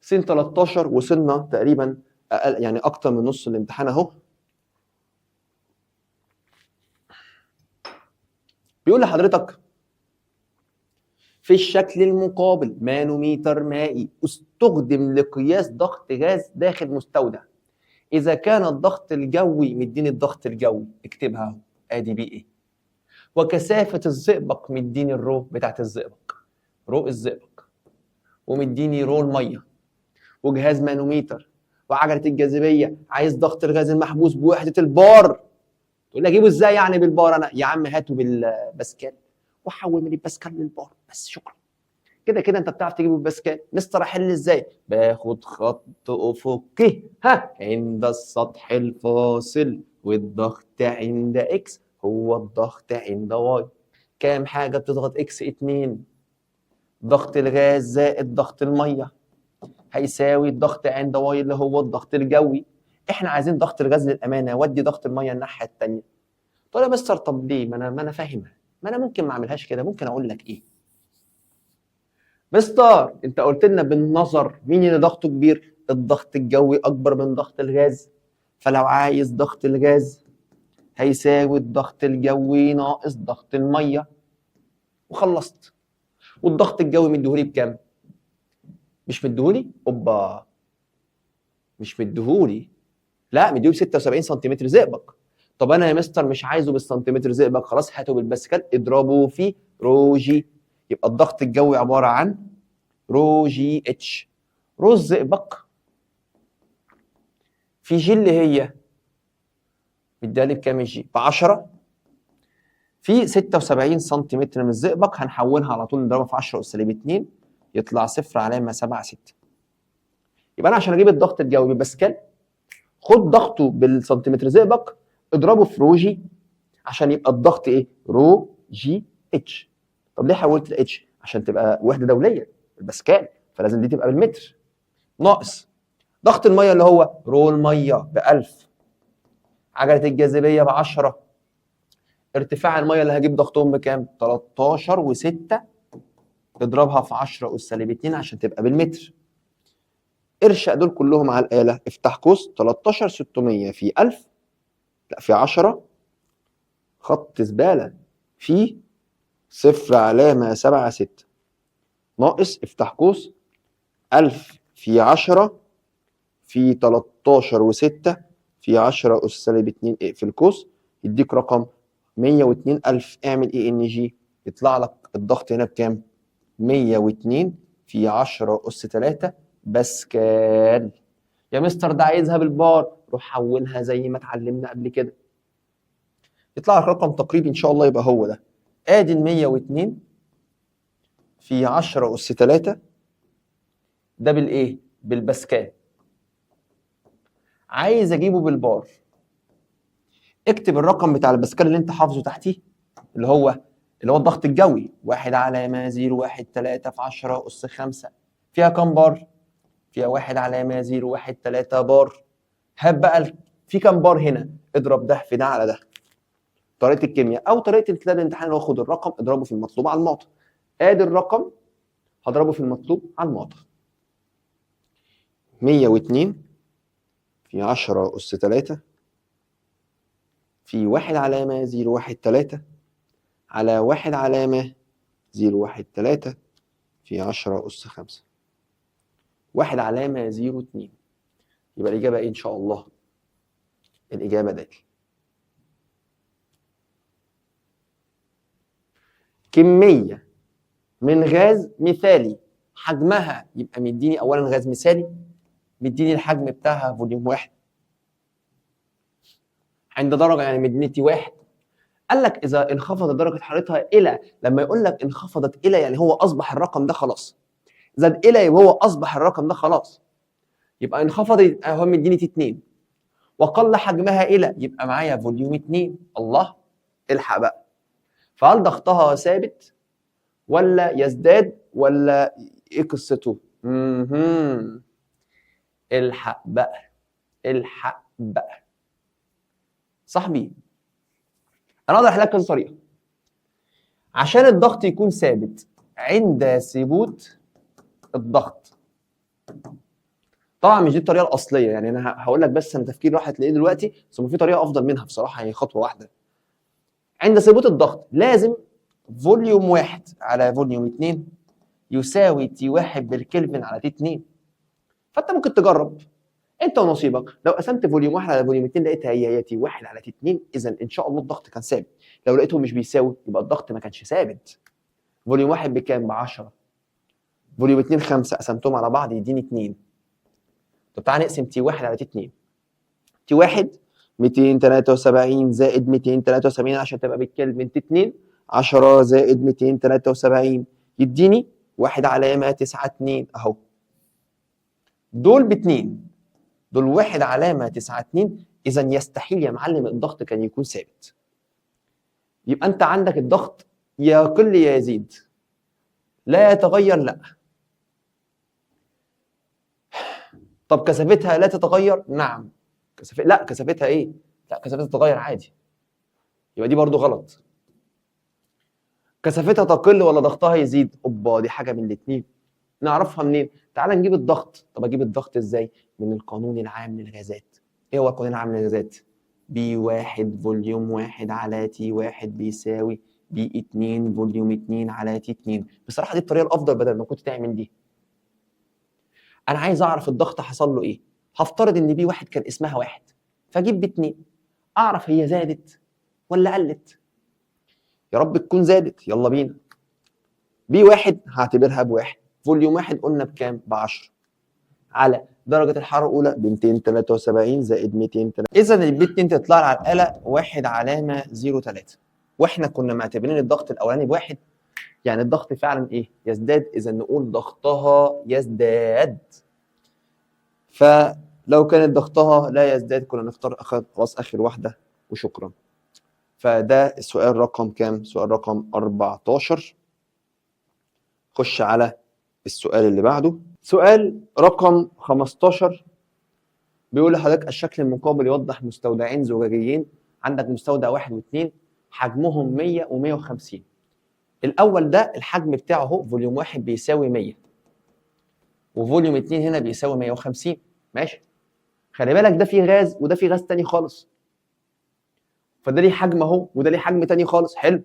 س 13 وصلنا تقريبا أقل، يعني أكتر من نص الامتحان أهو. بيقول لحضرتك في الشكل المقابل مانوميتر مائي استخدم لقياس ضغط غاز داخل مستودع. إذا كان الضغط الجوي، مديني الضغط الجوي اكتبها اهو، ادي بي ايه، وكثافة الزئبق مديني الرو بتاعت الزئبق، رو الزئبق، ومديني رو المية، وجهاز مانوميتر، وعجلة الجاذبية، عايز ضغط الغاز المحبوس بوحدة البار. تقول لي اجيبه ازاي يعني بالبار؟ انا يا عم هاته بالباسكال وحول من الباسكال للبار بس، شكرا. كده انت بتعرف تجيبه بالباسكال. مستر احل ازاي؟ باخد خط افقي، ها عند السطح الفاصل، والضغط عند اكس هو الضغط عند واي. كام حاجه بتضغط اكس؟ 2. ضغط الغاز زائد ضغط الميه هيساوي الضغط عند واي اللي هو الضغط الجوي. احنا عايزين ضغط الغاز للامانه، ودي ضغط الميه الناحيه الثانيه. طب يا مستر طب ليه؟ ما انا فاهمها، ما انا ممكن ما اعملهاش كده. ممكن اقول لك ايه؟ مستر انت قلت لنا بالنظر مين اللي ضغطه كبير؟ الضغط الجوي اكبر من ضغط الغاز، فلو عايز ضغط الغاز هيساوي الضغط الجوي ناقص ضغط الميه، وخلصت. والضغط الجوي مديهولي بكام؟ مش مديهولي؟ اوبا، مش مديهولي، لا مديهولي ب 76 سنتيمتر زئبق. طب انا يا مستر مش عايزه بالسنتيمتر زئبق، خلاص هاته بالباسكال اضربه في رو جي. يبقى الضغط الجوي عباره عن رو جي اتش، رو الزئبق في جي اللي هي مديالي بكام الجي؟ ب 10 في 76 سنتيمتر من الزئبق، هنحولها على طول نضربها في 10 أس -2 يطلع 0.76. يبقى انا عشان اجيب الضغط الجوي بالباسكال خد ضغطه بالسنتيمتر زئبق اضربه في رو جي عشان يبقى الضغط ايه؟ رو جي اتش. طب ليه حولت الاتش؟ عشان تبقى وحده دوليه الباسكال، فلازم دي تبقى بالمتر، ناقص ضغط الميه اللي هو رو الميه ب 1000، عجله الجاذبيه ب 10، ارتفاع الميه اللي هجيب ضغطهم بكام؟ 13 و6 اضربها في 10 أس -2 عشان تبقى بالمتر. ارشق دول كلهم على الآلة، افتح قوس 13600 في 1000 لا في 10 خط زبالة في 0.76 ناقص افتح قوس 1000 في 10 في 13 و6 في 10 أس -2 اقفل القوس يديك رقم 102,000. اعمل اي ان جي يطلع لك الضغط هنا بكام؟ 102 في 10 أس 3 باسكال. يا مستر ده عايزها بالبار، روح حولها زي ما اتعلمنا قبل كده يطلع لك رقم تقريبي ان شاء الله يبقى هو ده. ادي ال 102 في 10 أس 3 ده بالايه؟ بالباسكال. عايز اجيبه بالبار، اكتب الرقم بتاع الباسكال اللي انت حافظه تحتيه اللي هو الضغط الجوي 1.013 في 10 أس 5 فيها كام بار؟ فيها 1.013 بار. هات بقى في كام بار هنا؟ اضرب ده في ده على ده. طريقه الكيمياء او طريقه الكتاب الامتحان اللي هو خد الرقم اضربه في المطلوب على المعطى. ادي الرقم هضربه في المطلوب على المعطى. 102 في 10 أس 3 في 1.013 على 1.013 في 10 أس 5 1.02. يبقى الإجابة إيه إن شاء الله؟ الإجابة د. كمية من غاز مثالي حجمها يبقى مديني أولا غاز مثالي، مديني الحجم بتاعها فوليوم 1 عند درجة يعني مديني تي 1. قال لك إذا انخفضت درجة حرارتها إلى، لما يقول لك انخفضت إلى يعني هو أصبح الرقم ده خلاص، زاد إلى يبقى هو أصبح الرقم ده خلاص، يبقى انخفض يبقى هو مديني تي 2، وقل حجمها إلى يبقى معايا فوليوم 2. الله الحق بقى، فهل ضغطها ثابت ولا يزداد ولا إيه قصته؟ الحق بقى، الحق بقى صاحبي. انا اقدر احلها كذا طريقه عشان الضغط يكون ثابت عند ثبوت الضغط. طبعا مش دي الطريقه الاصليه، يعني انا هقول لك بس انا تفكير راح هتلاقيه دلوقتي، ثم في طريقه افضل منها بصراحه، هي خطوه واحده. عند ثبوت الضغط لازم فوليوم 1 على فوليوم 2 يساوي تي 1 بالكلفن على تي 2. فانت ممكن تجرب انت ونصيبك، لو قسمت فوليوم 1 على فوليوم 2 لقيتها هي تي 1 على تي 2 اذا ان شاء الله الضغط كان ثابت. لو لقيته مش بيساوي يبقى الضغط ما كانش ثابت. فوليوم 1 بكام؟ ب 10، فوليوم 2 5، قسمتهم على بعض يديني 2. طب تعالى نقسم تي 1 على تي 2. تي 1 273 زائد 273 عشان تبقى بالكلفن، تي 2 10 زائد 273 يديني 1.92 اهو. دول ب2، دول 1.92، اذا يستحيل يا معلم الضغط كان يكون ثابت. يبقى انت عندك الضغط يا يقل يا يزيد، لا يتغير لا. طب كثافتها لا تتغير؟ نعم. لا كثافتها ايه؟ لا كثافتها تتغير عادي، يبقى دي برضو غلط. كثافتها تقل ولا ضغطها يزيد؟ اوبا دي حاجه من الاثنين، نعرفها منين؟ تعال نجيب الضغط. طب اجيب الضغط ازاي؟ من القانون العام للغازات. ايه هو القانون العام للغازات؟ B1 فوليوم 1 على T1 بيساوي B2 فوليوم 2 على T2. بصراحه دي الطريقه الافضل بدل ما كنت تعمل دي. انا عايز اعرف الضغط حصل له ايه. هفترض ان B1 كان اسمها 1، فاجيب B2 اعرف هي زادت ولا قلت. يا رب تكون زادت، يلا بينا. B1 هعتبرها ب1، فوليوم 1 قلنا بكام؟ ب10. على درجة الحرارة الأولى ب 273 زائد 203. إذا البي 2 تطلع لي على الآلة 1 علامة 03. وإحنا كنا معتبرين الضغط الأولاني بواحد، يعني الضغط فعلا إيه؟ يزداد، إذا نقول ضغطها يزداد. فلو كانت ضغطها لا يزداد كنا نختار خلاص آخر واحدة وشكرا. فده السؤال رقم كام؟ سؤال رقم 14. خش على السؤال اللي بعده. سؤال رقم 15 بيقول لحضرتك الشكل المقابل يوضح مستودعين زجاجيين، عندك مستودع 1 و2 حجمهم 100 و150. الاول ده الحجم بتاعه اهو فوليوم 1 بيساوي 100 وفوليوم 2 هنا بيساوي 150. ماشي، خلي بالك ده فيه غاز وده فيه غاز تاني خالص، فده ليه حجم اهو وده ليه حجم تاني خالص. حلو،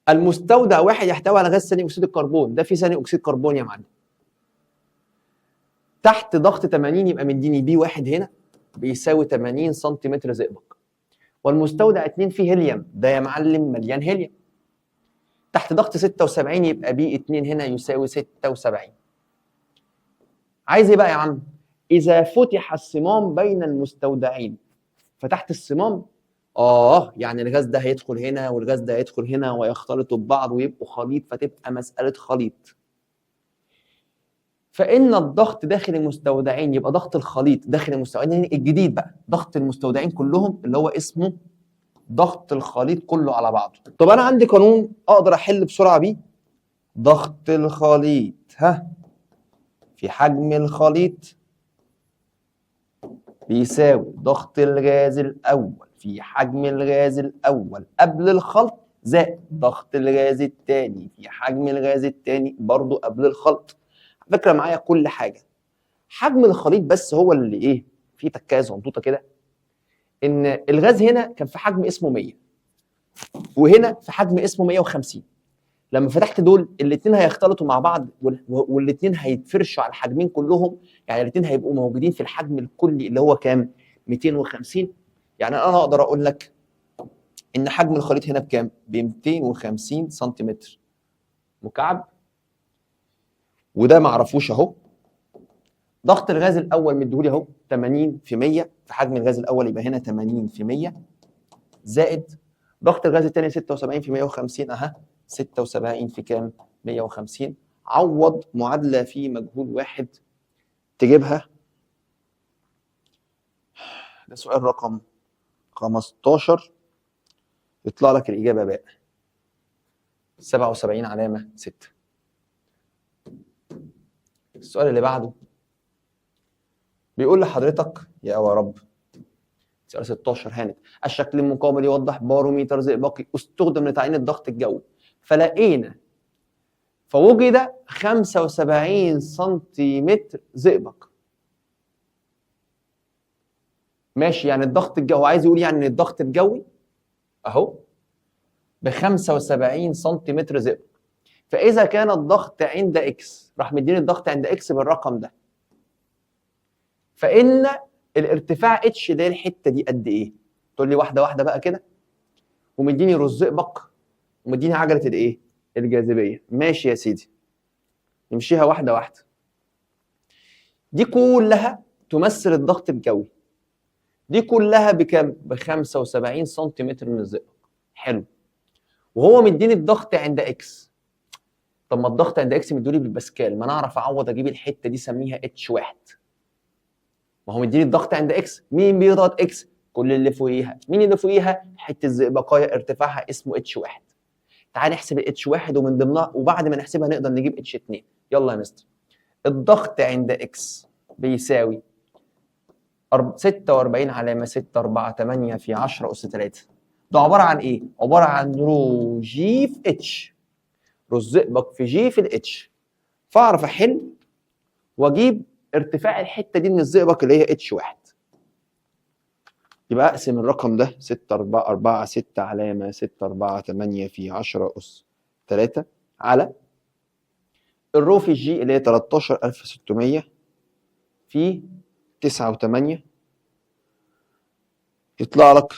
المستودع 1 يحتوي على غاز ثاني اكسيد الكربون، ده فيه ثاني اكسيد كربون يا معلم، تحت ضغط 80 يبقى مديني بي 1 هنا بيساوي 80 سنتيمتر زئبق. والمستودع 2 فيه هيليوم، ده يا معلم مليان هيليوم، تحت ضغط 76 يبقى بي 2 هنا يساوي 76. عايز ايه بقى يا عم؟ اذا فتح الصمام بين المستودعين، فتحت الصمام يعني الغاز ده هيدخل هنا والغاز ده هيدخل هنا ويختلطوا ببعض ويبقوا خليط، فتبقى مسألة خليط. فإن الضغط داخل المستودعين يبقى ضغط الخليط داخل المستودعين الجديد بقى، ضغط المستودعين كلهم اللي هو اسمه ضغط الخليط كله على بعضه. طب أنا عندي قانون أقدر أحل بسرعة بيه، ضغط الخليط في حجم الخليط بيساوي ضغط الغاز الأول في حجم الغاز الأول قبل الخلط زائد ضغط الغاز الثاني في حجم الغاز الثاني برضو قبل الخلط. على فكرة معايا كل حاجة، حجم الخليط بس هو اللي ايه فيه تكايه زنطوطه كده، ان الغاز هنا كان في حجم اسمه 100 وهنا في حجم اسمه 150. لما فتحت دول الاثنين هيختلطوا مع بعض والاثنين هيتفرشوا على الحجمين كلهم، يعني الاثنين هيبقوا موجودين في الحجم الكلي اللي هو كام؟ 250. يعني انا اقدر اقول لك ان حجم الخليط هنا بكام؟ ب 250 سنتيمتر مكعب، وده ما اعرفوش اهو. ضغط الغاز الاول مديهولي اهو 80 في 100 في حجم الغاز الاول، يبقى هنا 80 في 100 زائد ضغط الغاز الثاني 76 في 150 76 في كام؟ 150. عوض معادله في مجهول واحد تجيبها. ده سؤال رقم 15 يطلع لك الاجابه باء 77 علامه 6. السؤال اللي بعده بيقول لحضرتك يا رب، سؤال 16 هانت الشكل المقابل يوضح باروميتر زئبقي استخدم لتعيين الضغط الجوي، فلقينا فوجد 75 سنتيمتر زئبق. ماشي، يعني الضغط الجوي عايز يقول يعني ان الضغط الجوي اهو ب 75 سنتيمتر زئبق. فاذا كان الضغط عند اكس، راح مديني الضغط عند اكس بالرقم ده، فان الارتفاع اتش ده الحته دي قد ايه؟ تقول لي واحده واحده بقى كده، ومديني رز زئبق ومديني عجله الايه؟ الجاذبيه. ماشي يا سيدي، نمشيها واحده واحده. دي كلها تمثل الضغط الجوي، دي كلها بكام؟ ب 75 سنتيمتر من الزئبق. حلو، وهو مديني الضغط عند اكس. طب ما الضغط عند اكس مديولي بالباسكال، ما انا اعرف اعوض اجيب الحته دي اسميها اتش واحد. ما هو مديني الضغط عند اكس، مين بيضغط اكس؟ كل اللي فوقيها. مين اللي فوقيها؟ حته زئبقايه ارتفاعها اسمه اتش واحد. تعال نحسب الاتش واحد ومن ضمنها، وبعد ما نحسبها نقدر نجيب اتش 2. يلا يا مستر، الضغط عند اكس بيساوي 46 علامه 6 4 8 في 10 اس 3. ده عباره عن ايه؟ عباره عن رو جي في اتش، رو الزئبق في جي في الاتش. فاعرف احل واجيب ارتفاع الحته دي من الزئبق اللي هي اتش واحد. يبقى اقسم الرقم ده 6 4 4 6 علامه 6 4 8 في 10 اس 3 على الرو في الجي اللي هي 13600 في 9 و8، يطلع لك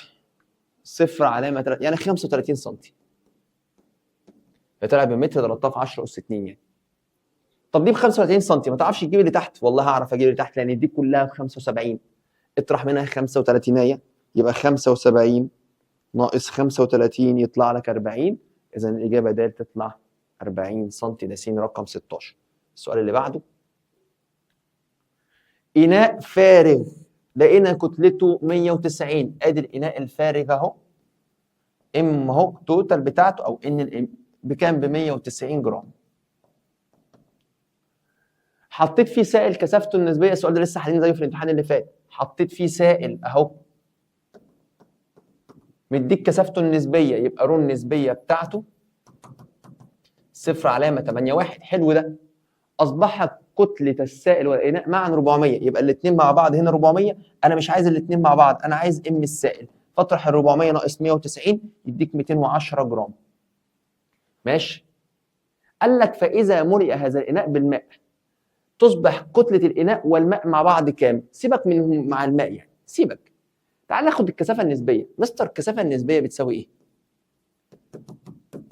0 علامه 3 يعني 35 سم. فطلع بمتر ضربتها في 10 اس 2 يعني. طب دي ب 35 سم، ما تعرفش تجيب اللي تحت؟ والله هعرف اجيب اللي تحت، لان دي كلها ب 75. اطرح منها 35، يبقى 75 ناقص 35 يطلع لك 40. اذا الاجابه د تطلع 40 سم. ده س رقم 16. السؤال اللي بعده، اناء فارغ لقينا كتلته 190. ادي الاناء الفارغ اهو، ام اهو التوتال بتاعته او ان بكام؟ ب 190 جرام. حطيت فيه سائل كثافته النسبيه، السؤال ده لسه حالين زيه في الامتحان اللي فات. حطيت فيه سائل اهو، مديك كثافته النسبيه، يبقى رو النسبيه بتاعته 0.81. حلو ده. اصبحت كتله السائل والاناء معا 400، يبقى الاثنين مع بعض هنا 400. انا مش عايز الاثنين مع بعض، انا عايز ام السائل. فاطرح ال 400 ناقص 190 يديك 210 جرام. ماشي. قال لك فاذا ملئ هذا الاناء بالماء تصبح كتله الاناء والماء مع بعض كام؟ سيبك منهم مع الماء يعني، سيبك. تعال ناخد الكثافه النسبيه. مستر الكثافه النسبيه بتساوي ايه؟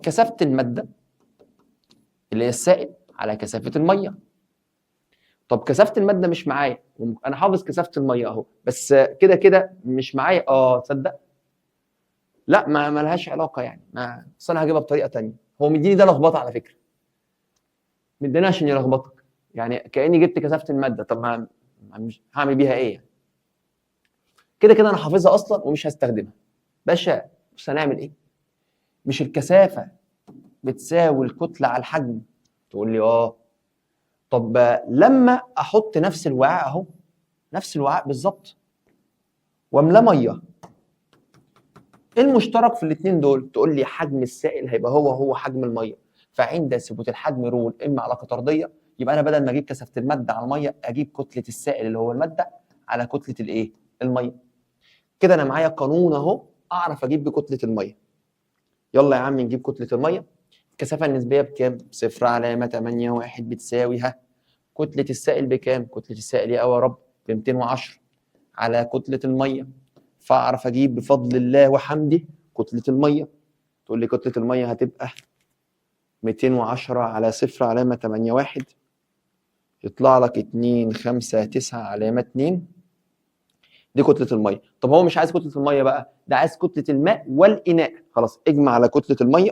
كثافه الماده اللي هي السائل على كثافه الميه. طب كثافه الماده مش معايا، انا حافظ كثافه الميه اهو، بس كده كده مش معايا. تصدق لا، ما لهاش علاقه يعني، ما اصل انا هجيبها بطريقه ثانيه. هو مديني ده لخبطه على فكره، مديني عشان يلخبطك يعني، كاني جبت كثافه الماده. طب ما مش هعمل بيها ايه يعني؟ كده كده انا حافظها اصلا ومش هستخدمها. باشا بص هنعمل ايه؟ مش الكثافه بتساوي الكتله على الحجم؟ تقول لي طب لما احط نفس الوعاء اهو، نفس الوعاء بالظبط، واملاه ميه، ايه المشترك في الاثنين دول؟ تقول لي حجم السائل هيبقى هو حجم الميه. فعند ثبوت الحجم رول اما علاقه طرديه، يبقى انا بدل ما اجيب كثافه الماده على الميه اجيب كتله السائل اللي هو الماده على كتله الايه؟ الميه. كده انا معايا قانون اهو اعرف اجيب بكتله الميه. يلا يا عم نجيب كتله الميه. الكثافه النسبيه بكام؟ 0.81 بتساوي كتله السائل بكام؟ كتله السائل يا رب ب 210 على كتله الميه. فاعرف اجيب بفضل الله وحمده كتله الميه. تقول لي كتله الميه هتبقى 210 على 0.81، يطلع لك 259 علامه 2. دي كتله الميه. طب هو مش عايز كتله الميه بقى، ده عايز كتله الماء والاناء. خلاص اجمع على كتله الميه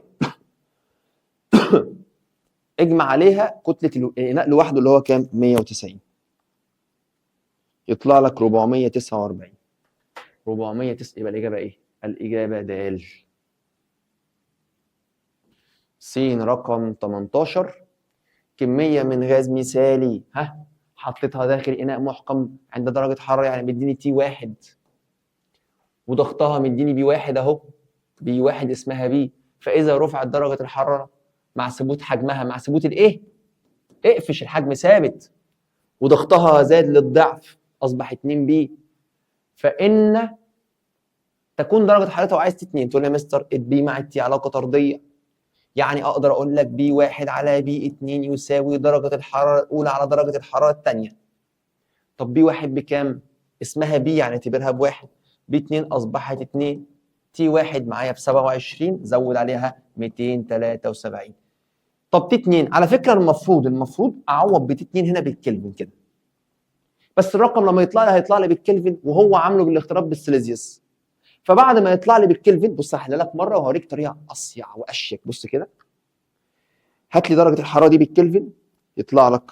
اجمع عليها كتله الاناء لوحده اللي هو كام؟ 190. يطلع لك 449. 409. يبقى الاجابه ايه؟ الاجابه د. س رقم 18، كميه من غاز مثالي حطيتها داخل اناء محكم عند درجه حراره، يعني مديني تي 1 وضغطها مديني بي 1 اهو، بي 1 اسمها بي. فاذا رفعت درجه الحراره مع ثبوت حجمها، مع ثبوت الايه؟ اقفش الحجم ثابت، وضغطها زاد للضعف اصبح 2 بي، فان تكون درجه حرارتها وعايز تي 2. تقول لي يا مستر البي مع التي علاقه طرديه، يعني اقدر اقول لك بي 1 على بي 2 يساوي درجه الحراره الاولى على درجه الحراره الثانيه. طب بي 1 بكام؟ اسمها بي يعني اعتبرها بواحد. بي 2 اصبحت 2. تي 1 معايا ب 27، زود عليها 273. طب تي 2 على فكره المفروض اعوض بتي 2 هنا بالكلفن كده، بس الرقم لما يطلع لي هيطلع لي بالكلفن وهو عامله بالاختراق بالسيليزيوس. فبعد ما يطلع لي بالكلفن، بص هحلها لك مره وهوريك طريقه اصيع واشيك. بص كده، هات لي درجه الحراره دي بالكلفن، يطلع لك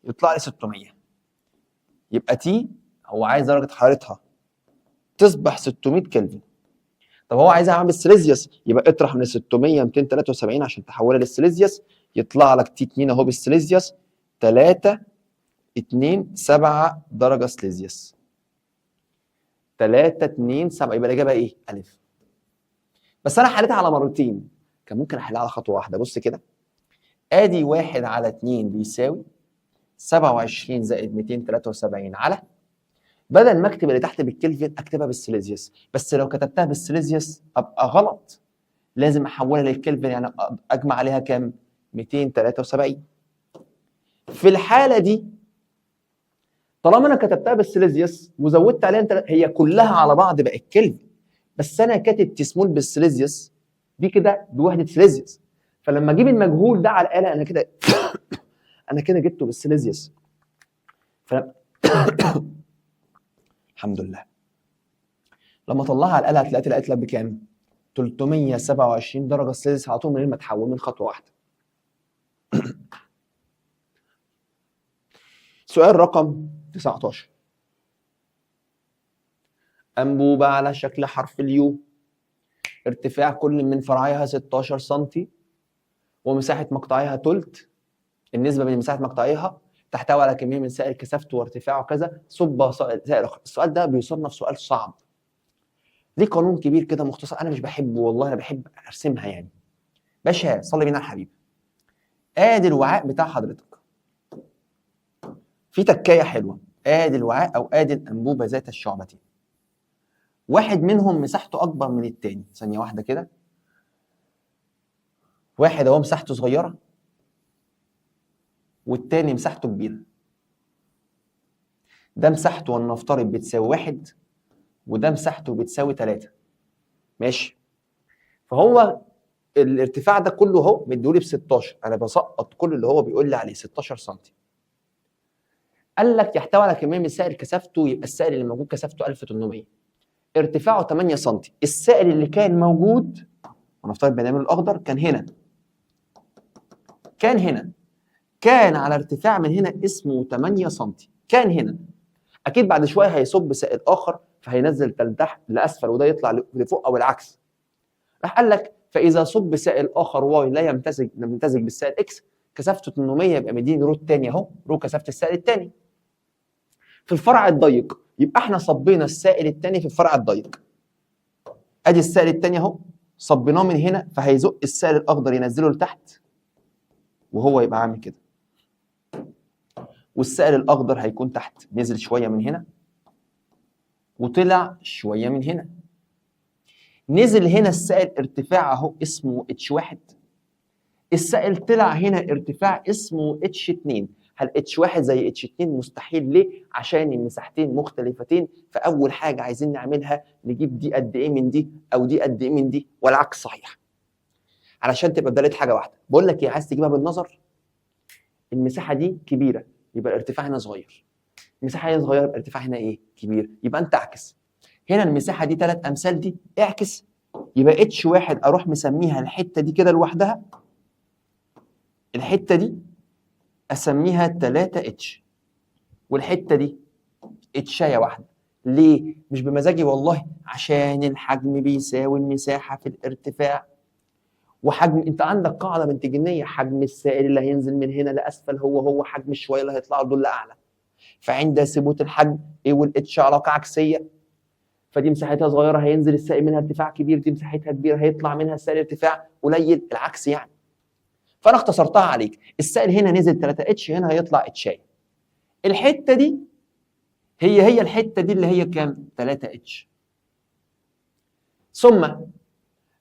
لي 600. يبقى تي هو عايز درجه حرارتها تصبح 600 كلفن. طب هو عايزها عامل بالسيليزيوس، يبقى اطرح من 600 273 عشان تحولها للسيليزيوس، يطلع لك تي 2 اهو بالسيليزيوس 327 درجه سيليزيوس. 327. يبقى الاجابه ايه؟ الف. بس انا حليتها على مرتين، كان ممكن احلها على خطوه واحده. بص كده، ادي 1 على 2 بيساوي 27 زائد 273 على، بدل ما اكتب اللي تحت بالكلفن اكتبها بالسيليزيوس، بس لو كتبتها بالسيليزيوس ابقى غلط، لازم احولها للكلفن، يعني اجمع عليها كام؟ 273. في الحاله دي طالما انا كتبتها بالسيليزيوس وزودت عليها هي كلها على بعض بقت كلفن، بس انا كاتب تي سمول بالسيليزيوس دي كده بوحده سيليزيوس، فلما اجيب المجهول ده على الاله انا كده انا كده جبته بالسيليزيوس. الحمد لله. لما اطلعها على الاله هتلاقي لقيت لك بكام؟ 327 درجه سيليزيوس على طول من غير ما تحول من خطوه واحده. سؤال رقم 19. انبوبه على شكل حرف اليو، ارتفاع كل من فرعيها 16 سم، ومساحه مقطعيها تلت، النسبه بين مساحه مقطعيها تحتوي على كميه من سائل كثافته وارتفاعه كذا، صب سائل اخر. السؤال ده بيصنف سؤال صعب. ليه قانون كبير كده مختصر، انا مش بحبه والله، انا بحب ارسمها يعني. باشا صلي بينا على الحبيب. ادي الوعاء بتاع حضرتك، في تكايه حلوه، ادي الوعاء او ادي الانبوبه ذات الشعبتين. واحد منهم مساحته اكبر من الثاني، ثانيه واحده كده. واحد اهو مساحته صغيره والتاني مساحته كبيره. ده مساحته ولنفترض بتساوي 1 وده مساحته بتساوي 3. ماشي. فهو الارتفاع ده كله اهو مديولي ب 16، انا بسقط كل اللي هو بيقول لي عليه 16 سم. قال لك يحتوي على كميه من السائل كثافته، يبقى السائل اللي موجود كثافته 1800، ارتفاعه 8 سم. السائل اللي كان موجود ونفترض بنعمل الاخضر كان هنا، كان على ارتفاع من هنا اسمه 8 سم، كان هنا. اكيد بعد شويه هيصب سائل اخر فهينزل لتحت لاسفل وده يطلع لفوق او العكس. راح قال لك فاذا صب سائل اخر واي لا يمتزج بالسائل اكس كثافته 800، يبقى مديني رو الثاني اهو، رو كثافه السائل الثاني في الفرع الضيق. يبقى احنا صبينا السائل الثاني في الفرع الضيق. ادي السائل الثاني اهو، صبيناه من هنا فهيزق السائل الاخضر ينزله لتحت وهو يبقى عامل كده، والسائل الاخضر هيكون تحت، نزل شويه من هنا وطلع شويه من هنا. نزل هنا السائل ارتفاع اهو اسمه H1، السائل طلع هنا ارتفاع اسمه H2. هل H1 زي H2؟ مستحيل. ليه؟ عشان المساحتين مختلفتين، فاول حاجه عايزين نعملها نجيب دي قد ايه من دي او دي قد ايه من دي، والعكس صحيح، علشان تبقى بداله حاجه واحده. بقول لك ايه، عايز تجيبها بالنظر، المساحه دي كبيره يبقى الارتفاع هنا صغير، المساحه هنا صغيره يبقى الارتفاع هنا ايه؟ كبير. يبقى انت اعكس، هنا المساحه دي 3 امثال دي، اعكس، يبقى H1 اروح مسميها الحته دي كده لوحدها، الحته دي اسميها 3H، والحته دي اتشايه واحده. ليه؟ مش بمزاجي والله، عشان الحجم بيساوي المساحه في الارتفاع. وحجم، انت عندك قاعده منتجنيه، حجم السائل اللي هينزل من هنا لاسفل هو حجم الشويه اللي هيطلعوا دول لاعلى. فعند ثبوت الحجم A والاتش علاقه عكسيه، فدي مساحتها صغيره هينزل السائل منها ارتفاع كبير، دي مساحتها كبيره هيطلع منها السائل ارتفاع قليل، العكس يعني. فانا اختصرتها عليك، السائل هنا نزل 3H، هنا هيطلع اتشاي. الحته دي هي الحته دي اللي هي كام؟ 3H. ثم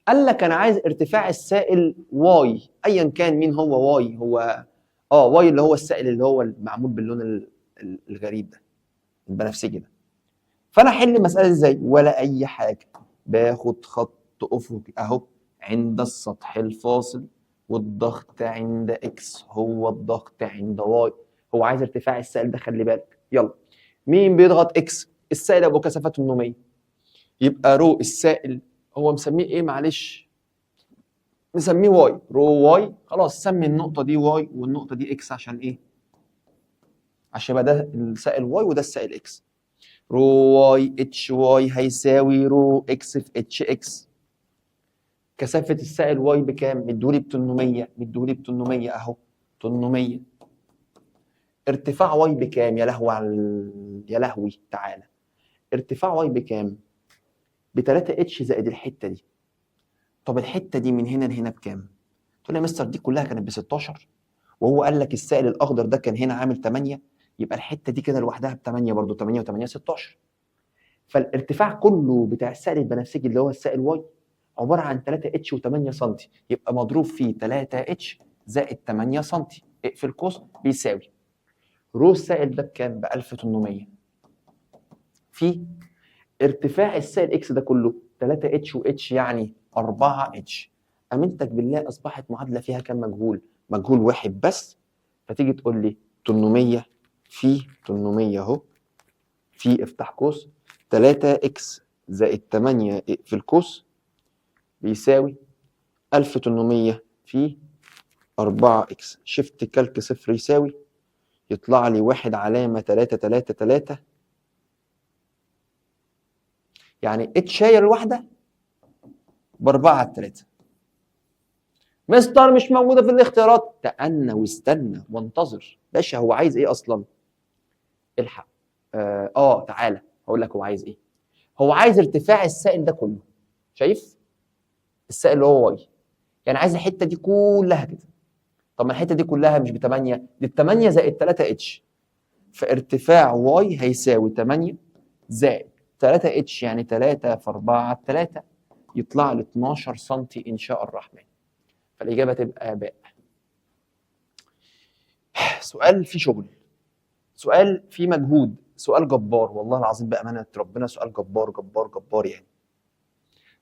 قال لك انا عايز ارتفاع السائل واي، ايا كان مين هو واي، هو واي اللي هو السائل اللي هو المعمول باللون الغريب ده البنفسجي ده. فانا احل المساله ازاي؟ ولا اي حاجه، باخد خط افقي اهو عند السطح الفاصل، والضغط عند اكس هو الضغط عند واي. هو عايز ارتفاع السائل ده، خلي بالك. يلا، مين بيضغط اكس؟ السائل ابو كثافه 800، يبقى رو السائل هو مسميه ايه معلش؟ مسميه واي، رو واي. خلاص سمي النقطه دي واي والنقطه دي اكس، عشان ايه؟ عشان يبقى ده السائل واي وده السائل اكس. رو واي اتش واي هيساوي رو اكس في اتش اكس. كثافه السائل واي بكام؟ مديهولي ب 800، مديهولي ب 800 اهو، 800. ارتفاع واي بكام؟ يا لهوي يا لهوي تعالى، ارتفاع واي بكام؟ ب 3 اتش زائد الحته دي. طب الحته دي من هنا لهنا بكام؟ تقول لي يا مستر دي كلها كانت ب 16، وهو قال لك السائل الاخضر ده كان هنا عامل 8، يبقى الحته دي كده لوحدها ب 8 برضه، 8 و8 16. فالارتفاع كله بتاع السائل البنفسجي اللي هو السائل واي عباره عن 3 اتش و8 سم، يبقى مضروب في 3 اتش زائد 8 سم، اقفل قوس، بيساوي رو السائل ده بكام؟ ب 1800 في ارتفاع السائل اكس ده كله 3 اتش واتش يعني 4 اتش. امنتك بالله اصبحت معادله فيها كام مجهول؟ مجهول واحد بس. فتيجي تقول لي 800 في 800 اهو، في افتح قوس 3 اكس زائد 8 في القوس بيساوي 1800 في 4 اكس. شيفت كالك صفر يساوي، يطلع لي 1 علامة 3 3 3، يعني اتشاير الواحدة ب4 على 3. مستر مش موجودة في الاختيارات. تأنى واستنى وانتظر. باشا هو عايز ايه اصلا؟ الحق. تعالى هقول لك هو عايز ايه. هو عايز ارتفاع السائل ده كله. شايف؟ السائل اللي هو واي، يعني عايز الحتة دي كلها كده. طب ما الحتة دي كلها مش ب8، دي ب8 زائد 3 اتش. فارتفاع واي هيساوي 8 زائد 3 اتش، يعني 3 في 4 على 3، يطلع لي 12 سم ان شاء الرحمن. فالاجابه تبقى باء. سؤال فيه شغل، سؤال فيه مجهود، سؤال جبار والله العظيم بامانه ربنا، سؤال جبار جبار جبار يعني.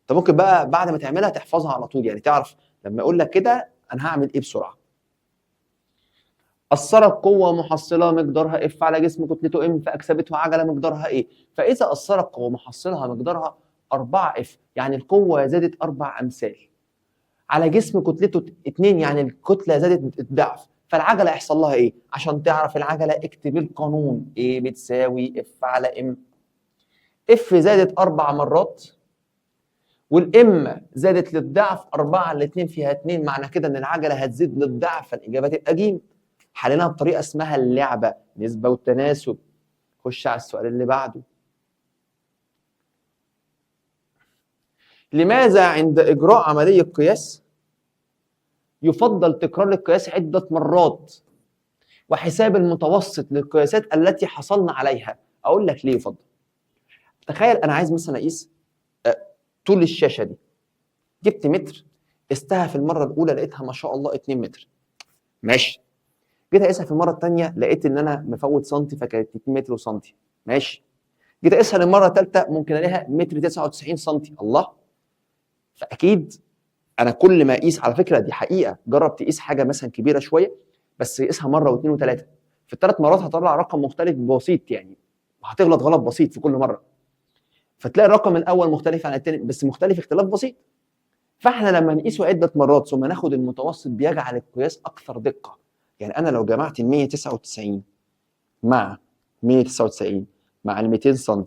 انت ممكن بقى بعد ما تعملها تحفظها على طول، يعني تعرف لما اقول لك كده انا هعمل ايه بسرعه. أثرت قوة محصلة مقدارها اف على جسم كتلته ام فأكسبته عجلة مقدارها ايه؟ فإذا أثرت قوة محصلها مقدارها 4 اف، يعني القوة زادت 4 أمثال على جسم كتلته 2، يعني الكتلة زادت الضعف، فالعجلة يحصل لها ايه؟ عشان تعرف العجلة اكتب القانون ايه بتساوي اف على ام. اف زادت 4 مرات والام زادت للضعف 4 على 2 فيها 2، معنى كده ان العجلة هتزيد للضعف، فالإجابة تبقى ج. حليناها بطريقه اسمها اللعبه، نسبه والتناسب. خش على السؤال اللي بعده. لماذا عند اجراء عمليه قياس يفضل تكرار القياس عده مرات وحساب المتوسط للقياسات التي حصلنا عليها؟ اقول لك ليه يفضل. تخيل انا عايز مثلا اقيس طول الشاشه دي، جبت متر، قستها في المره الاولى لقيتها ما شاء الله 2 متر، ماشي. جيت اقيسها في المره الثانيه لقيت ان انا مفوت سنتي فكانت 2 متر وسنتي، ماشي. جيت اقيسها للمره الثالثه ممكن الاقيها متر 99 سنتي، الله. فاكيد انا كل ما اقيس، على فكره دي حقيقه، جرب تقيس حاجه مثلا كبيره شويه بس قيسها مره واثنين وثلاثه، في الثلاث مرات هتطلع رقم مختلف بسيط، يعني هتغلط غلط بسيط في كل مره، فتلاقي الرقم الاول مختلف عن الثاني بس مختلف اختلاف بسيط. فاحنا لما نقيسه عده مرات ثم ناخد المتوسط بيجعل القياس اكثر دقه. يعني انا لو جمعت ال 199 مع 199 مع ال 200 سم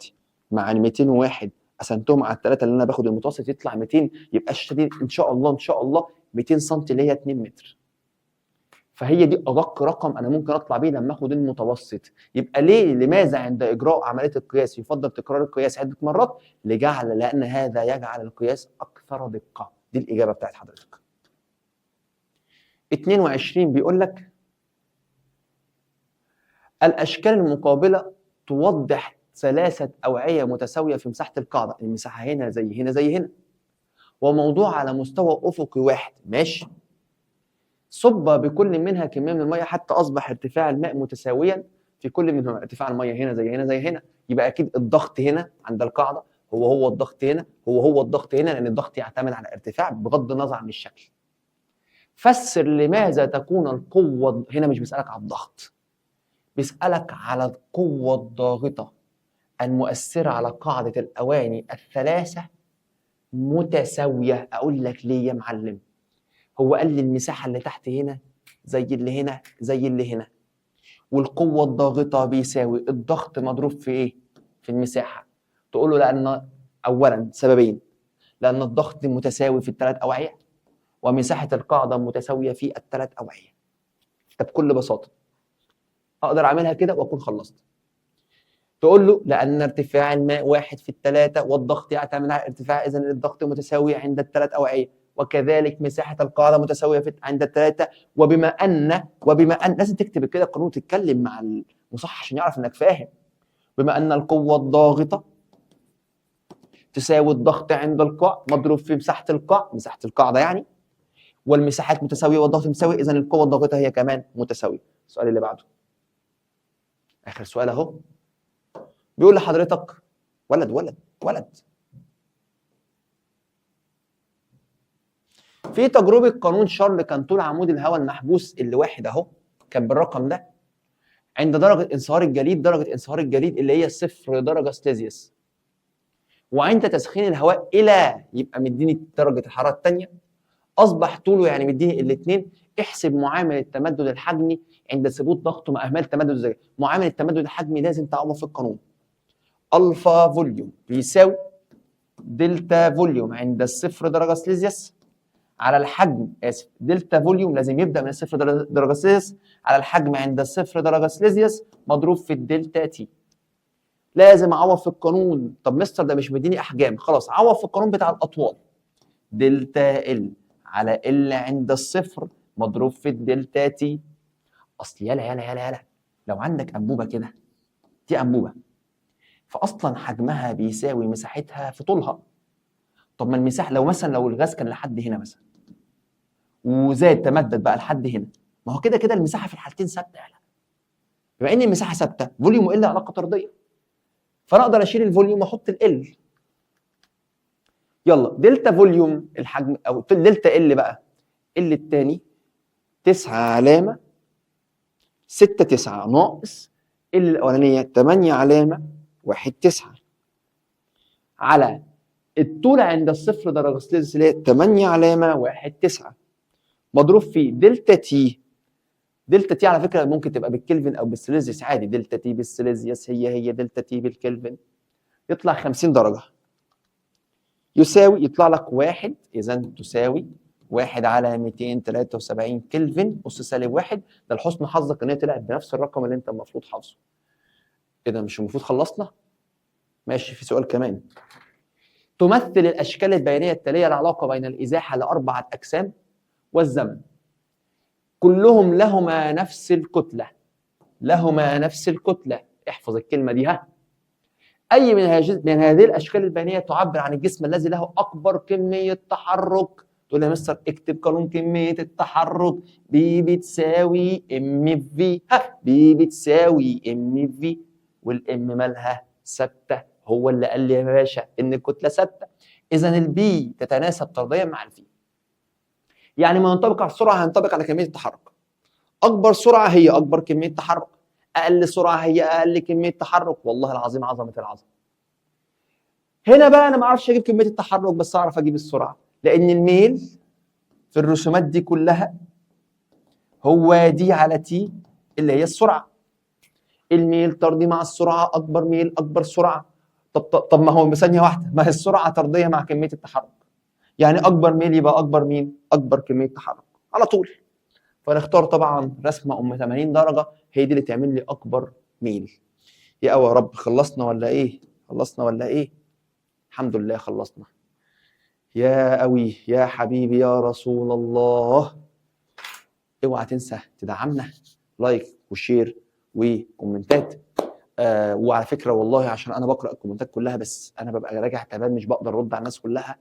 مع ال 201 قسمتهم على الثلاثه اللي انا باخد المتوسط يطلع 200، يبقى الشاشه دي ان شاء الله ان شاء الله 200 سم اللي هي 2 متر. فهي دي ادق رقم انا ممكن اطلع بيه لما اخد المتوسط. يبقى ليه؟ لماذا عند اجراء عمليه القياس يفضل تكرار القياس عده مرات؟ لان هذا يجعل القياس اكثر دقه. دي الاجابه بتاعت حضرتك. 22 بيقول لك الاشكال المقابله توضح 3 أوعية متساوية في مساحة القاعدة، المساحة هنا زي هنا زي هنا، وموضوع على مستوى أفقي واحد، ماشي. صب بكل منها كمية من المية حتى أصبح ارتفاع الماء متساويا في كل منهما. ارتفاع المية هنا زي هنا زي هنا، يبقى أكيد الضغط هنا عند القاعدة هو الضغط هنا هو الضغط هنا، لأن الضغط يعتمد على ارتفاع بغض النظر عن الشكل. فسر لماذا تكون القوة هنا، مش بيسألك على الضغط، بيسألك على القوة الضاغطة المؤثرة على قاعدة الأواني الثلاثة متساوية. أقول لك ليه يا معلم؟ هو قال لي المساحة اللي تحت هنا زي اللي هنا زي اللي هنا، والقوة الضاغطة بيساوي الضغط مضروب في إيه؟ في المساحة. تقول له لأن أولاً سببين، لأن الضغط متساوي في ال3 أوعية ومساحة القاعدة متساوية في ال3 أوعية. ده بكل بساطة أقدر أعملها كده وأكون خلصت. تقول له لأن ارتفاع الماء 1 في 3 والضغط يعتمد على الارتفاع، إذن الضغط متساوي عند ال3 أوعية، وكذلك مساحة القاعدة متساوية عند ال3. وبما أن لازم تكتب كده القانون وتتكلم مع المصحح عشان يعرف إنك فاهم. بما أن القوة الضاغطة تساوي الضغط عند القاع مضروب في مساحة القاع، مساحة القاعدة يعني، والمساحات متساوية والضغط متساوي، إذن القوة الضاغطة هي كمان متساوية. السؤال اللي بعده، آخر سؤال أهو، بيقول لحضرتك ولد في تجربه قانون شارل كان طول عمود الهواء المحبوس اللي واحد اهو كان بالرقم ده عند درجه انصهار الجليد، درجه انصهار الجليد اللي هي 0 درجه سليزيوس، وعند تسخين الهواء الى يبقى مديني درجه الحراره الثانيه، اصبح طوله يعني مديني الاثنين. احسب معامل التمدد الحجمي عند ثبوت ضغطه مع اهمال التمدد الزجاجي. معامل التمدد الحجمي لازم تعوض في القانون. الفا فوليوم بيساوي دلتا فوليوم عند 0 درجه سليزيوس على الحجم، دلتا فوليوم لازم يبدا من 0 درجه سليزيوس على الحجم عند 0 درجه سليزيوس مضروب في الدلتا تي. لازم اعوض في القانون. طب مستر ده مش مديني احجام، خلاص عوض في القانون بتاع الاطوال. دلتا ال على ال عند الصفر مضروب في الدلتا تي. اصل يلا لو عندك انبوبه كده، دي انبوبه فاصلا حجمها بيساوي مساحتها في طولها. طب ما المساحه لو مثلا لو الغاز كان لحد هنا مثلا وزاد تمدد بقى لحد هنا، ما هو كده كده المساحه في الحالتين ثابته. يعني بما ان المساحه ثابته فوليوم ال علاقه طرديه، فانا اقدر اشيل الفوليوم واحط ال. يلا دلتا فوليوم الحجم او دلتا ال بقى، ال الثاني 9 علامه 6 9 ناقص ال الاولانيه 8 علامه 1 9 على الطول عند الصفر درجه سليزيوس اللي هي 8 علامه 1 9 مضروب في دلتا تي. دلتا تي على فكره ممكن تبقى بالكلفن او بالسليزيوس عادي، دلتا تي بالسليزيوس هي دلتا تي بالكلفن، يطلع 50 درجه يساوي يطلع لك 1، اذا تساوي 1 على 273 كلفن اس سالب 1. ده لحسن حظك ان هي طلعت بنفس الرقم اللي انت المفروض حافظه. اذا مش المفروض خلصنا؟ ماشي، في سؤال كمان. تمثل الاشكال البيانيه التاليه العلاقه بين الازاحه لاربعه اجسام والزمن كلهم لهما نفس الكتله. لهما نفس الكتله، احفظ الكلمه دي. اي من هذه الاشكال البيانيه تعبر عن الجسم الذي له اكبر كميه تحرك؟ تقول لي يا مستر اكتب قانون كميه التحرك، بي بتساوي ام في. بي بتساوي ام في، والام مالها ثابته. هو اللي قال لي يا باشا ان الكتله ثابته، اذا البي تتناسب طرديا مع الفي. يعني ما ينطبق على السرعه هينطبق على كميه التحرك. اكبر سرعه هي اكبر كميه تحرك، اقل سرعه هي اقل كميه تحرك. والله العظيم عظمه العظمه. هنا بقى انا ما اعرفش اجيب كميه التحرك بس اعرف اجيب السرعه، لان الميل في الرسومات دي كلها هو دي على تي اللي هي السرعه. الميل طردي مع السرعه، اكبر ميل اكبر سرعه. طب ما هو بثانيه واحده، ما هي السرعه طرديه مع كميه التحرك، يعني اكبر ميل يبقى اكبر مين؟ اكبر كميه تحرك على طول. فنختار طبعا رسمه ام 80 درجه هي دي اللي تعمل لي اكبر ميل. يا رب خلصنا ولا ايه؟ خلصنا ولا ايه؟ الحمد لله خلصنا. يا قوي يا حبيبي يا رسول الله. اوعى تنسى تدعمنا لايك وشير وكومنتات. وعلى فكره والله عشان انا بقرا الكومنتات كلها بس انا ببقى راجع تعبان مش بقدر ارد على الناس كلها.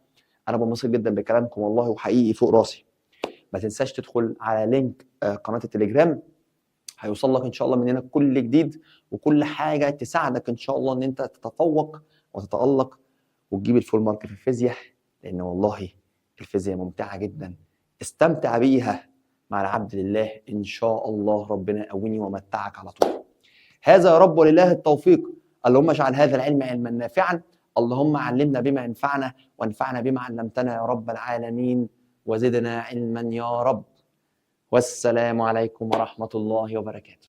انا بنبسط جدا بكلامكم والله وحقيقي فوق راسي. ما تنساش تدخل على لينك قناه التليجرام، هيوصل لك ان شاء الله مننا كل جديد وكل حاجه تساعدك ان شاء الله ان انت تتفوق وتتالق وتجيب الفول مارك في الفيزياء، لان والله الفيزياء ممتعه جدا. استمتع بيها مع العبد لله ان شاء الله. ربنا يقويني ومتعك على طول. هذا يا رب ولله التوفيق. اللهم اجعل هذا العلم علما نافعا، اللهم علمنا بما ينفعنا وانفعنا بما علمتنا يا رب العالمين، وزدنا علما يا رب. والسلام عليكم ورحمه الله وبركاته.